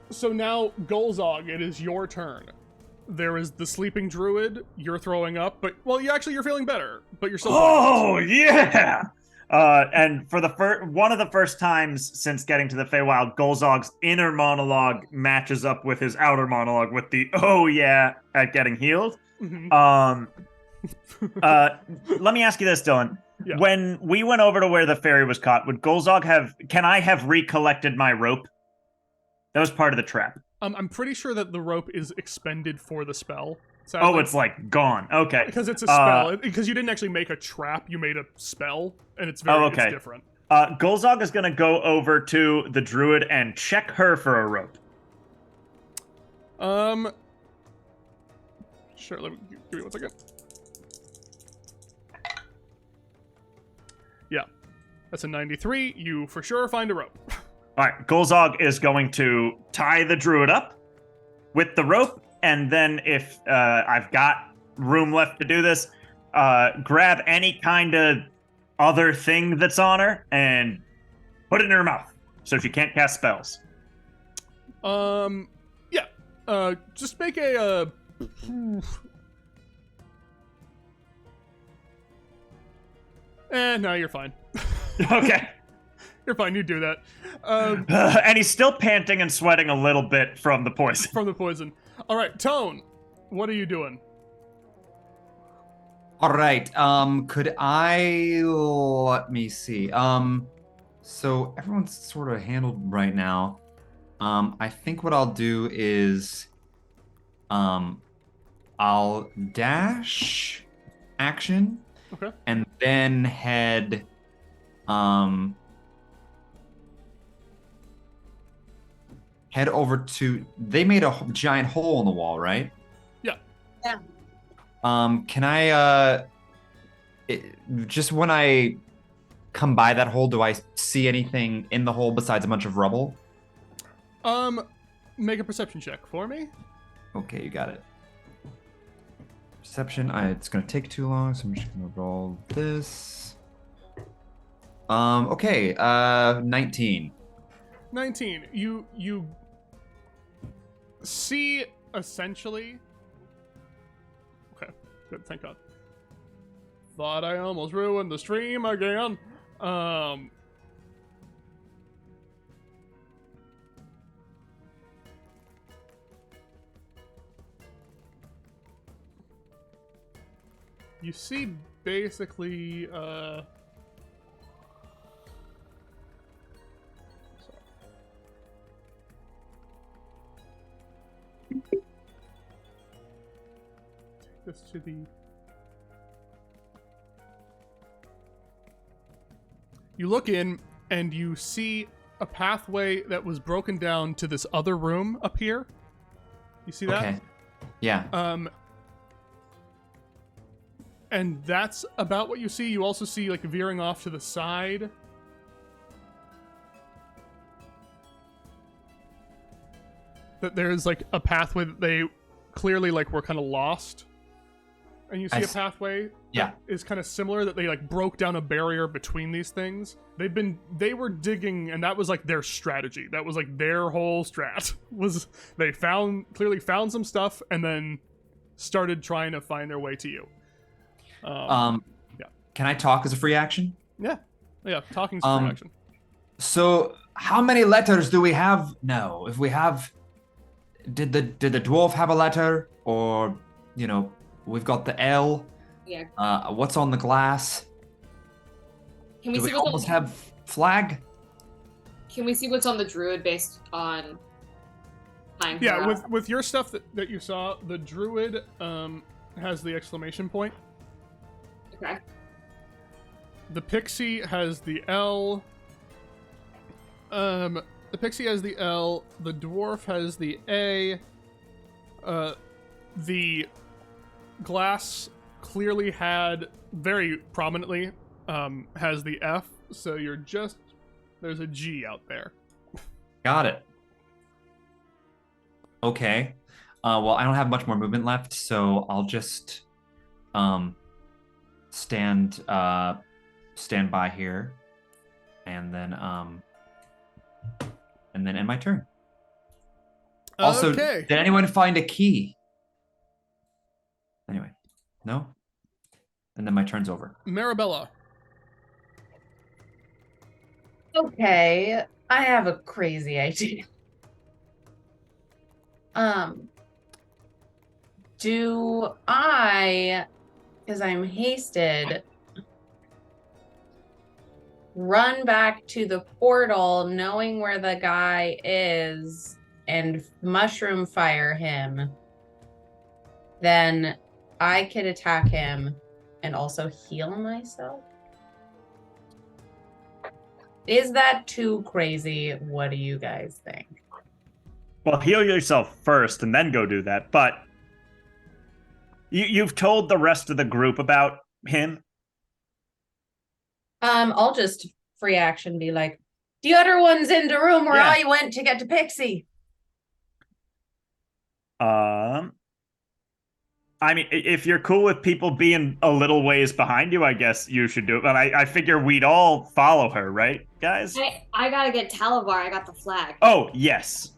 So now, Golzog, it is your turn. There is the sleeping druid. You're throwing up, but you're feeling better, but you're still. Oh yeah! And for one of the first times since getting to the Feywild, Golzog's inner monologue matches up with his outer monologue with the "oh yeah" at getting healed. Mm-hmm. Let me ask you this, Dylan. Yeah. When we went over to where the fairy was caught, would Golzog can I have recollected my rope? That was part of the trap. I'm pretty sure that the rope is expended for the spell. Oh, it's like gone. Okay. Because it's a spell. Because you didn't actually make a trap, you made a spell, and it's very it's different. Golzog is going to go over to the druid and check her for a rope. Sure, give me 1 second. Yeah. That's a 93. You for sure find a rope. All right, Golzog is going to tie the druid up with the rope, and then if I've got room left to do this, grab any kind of other thing that's on her and put it in her mouth so she can't cast spells. Yeah. Just make a no, you're fine. Okay. You're fine, you do that. And he's still panting and sweating a little bit from the poison. From the poison. All right, Tone, what are you doing? All right. Could I let me see. So everyone's sort of handled right now. I think what I'll do is, I'll dash action. Okay. And then head over to, they made a giant hole in the wall, right? Yeah. Yeah. Can I just when I come by that hole, do I see anything in the hole besides a bunch of rubble? Make a perception check for me. Okay, you got it. Perception. It's gonna take too long, so I'm just gonna roll this. Okay. 19. 19. You see essentially. Okay, good. Thank God. Thought I almost ruined the stream again. You see basically, take this to the... You look in and you see a pathway that was broken down to this other room up here. You see that? Okay. Yeah. And that's about what you see. You also see, like, veering off to the side. That there's, like, a pathway that they clearly, like, were kind of lost. And you see a pathway that is kind of similar, that they, like, broke down a barrier between these things. They were digging, and that was, like, their strategy. That was, like, their whole strat. Was they clearly found some stuff, and then started trying to find their way to you. Yeah. Can I talk as a free action? Yeah, talking's a free action. So how many letters do we have now? If we have, did the dwarf have a letter, or we've got the L? Yeah. What's on the glass? Can we do see we almost have flag? Can we see what's on the druid based on time? Yeah, with your stuff that you saw, the druid has the exclamation point. Okay. The pixie has the L. The pixie has the L. The dwarf has the A. The glass clearly had very prominently has the F. So there's a G out there. Got it. Okay. Well, I don't have much more movement left, so I'll just stand by here, and then end my turn. Also, Okay. did anyone find a key? Anyway, no? And then my turn's over. Marabella. Okay, I have a crazy idea. Do I, because I'm hasted, run back to the portal knowing where the guy is and mushroom fire him? Then I could attack him and also heal myself? Is that too crazy? What do you guys think? Well, heal yourself first and then go do that. But you've told the rest of the group about him? I'll just free action be like, the other one's in the room where Yeah. I went to get the pixie. I mean, if you're cool with people being a little ways behind you, I guess you should do it. But I figure we'd all follow her, right, guys? I gotta get Talavar. I got the flag. Oh, yes.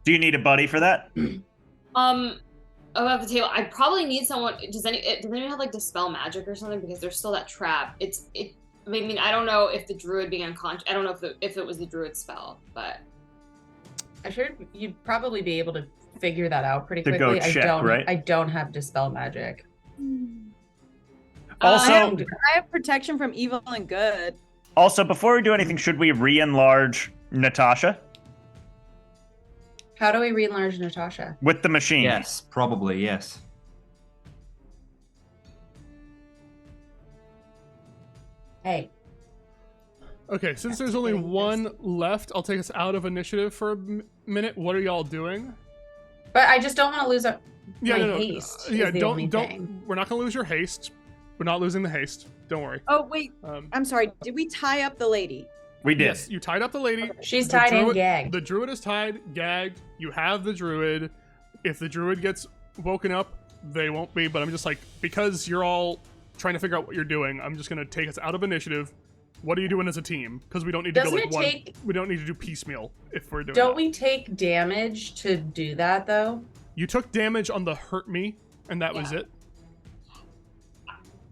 Do you need a buddy for that? Above the table. I probably need someone. Does anyone have like dispel magic or something? Because there's still that trap. I mean, I don't know if the druid being unconscious. I don't know if it was the druid spell, but I sure you'd probably be able to figure that out pretty To quickly. go check, right? I don't have dispel magic. Also, I have protection from evil and good. Also, before we do anything, should we re-enlarge Natasha How do we re-enlarge Natasha? with the machine? Yes, probably, yes. Hey, Okay, since there's only one left, I'll take us out of initiative for a minute. What are y'all doing? but I just don't want to lose my No. haste. Yeah, is the only don't. thing. We're not gonna lose your haste. We're not losing the haste. Don't worry. Oh wait, Um, I'm sorry. Did we tie up the lady? We did. Yes, you tied up the lady. She's The tied and druid- gagged. The druid is tied, gagged. You have the druid. If the druid gets woken up, they won't be. But I'm just like, because you're all trying to figure out what you're doing, I'm just gonna take us out of initiative. What are you doing as a team? Because we don't need to Doesn't go like it one. take- We don't need to do piecemeal if we're doing. Don't that. we take damage to do that though? You took damage on the hurt me, and that was Yeah. it.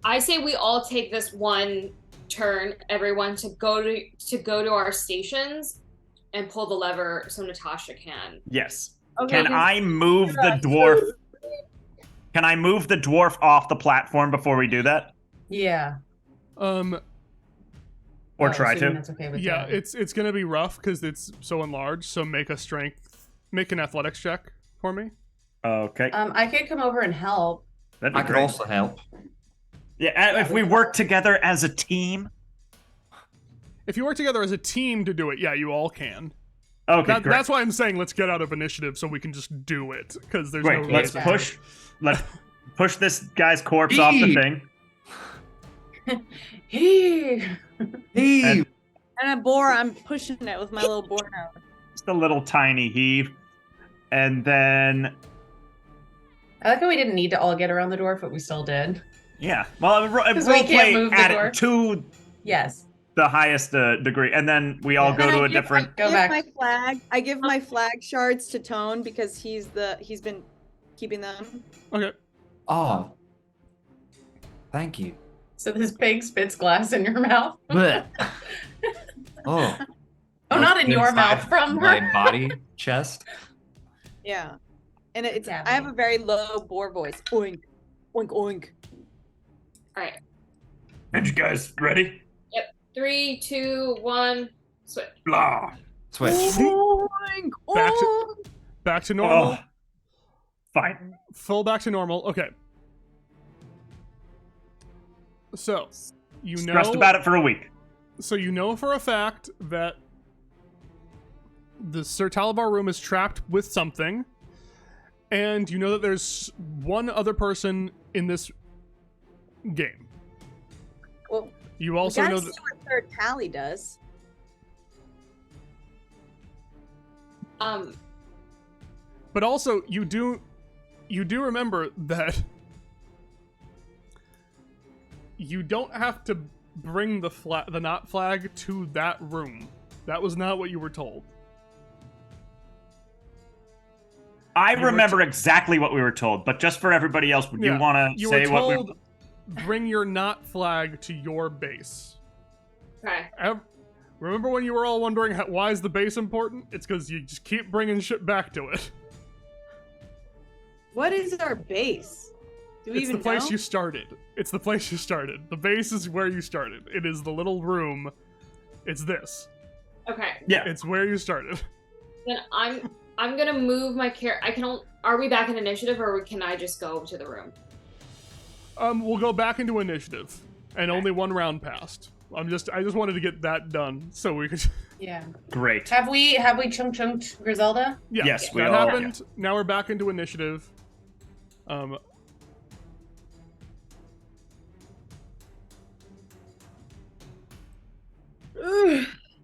I say we all take this one turn, everyone, to go to our stations and pull the lever so Natasha can. Yes. Okay. Can I move the dwarf? Can I move the dwarf off the platform before we do that? Yeah. Or Oh, try assuming to? That's okay with Yeah, you. it's gonna be rough because it's so enlarged. So make an athletics check for me. Okay. I could come over and help. That'd be I could great. also help. Yeah, if we work together as a team. If you work together as a team to do it, yeah, you all can. Okay, great. That's why I'm saying let's get out of initiative so we can just do it because there's no Great. Let's reason. push. Let's push this guy's corpse off the thing. Here. Hey, And- And a boar, I'm pushing it with my little boar now. Just a little tiny heave, and then I like how we didn't need to all get around the dwarf, but we still did. yeah. Well, 'Cause we role can't play move the at door. it to Yes. the highest degree, and then we all Yeah. go And to I a give- different. Go I give back. my flag. I give my flag shards to Tone because he's been keeping them. Okay. oh, thank you. So this pig spits glass in your mouth. Blech. Oh, Oh, not in your Inside mouth, from my her. body, chest. Yeah, and it's Yeah, I have a very low boar voice. Oink, oink, oink. All right. And you guys ready? 3, 2, 1, switch. Blah. Switch. Oink, Back to- oink. Back to normal. Oh. Fine. Full back to normal. Okay. So, you know. Stressed about it for a week. So you know for a fact that the Sir Talabar room is trapped with something, and you know that there's one other person in this game. Well, You we also gotta know see that what Third Tally does. But also, you do remember that you don't have to bring the knot flag to that room. That was not what you were told. I remember exactly what we were told, but just for everybody else, would you want to say what we were told? Bring your knot flag to your base. Okay. Remember when you were all wondering why is the base important? It's because you just keep bringing shit back to it. What is our base? Do we It's even the place know? you started. It's the place you started. The base is where you started. It is the little room. It's this. Okay. Yeah. It's where you started. Then I'm gonna move my character. Are we back in initiative, or can I just go to the room? We'll go back into initiative, and only one round passed. I just wanted to get that done so we could. Yeah. Great. Have we chunked Griselda? Yeah. Yes, we that all- happened. Now we're back into initiative.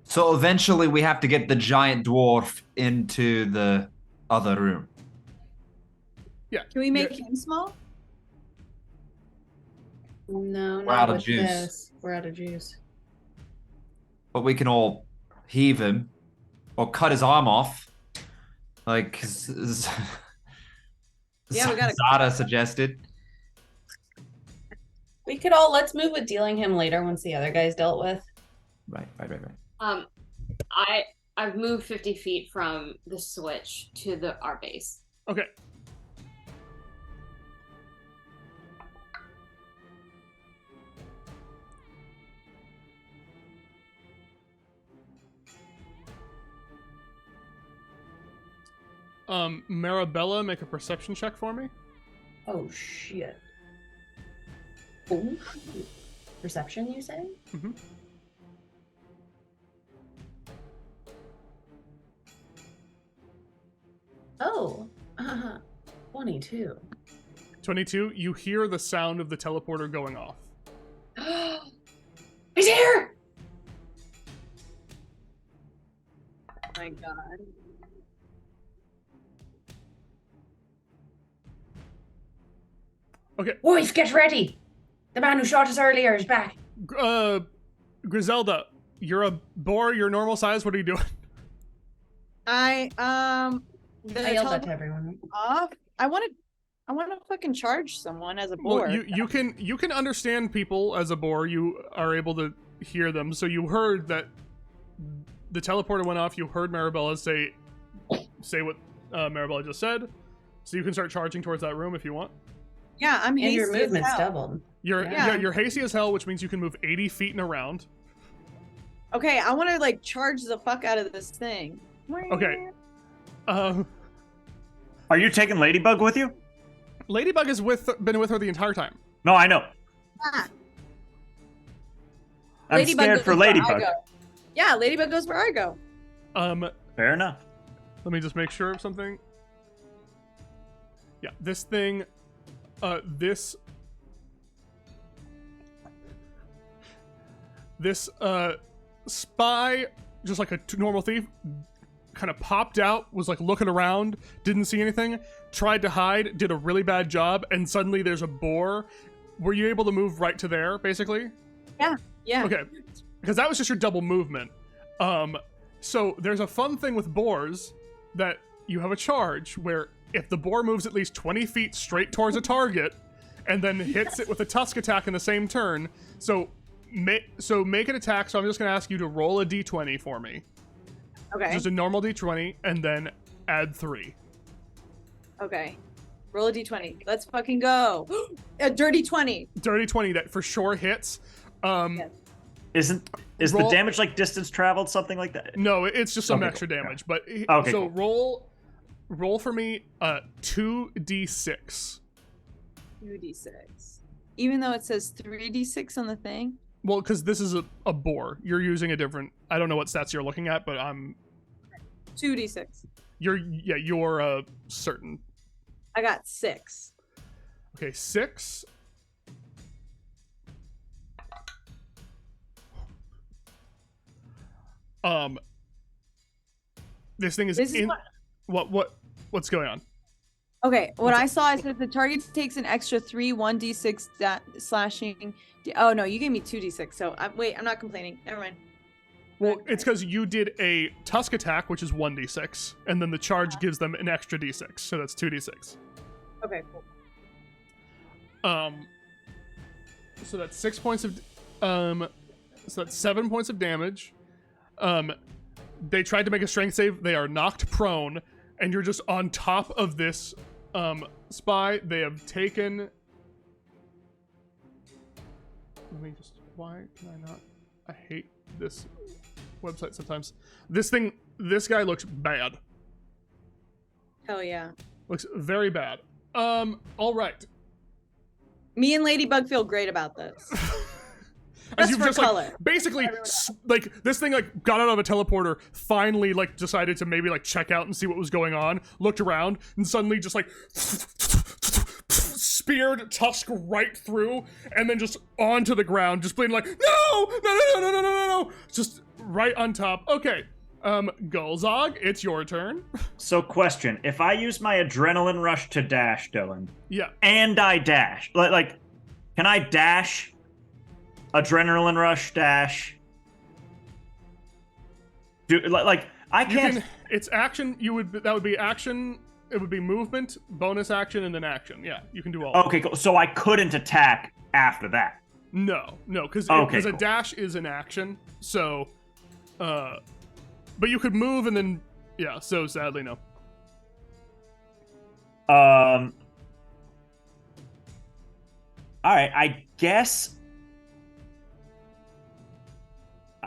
So eventually we have to get the giant dwarf into the other room. Yeah. Can we make him small? No, We're not out of with juice. this. We're out of juice. But we can all heave him or cut his arm off. Like Yeah, we gotta- Zada suggested. We could all let's move with dealing him later once the other guy's dealt with. Right. I've moved 50 feet from the switch to our base. Okay. Marabella, make a perception check for me. Oh shit. Oh. Perception, you say? Mm-hmm. Oh. 22. 22, you hear the sound of the teleporter going off. He's here! Oh my god. Okay. Boys, get ready! The man who shot us earlier is back. Griselda, you're a boar, you're normal size, what are you doing? I yelled that to everyone. off. I want to fucking charge someone as a boar. Well, you can understand people as a boar. You are able to hear them. So you heard that the teleporter went off. You heard Marabella say what Marabella just said. So you can start charging towards that room if you want. Yeah, I'm And hasty your as movement's hell. doubled. You're hasty as hell, which means you can move 80 feet in a round. Okay, I want to like charge the fuck out of this thing. Okay. Are you taking Ladybug with you? Ladybug has been with her the entire time. No, I know. Ah. I'm Ladybug scared goes for where I Ladybug. go. Yeah, Ladybug goes where I go. Fair enough. Let me just make sure of something. Yeah, this thing, this spy, just like a normal thief, kind of popped out, was like looking around, didn't see anything, tried to hide, did a really bad job, and suddenly there's a boar. Were you able to move right to there, basically? Yeah. Okay, because that was just your double movement. So there's a fun thing with boars that you have a charge where if the boar moves at least 20 feet straight towards a target and then hits it with a tusk attack in the same turn, so make an attack. So I'm just going to ask you to roll a d20 for me. Okay. Just a normal d20 and then add 3. Okay. Roll a d20. Let's fucking go. A dirty 20. Dirty 20 that for sure hits. Yes. Is Roll- the damage like distance traveled, something like that? No, it's just some Okay, extra cool. damage. But Okay, so cool. roll for me 2d6. 2d6. Even though it says 3d6 on the thing. Well, because this is a boar. You're using a different. I don't know what stats you're looking at, but 2d6. You're certain. I got 6. Okay, 6. This thing is what's going on? Okay, what I saw is that the target takes an extra 1d6 slashing. Oh no, you gave me 2d6. So I'm not complaining. Never mind. Well, it's because you did a tusk attack, which is 1d6, and then the charge gives them an extra d6, so that's 2d6. Okay, cool. So that's 6 points of, so that's 7 points of damage. They tried to make a strength save. They are knocked prone, and you're just on top of this spy. They have taken. Why can I not? I hate this website sometimes. This guy looks bad. Hell yeah. Looks very bad. All right. Me and Ladybug feel great about this. As you've for just color. basically this thing got out of a teleporter, finally decided to maybe check out and see what was going on, looked around, and suddenly just speared Tusk right through, and then just onto the ground, just being like, no, just right on top. Okay, Gulzog, it's your turn. So question, if I use my adrenaline rush to dash, Dylan. Yeah. And I dash, can I dash? Adrenaline rush dash. I can't. It's action. That would be action. It would be movement, bonus action, and then action. Yeah, you can do all. Okay, cool. So I couldn't attack after that. No, because cool. A dash is an action. So, but you could move and then So sadly, no. All right. I guess.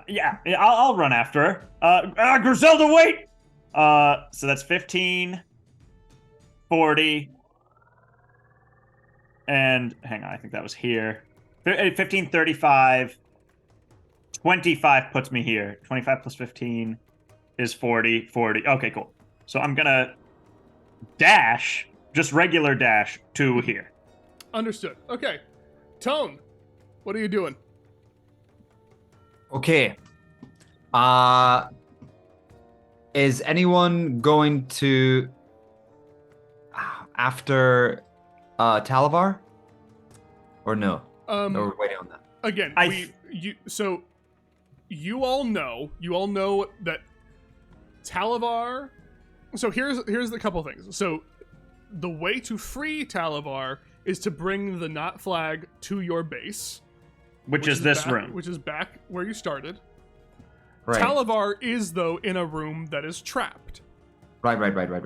Yeah, I'll run after her. Griselda, wait! So that's 15, 40, and hang on, I think that was here. 15, 35, 25 puts me here. 25 plus 15 is 40, 40. Okay, cool. So I'm gonna dash, just regular dash, to here. Understood. Okay. Tone, what are you doing? Okay. Is anyone going to after Talavar? Or no? Or we're waiting on that. Again, you all know that Talavar. So here's the couple things. So the way to free Talavar is to bring the knot flag to your base. Which is this back, room. Which is back where you started. Right. Talavar is, though, in a room that is trapped. Right.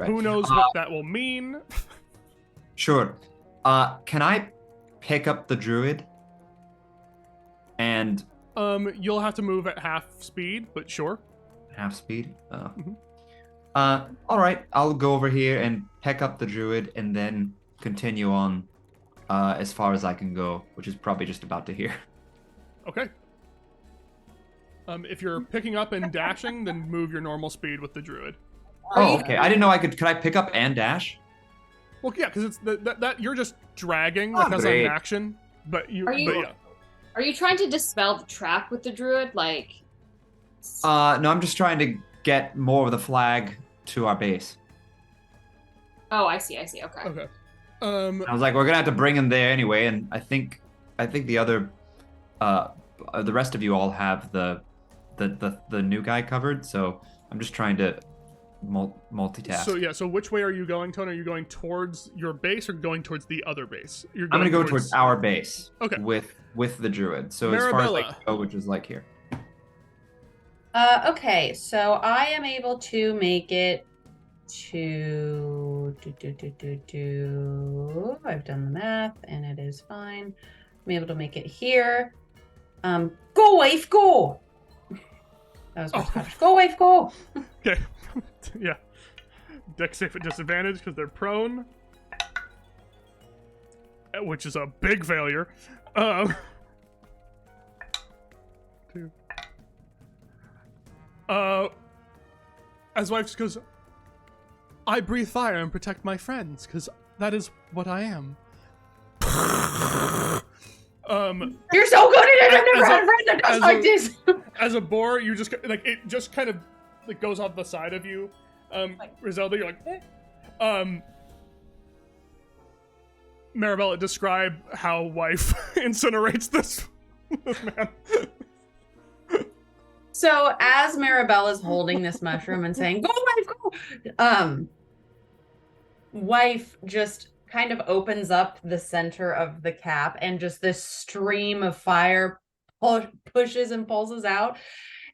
Who knows what that will mean? Sure. Can I pick up the druid? And you'll have to move at half speed, but sure. Half speed? Mm-hmm. All right. I'll go over here and pick up the druid and then continue on as far as I can go, which is probably just about to here. Okay. If you're picking up and dashing, then move your normal speed with the druid. Oh, okay. I didn't know I could. Could I pick up and dash? Well, yeah, because it's that you're just dragging because I'm an action. But yeah. Are you trying to dispel the trap with the druid? No, I'm just trying to get more of the flag to our base. Oh, I see. Okay. Okay. I was like, we're gonna have to bring him there anyway, and I think the other, the rest of you all have the new guy covered. So I'm just trying to multitask. So which way are you going, Tony? Are you going towards your base or going towards the other base? I'm gonna go towards our base. Okay. With the druid. So Marabella. As far as I can go, which is here. Okay, so I am able to make it to I've done the math and it is fine. I'm able to make it here. Go, wife, go! That was my touch. Go, wife, go! Okay. Yeah. Dex safe at disadvantage because they're prone. Which is a big failure. Two. As wife just goes, I breathe fire and protect my friends, because that is what I am. You're so good at it! I've never had a friend that does like this! As a boar, you just, it just kind of goes off the side of you, Griselda, you're like, Marabella, describe how wife incinerates this man. So as Marabella's holding this mushroom and saying, "Go, wife, go," wife just kind of opens up the center of the cap, and just this stream of fire pushes and pulses out.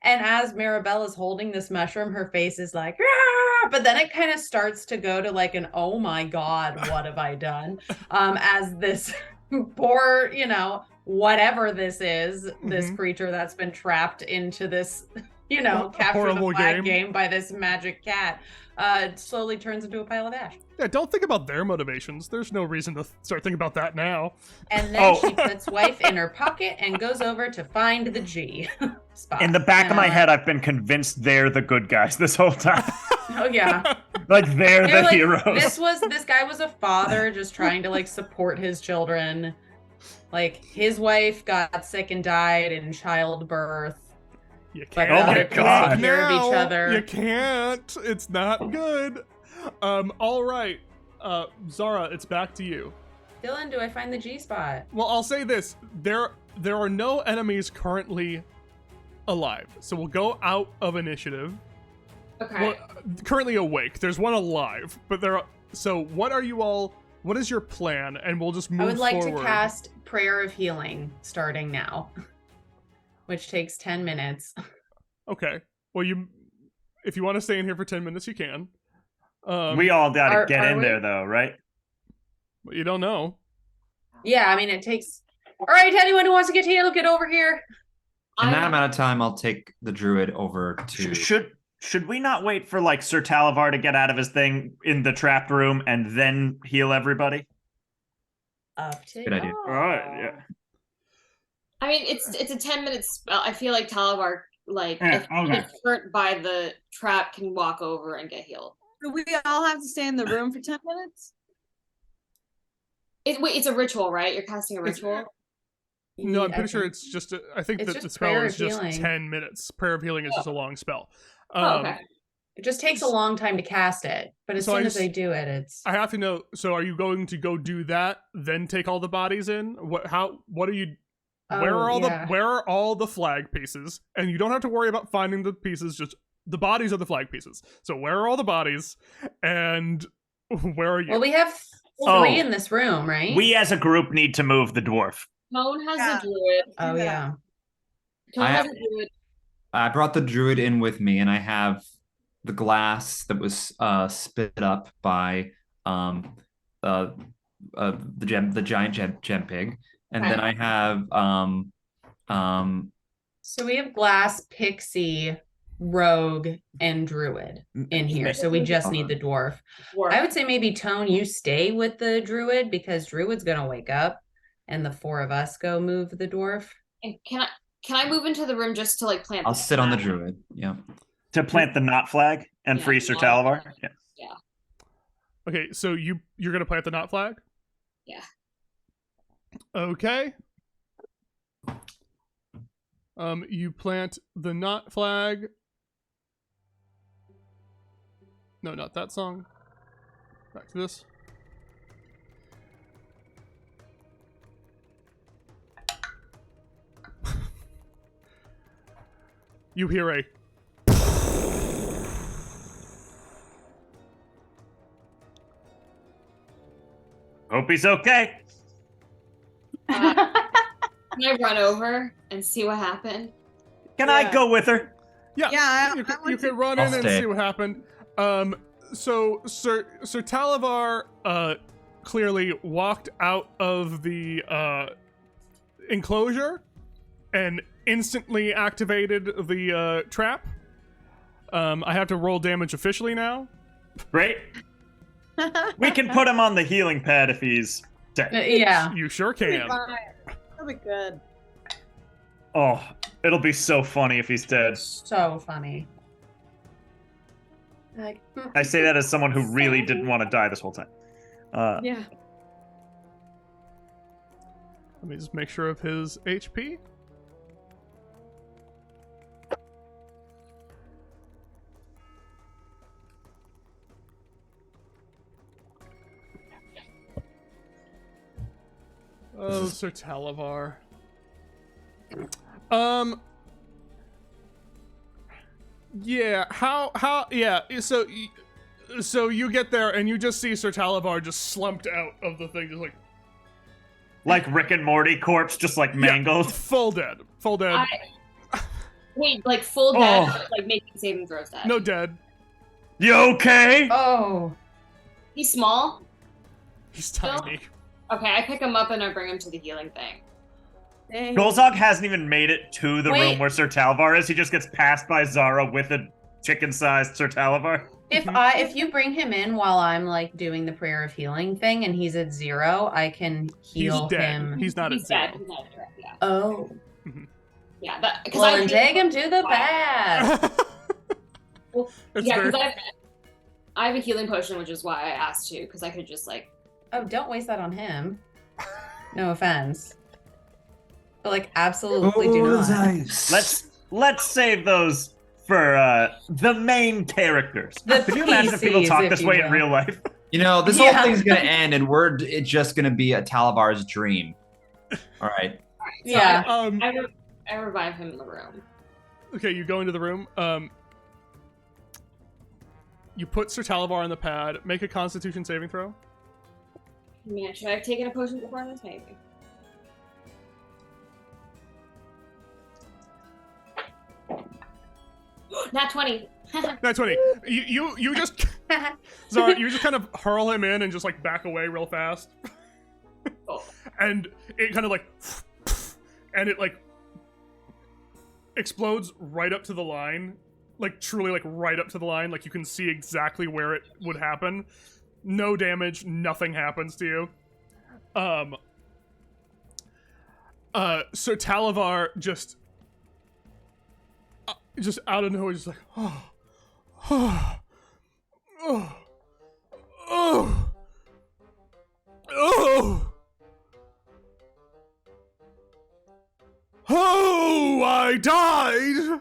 And as Marabella's holding this mushroom, her face is like, "Ah!" But then it kind of starts to go to like an, "Oh my God, what have I done?" As this poor, whatever this is, this creature that's been trapped into this, capture the flag game by this magic cat, slowly turns into a pile of ash. Yeah, don't think about their motivations. There's no reason to start thinking about that now. And then she puts wife in her pocket and goes over to find the G spot. In the back of my head, I've been convinced they're the good guys this whole time. Oh yeah. Like they're the heroes. This guy was a father just trying to like support his children. Like his wife got sick and died in childbirth. You can't. Oh my God. Take care of each other. You can't. It's not good. All right. Zara, it's back to you. Dylan, do I find the G spot? Well, I'll say this. There are no enemies currently alive. So we'll go out of initiative. Okay. Well, currently awake. There's one alive, but so what is your plan? And we'll just move forward. I would like to cast Prayer of Healing starting now, which takes 10 minutes. Okay. Well, if you want to stay in here for 10 minutes, you can. We all gotta get in there, though, right? You don't know. Yeah, I mean, it takes... All right, anyone who wants to get healed, get over here. In that amount of time, I'll take the druid over to... Should we not wait for, like, Sir Talavar to get out of his thing in the trapped room and then heal everybody? Up to Good idea. All right, yeah. I mean, it's a 10-minute spell. I feel like Talavar, if it's hurt by the trap, can walk over and get healed. Do we all have to stay in the room for 10 minutes? It's a ritual, right? You're casting a ritual? No, I'm pretty sure it's just... I think It's that the just spell Prayer is of just Healing. 10 minutes. Prayer of Healing is just a long spell. Okay. It just takes a long time to cast it, but as So soon as I do it, it's... I have to know, so are you going to go do that, then take all the bodies in? What are you... Where are all the flag pieces? And you don't have to worry about finding the pieces, just the bodies are the flag pieces. So where are all the bodies? And where are you? Well, we have three in this room, right? We as a group need to move the dwarf. Tone has a druid. Oh, yeah. Tone has a druid. I brought the druid in with me, and I have the glass that was spit up by the giant gem pig, and then I have So we have glass, pixie, rogue, and druid in here. So we just need the dwarf. I would say maybe Tone, you stay with the druid because druid's gonna wake up, and the four of us go move the dwarf. And can I move into the room just to plant? I'll sit on the druid. Yeah. To plant the knot flag and free Sir Talavar? Yeah. Okay, so you're gonna plant the knot flag? Yeah. Okay. You plant the knot flag. No, not that song. Back to this. You hear a... Hope he's okay. Can I run over and see what happened? Can I go with her? Yeah, you can run in and see what happened. So Sir Talavar clearly walked out of the enclosure and instantly activated the trap. I have to roll damage officially now. Great. We can put him on the healing pad if he's dead. Yeah. You sure can. That'll be good. Oh, it'll be so funny if he's dead. So funny. I say that as someone who really didn't want to die this whole time. Yeah. Let me just make sure of his HP. this is... Sir Talavar. Yeah, so you get there and you just see Sir Talavar just slumped out of the thing, just like Rick and Morty corpse, just like mangled. Full dead. Wait, like full dead, or, like making saving throws dead? No, dead. You okay? Oh. He's small? He's tiny. Okay, I pick him up and I bring him to the healing thing. Dang. Golzog hasn't even made it to the Wait. room where Sir Talavar is. He just gets passed by Zara with a chicken-sized Sir Talavar. If you bring him in while I'm like doing the prayer of healing thing and he's at 0, I can heal He's dead. him. He's not He's at dead. 0. He's not dead, yeah. Oh. Yeah, that, because Well, then take him to the bath. That's Yeah, very- because I have a healing potion, which is why I asked to, because I could just like. Oh, don't waste that on him. No offense. But like, absolutely do not. Let's save those for the main characters. The Can you imagine if people PCs, talk if this you way in will. real life? You know, this Yeah. whole thing's gonna end, and it's just gonna be a Talavar's dream. All right. Yeah. I revive him in the room. Okay, you go into the room. You put Sir Talavar on the pad. Make a Constitution saving throw. Man, should I have taken a potion before this? Maybe. Not 20. Not 20. You just Zara, you just kind of hurl him in and just like back away real fast. Oh. And it kind of like and it like explodes right up to the line. Like truly like right up to the line. Like you can see exactly where it would happen. No damage, nothing happens to you. So Talavar just out of nowhere, just like, I died.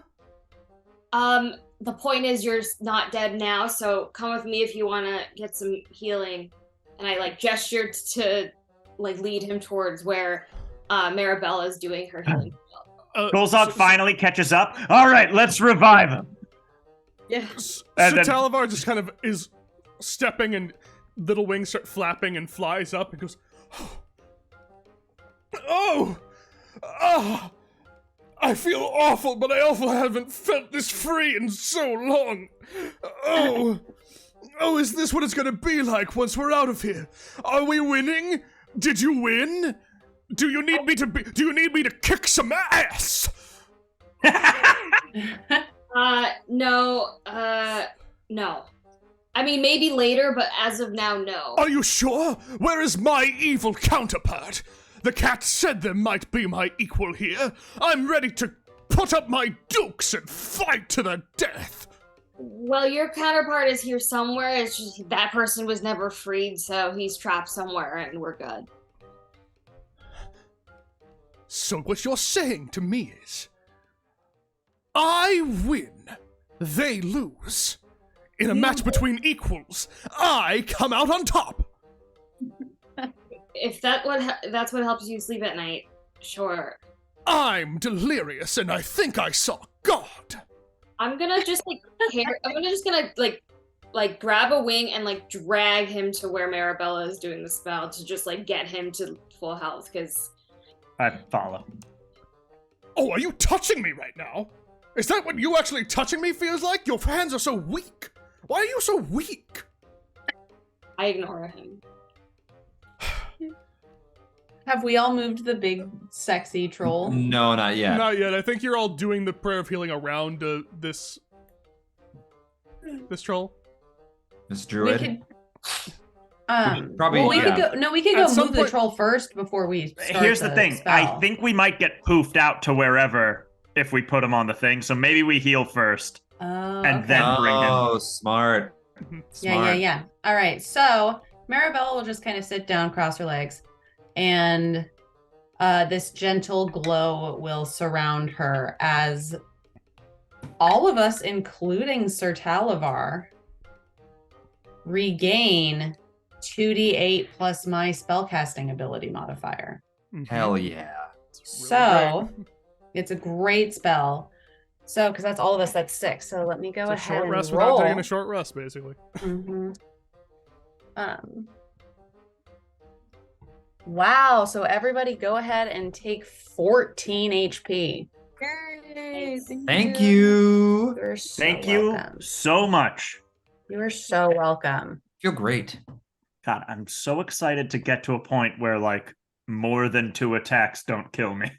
The point is you're not dead now, so come with me if you want to get some healing. And I like gestured to like lead him towards where Marabella is doing her healing. Golzog finally catches up. All right, let's revive him. Yeah. So And then- Talavar just kind of is stepping and little wings start flapping and flies up and goes, oh, I feel awful, but I also haven't felt this free in so long. Oh, is this what it's gonna be like once we're out of here? Are we winning? Did you win? Do you need me to kick some ass? No. I mean, maybe later, but as of now, no. Are you sure? Where is my evil counterpart? The cat said there might be my equal here. I'm ready to put up my dukes and fight to the death. Well, your counterpart is here somewhere. It's just that person was never freed, so he's trapped somewhere, and we're good. So what you're saying to me is, I win, they lose. In a match between equals, I come out on top. If that's what helps you sleep at night, sure. I'm delirious and I think I saw God. I'm gonna just like grab a wing and like drag him to where Marabella is doing the spell to just like get him to full health, because I follow. Oh, are you touching me right now? Is that what you actually touching me feels like? Your hands are so weak. Why are you so weak? I ignore him. Have we all moved the big, sexy troll? No, not yet. Not yet. I think you're all doing the prayer of healing around this troll. This We druid. could. Probably. Well, we yeah. could go. No, we could At go some move the point- troll first before we start. Here's the thing. Spell. I think we might get poofed out to wherever if we put him on the thing. So maybe we heal first. Oh, and okay. then bring him. Oh, smart. Yeah. All right. So Marabella will just kind of sit down, cross her legs, and this gentle glow will surround her as all of us, including Sir Talavar, regain 2d8 plus my spellcasting ability modifier. Hell yeah. So it's a great spell. So, because that's all of us, that's 6. So let me go It's a ahead short and rest roll. without taking a short rest, basically. Wow. So everybody go ahead and take 14 HP. Yay! Thank you. You're so Thank you welcome. so much. You are so welcome. Feel great. God, I'm so excited to get to a point where like more than 2 attacks don't kill me.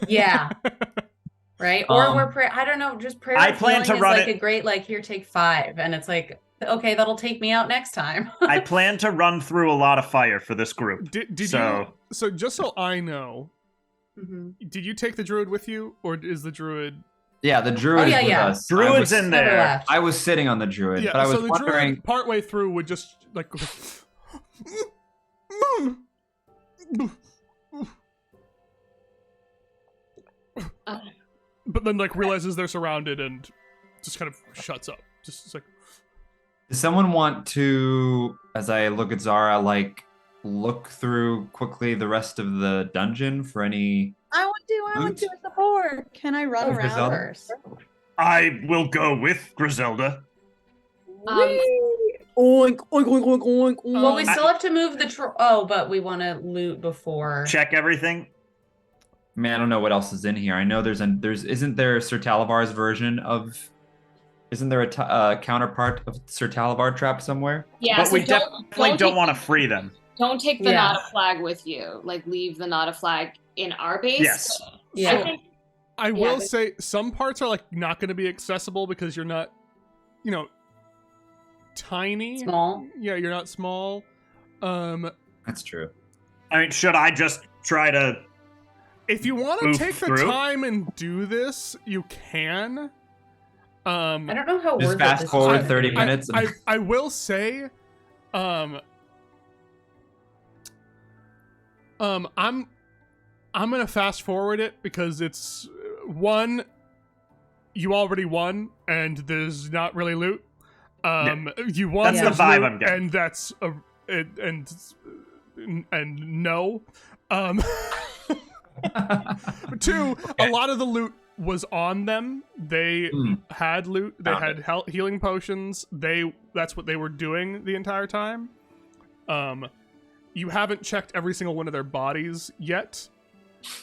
Yeah. Right? Or we're I don't know, just prayer I of plan healing to is run like it- a great like here take 5 and it's like okay, that'll take me out next time. I plan to run through a lot of fire for this group. Did So- you? So just so I know, Mhm. did you take the druid with you, or is the druid? Yeah, the druid is with us. Druid's in Never there. left. I was sitting on the druid, Yeah. but I was so the wondering. druid partway through would just like. But then like realizes they're surrounded and just kind of shuts up. Just it's like. Does someone want to, as I look at Zara, like look through quickly the rest of the dungeon for any? I want to at the board. Can I run Oh, around Griselda? first? I will go with Griselda. Whee! Oink, oink, oink, oink, oink, oink. Well, we still have to move the but we want to loot before. Check everything. Man, I don't know what else is in here. I know there's isn't there Sir Talavar's version of? Isn't there a counterpart of Sir Talavar trap somewhere? Yeah, But so we don't definitely don't take want to free them. Don't take the Yeah. Nada flag with you. Like, leave the Nada flag in our base. Yes. Yeah. I think, I Yeah, will but- say some parts are like not going to be accessible because you're not, tiny. Small. Yeah, you're not small. That's true. I mean, should I just try to? If you want to Move take the through? time and do this, you can. I don't know how Just worth it fast this forward is. 30 minutes. I will say, I'm gonna fast forward it because it's one, you already won and there's not really loot. You won, That's the there's vibe loot, I'm getting. and that's and no. Two, a lot of the loot was on them. They had loot. They Found had healing potions. That's what they were doing the entire time. You haven't checked every single one of their bodies yet.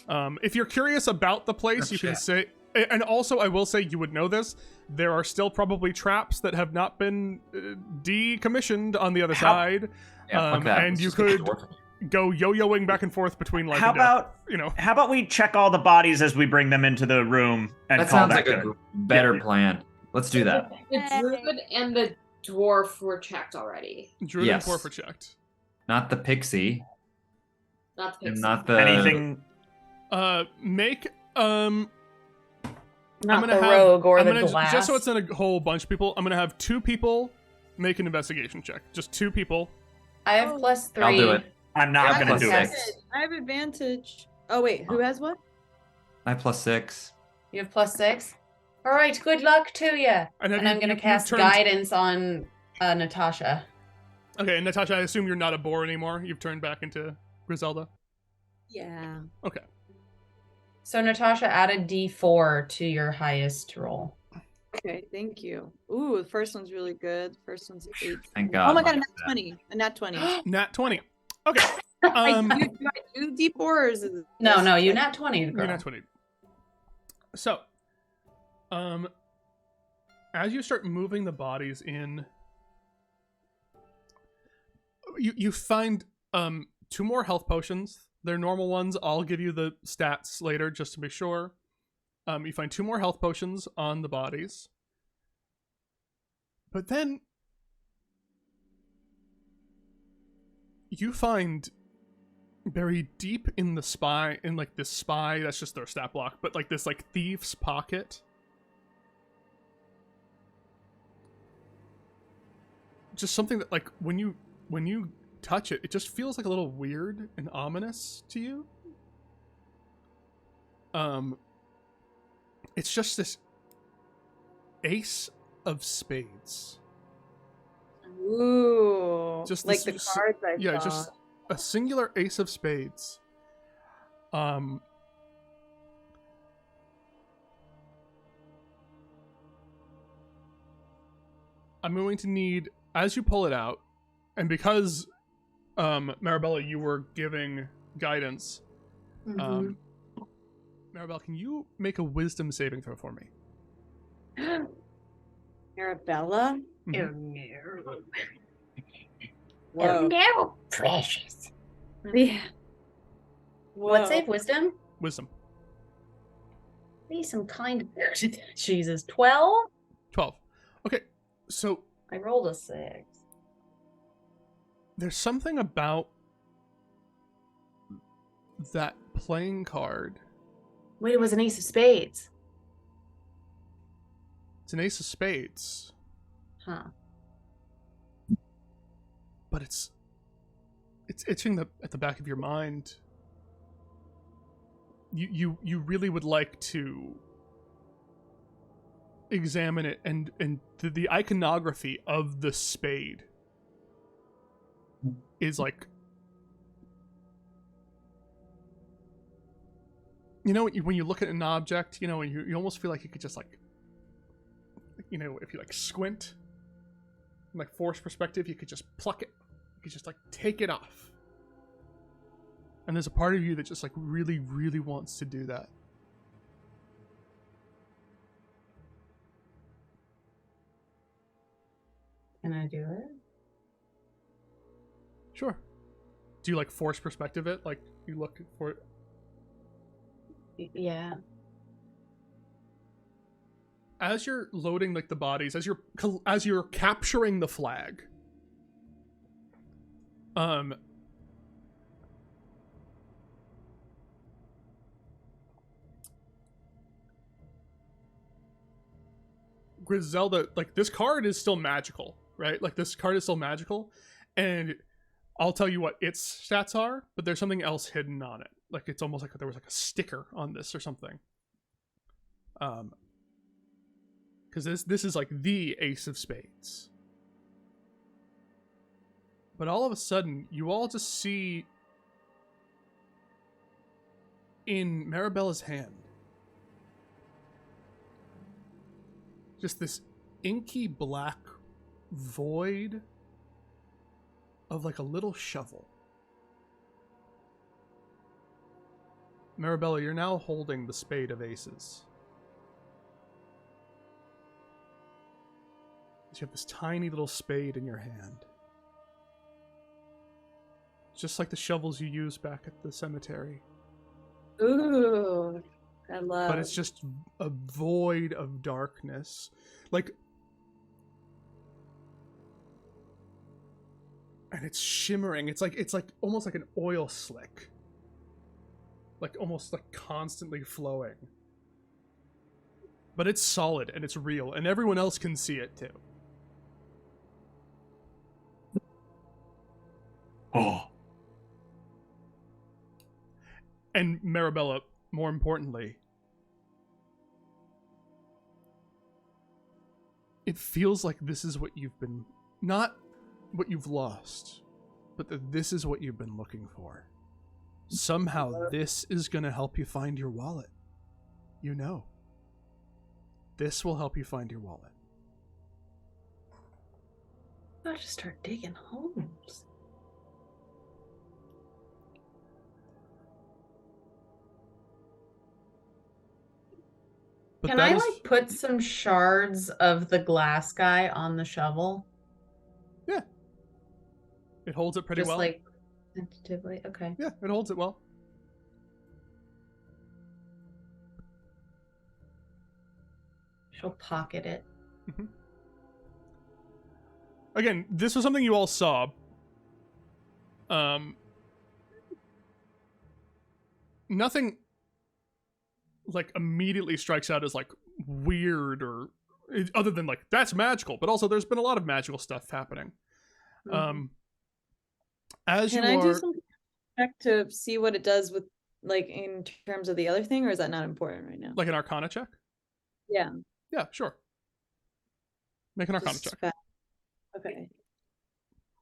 If you're curious about the place, you can say. And also, I will say, you would know this. There are still probably traps that have not been decommissioned on the other side. Yeah, fuck that. And Let's you just get to could work. go yo-yoing back and forth between life How and death. about How about we check all the bodies as we bring them into the room and That call sounds that like good? a better plan. Let's do that. the druid and the dwarf were checked already. Druid Yes. and Dwarf checked. Not the pixie, Not the and pixie. not the Anything? Make Not I'm gonna the have, rogue or I'm the gonna, glass. just so it's not a whole bunch of people, I'm gonna have 2 people make an investigation check. Just 2 people. I have +3. I'll do it. I'm not I gonna plus do six. it. I have advantage. Oh wait, who has what? I +6. You have +6. All right. Good luck to you. And, have And I'm you- gonna you cast turned- guidance on Natasha. Okay, and Natasha, I assume you're not a boar anymore. You've turned back into Griselda. Yeah. Okay. So Natasha, add a D4 to your highest roll. Okay, thank you. Ooh, the first one's really good. First one's 8. Thank God. Oh my god, a Look nat at that. 20. A nat 20. Nat 20. Okay. Do Um, I do D4 or is it No, you nat 20. You're Girl. nat 20. So, as you start moving the bodies in, you find 2 more health potions. They're normal ones. I'll give you the stats later just to be sure. You find 2 more health potions on the bodies. But then you find buried deep in the spy, in like this spy, that's just their stat block, but like this like thief's pocket. Just something that like when you touch it, it just feels like a little weird and ominous to you. It's just this ace of spades. Ooh. Just like this- the cards I Yeah, saw. just a singular ace of spades. Um, I'm going to need, as you pull it out, and because, Marabella, you were giving guidance, Mhm. Marabella, can you make a wisdom saving throw for me? Arabella? Mhm. Whoa. no, precious. Yeah. What Whoa. save? Wisdom? Wisdom. Be some kind of Jesus. 12? 12. Okay, so I rolled a 6. there's something about that playing card. Wait, it was an ace of spades. It's an ace of spades, Huh. but it's itching at the back of your mind. You really would like to examine it, and the iconography of the spade is like, you know, when you look at an object, you know, and you almost feel like you could just like, you know, if you like squint, from like force perspective, you could just pluck it, you could just like take it off. And there's a part of you that just like really, really wants to do that. Can I do it? Sure. Do you like force perspective it? Like you look for it? Yeah. As you're loading like the bodies, as you're capturing the flag, Griselda, like this card is still magical, right? Like this card is still magical, and I'll tell you what its stats are, but there's something else hidden on it. Like it's almost like there was like a sticker on this or something. Because this is like the ace of spades. But all of a sudden, you all just see in Marabella's hand just this inky black void of like a little shovel. Marabella, you're now holding the spade of aces. You have this tiny little spade in your hand. Just like the shovels you used back at the cemetery. Ooh. I love. But it's just a void of darkness. Like, and it's shimmering. It's like almost like an oil slick. Like almost like constantly flowing. But it's solid and it's real, and everyone else can see it too. Oh. And Marabella, more importantly, it feels like this is what you've been, not what you've lost, but that this is what you've been looking for. Somehow this is going to help you find your wallet. You know. This will help you find your wallet. I'll just start digging holes. But Can that I is- like put some shards of the glass guy on the shovel? Yeah. It holds it pretty Just well. like tentatively. Okay. Yeah, it holds it well. She'll pocket it. Mm-hmm. Again, this was something you all saw. Nothing like immediately strikes out as like weird or other than like that's magical, but also there's been a lot of magical stuff happening. Mm-hmm. As Can you I are do some check to see what it does with, like, in terms of the other thing, or is that not important right now? like an Arcana check? Yeah. Yeah, sure. Make an Arcana Just check. fa- Okay.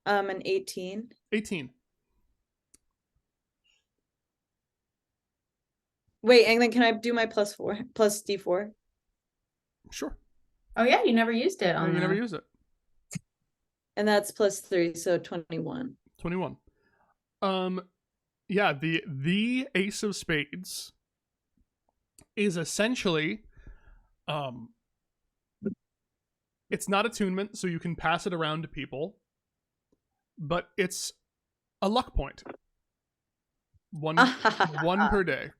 An 18. 18. Wait, and then can I do my plus D4? Sure. Oh yeah, you never used it on You never use it. And that's +3, so 21. 21. Yeah, the Ace of Spades is essentially it's not attunement, so you can pass it around to people, but it's a luck point. One per day.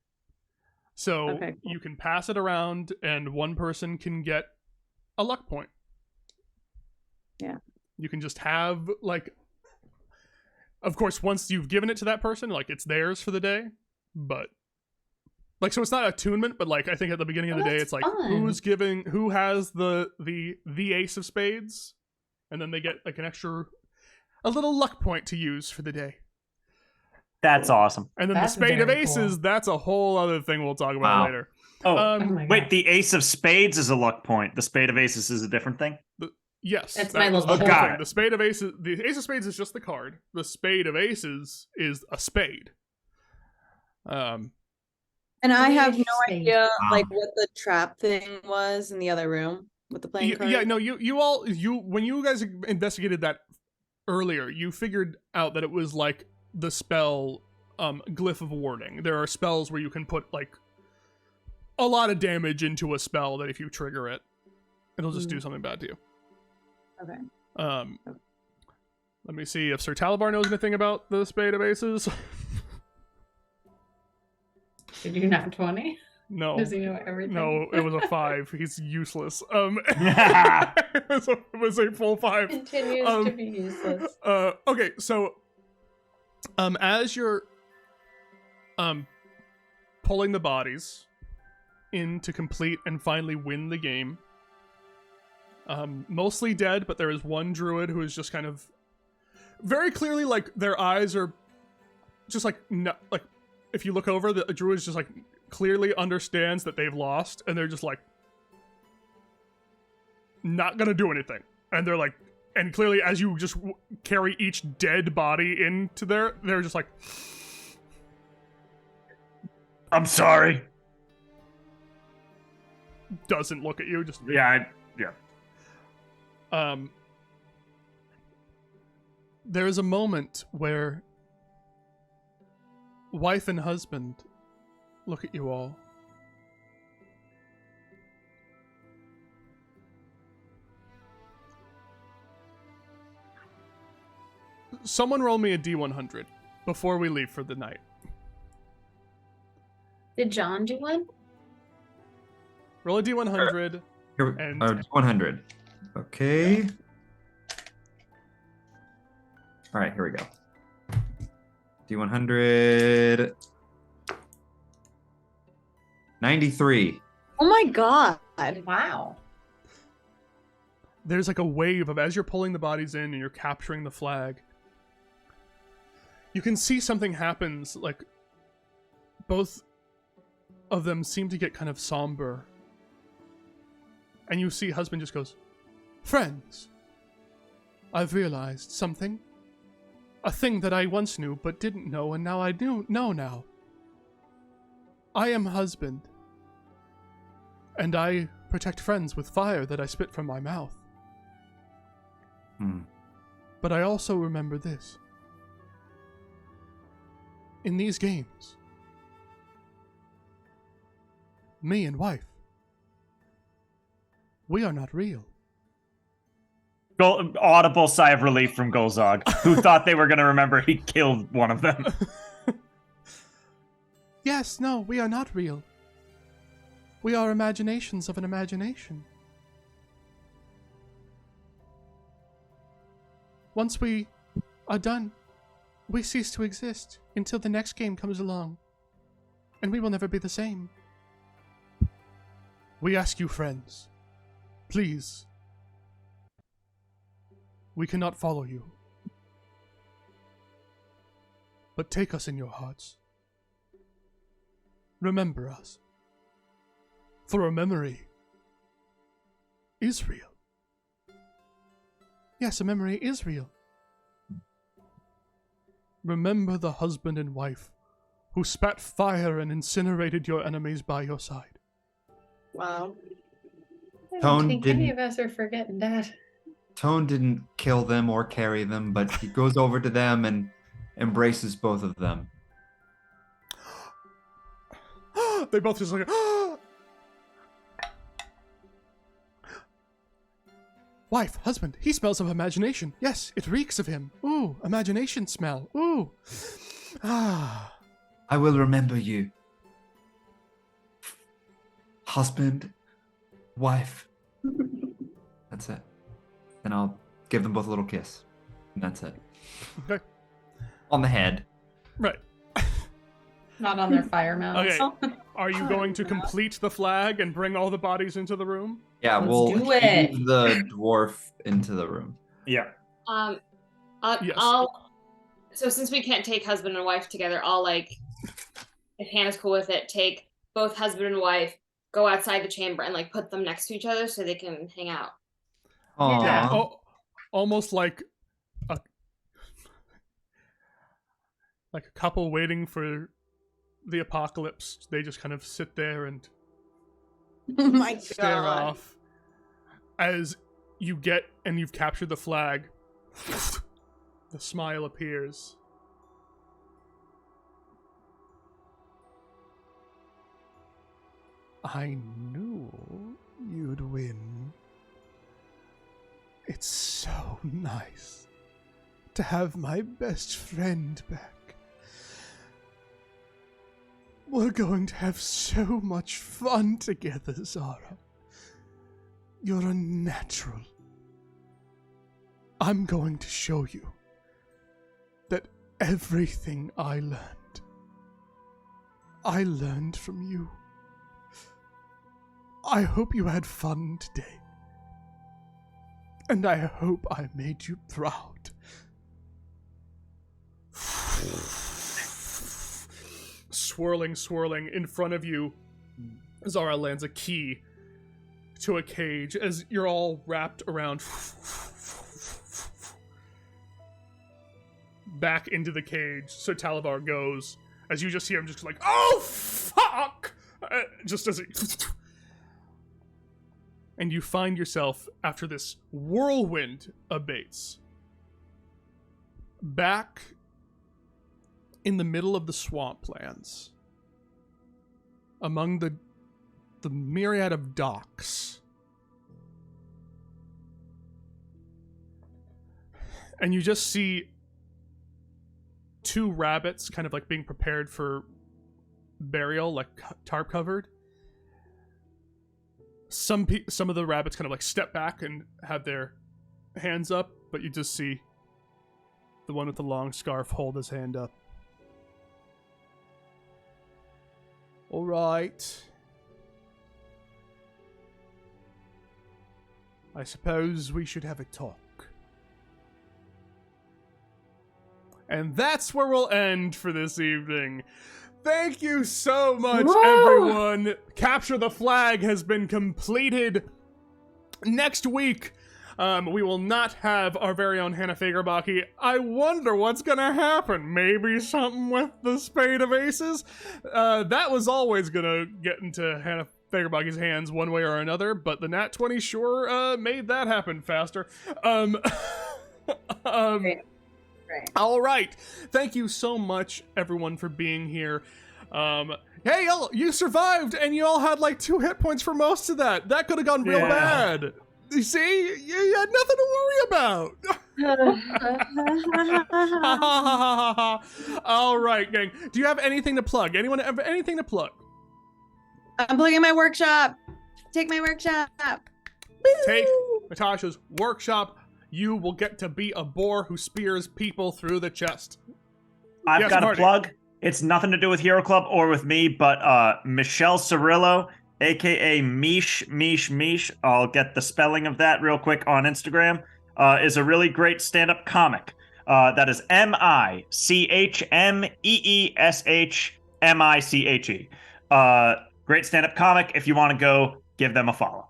So Okay, cool. you can pass it around and one person can get a luck point. Yeah. You can just have, like, of course, once you've given it to that person, like, it's theirs for the day, but, like, so it's not attunement, but, like, I think at the beginning of the day, it's like, fun. who has the Ace of Spades, and then they get, like, a little luck point to use for the day. That's awesome. And then That's the Spade of very Aces, cool. that's a whole other thing we'll talk about Wow. later. Oh, Oh my wait, God. the Ace of Spades is a luck point. The Spade of Aces is a different thing? Yes. That's that my was little the whole got thing. it. The Spade of Aces, the Ace of Spades is just the card. The Spade of Aces is a spade. And I have no Spade. idea like what the trap thing was in the other room with the playing card. Yeah, no, you when you guys investigated that earlier, you figured out that it was like the spell Glyph of Warding. There are spells where you can put like a lot of damage into a spell that if you trigger it, it'll just do something bad to you. Okay. Let me see if Sir Talabar knows anything about the Spade of Aces. Did you not 20? No. Does he know everything? No, it was a 5. He's useless. It was a full 5. Continues to be useless. Okay, so as you're pulling the bodies in to complete and finally win the game, mostly dead, but there is one druid who is just kind of very clearly, like, their eyes are just like, like, if you look over, the druid is just like clearly understands that they've lost, and they're just like not gonna do anything, and they're like, and clearly as you just carry each dead body into there, they're just like, I'm sorry. doesn't look at you, just Yeah. There is a moment where wife and husband look at you all. Someone roll me a D100 before we leave for the night. Did John do one? Roll a D100. Here, And- 100. Okay. All right, here we go. D100. 93. Oh my god. Wow. There's like a wave of, as you're pulling the bodies in and you're capturing the flag, you can see something happens, like both of them seem to get kind of somber. And you see husband just goes, "Friends, I've realized something. A thing that I once knew but didn't know, and now I know now. I am husband, and I protect friends with fire that I spit from my mouth. But I also remember this. In these games, me and wife, we are not real." Audible sigh of relief from Golzog, who thought they were going to remember he killed one of them. Yes, no, we are not real. We are imaginations of an imagination. Once we are done, we cease to exist until the next game comes along, and we will never be the same. We ask you, friends, please, we cannot follow you, but take us in your hearts. Remember us, for a memory is real. Yes, a memory is real. Remember the husband and wife who spat fire and incinerated your enemies by your side. Wow. I Tone don't think any didn't- of us are forgetting that. Tone didn't kill them or carry them, but he goes over to them and embraces both of them. They both just look. Wife, husband, he smells of imagination. Yes, it reeks of him. Ooh, imagination smell. Ooh. Ah. I will remember you. Husband, wife. That's it. And I'll give them both a little kiss. And that's it. Okay. On the head. Right. Not on their fire mouths. Okay. Are you going to complete the flag and bring all the bodies into the room? Yeah, Let's we'll do it. heave the dwarf into the room. Yeah. Yes. So since we can't take husband and wife together, I'll if Hannah's cool with it, take both husband and wife, go outside the chamber and put them next to each other so they can hang out. Aww. Yeah. Oh, almost like a couple waiting for the apocalypse. They just kind of sit there and Oh my stare god. off as you get and you've captured the flag. The smile appears. I knew you'd win. It's so nice to have my best friend back. We're going to have so much fun together, Zara. You're a natural. I'm going to show you that everything I learned from you. I hope you had fun today. And I hope I made you proud. Swirling in front of you, Zara lands a key to a cage as you're all wrapped around back into the cage. So Talavar goes as you just hear him just like, oh fuck, just as it and you find yourself, after this whirlwind abates, back in the middle of the swamplands, among the myriad of docks. And you just see two rabbits kind of being prepared for burial, tarp covered. Some of the rabbits kind of step back and have their hands up, but you just see the one with the long scarf hold his hand up. All right. I suppose we should have a talk. And that's where we'll end for this evening. Thank you so much, everyone. Capture the Flag has been completed. Next week, we will not have our very own Hannah Fagerbaki. I wonder what's gonna happen. Maybe something with the Spade of Aces? That was always gonna get into Hannah Fagerbaki's hands one way or another, but the Nat 20 sure made that happen faster. Right. All right. Thank you so much, everyone, for being here. Hey, y'all, you survived, and you all had 2 hit points for most of that. That could have gone real bad. You see? You had nothing to worry about. All right, gang. Do you have anything to plug? Anyone have anything to plug? I'm plugging my workshop. Take my workshop. Take Woo! Natasha's workshop. You will get to be a boar who spears people through the chest. I've Yes, got Marty. a plug. It's nothing to do with Hero Club or with me, but Michelle Cirillo, aka Mish, I'll get the spelling of that real quick on Instagram, is a really great stand-up comic. That is MICHMEESHMICHE. Great stand-up comic. If you want to go, give them a follow.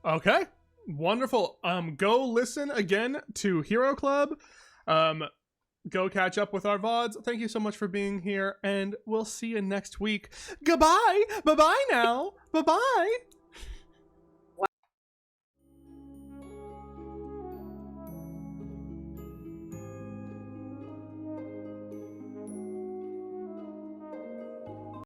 Okay. Wonderful. Go listen again to Hero Club. go catch up with our VODs. Thank you so much for being here, and we'll see you next week. Goodbye. Bye-bye now. Bye-bye.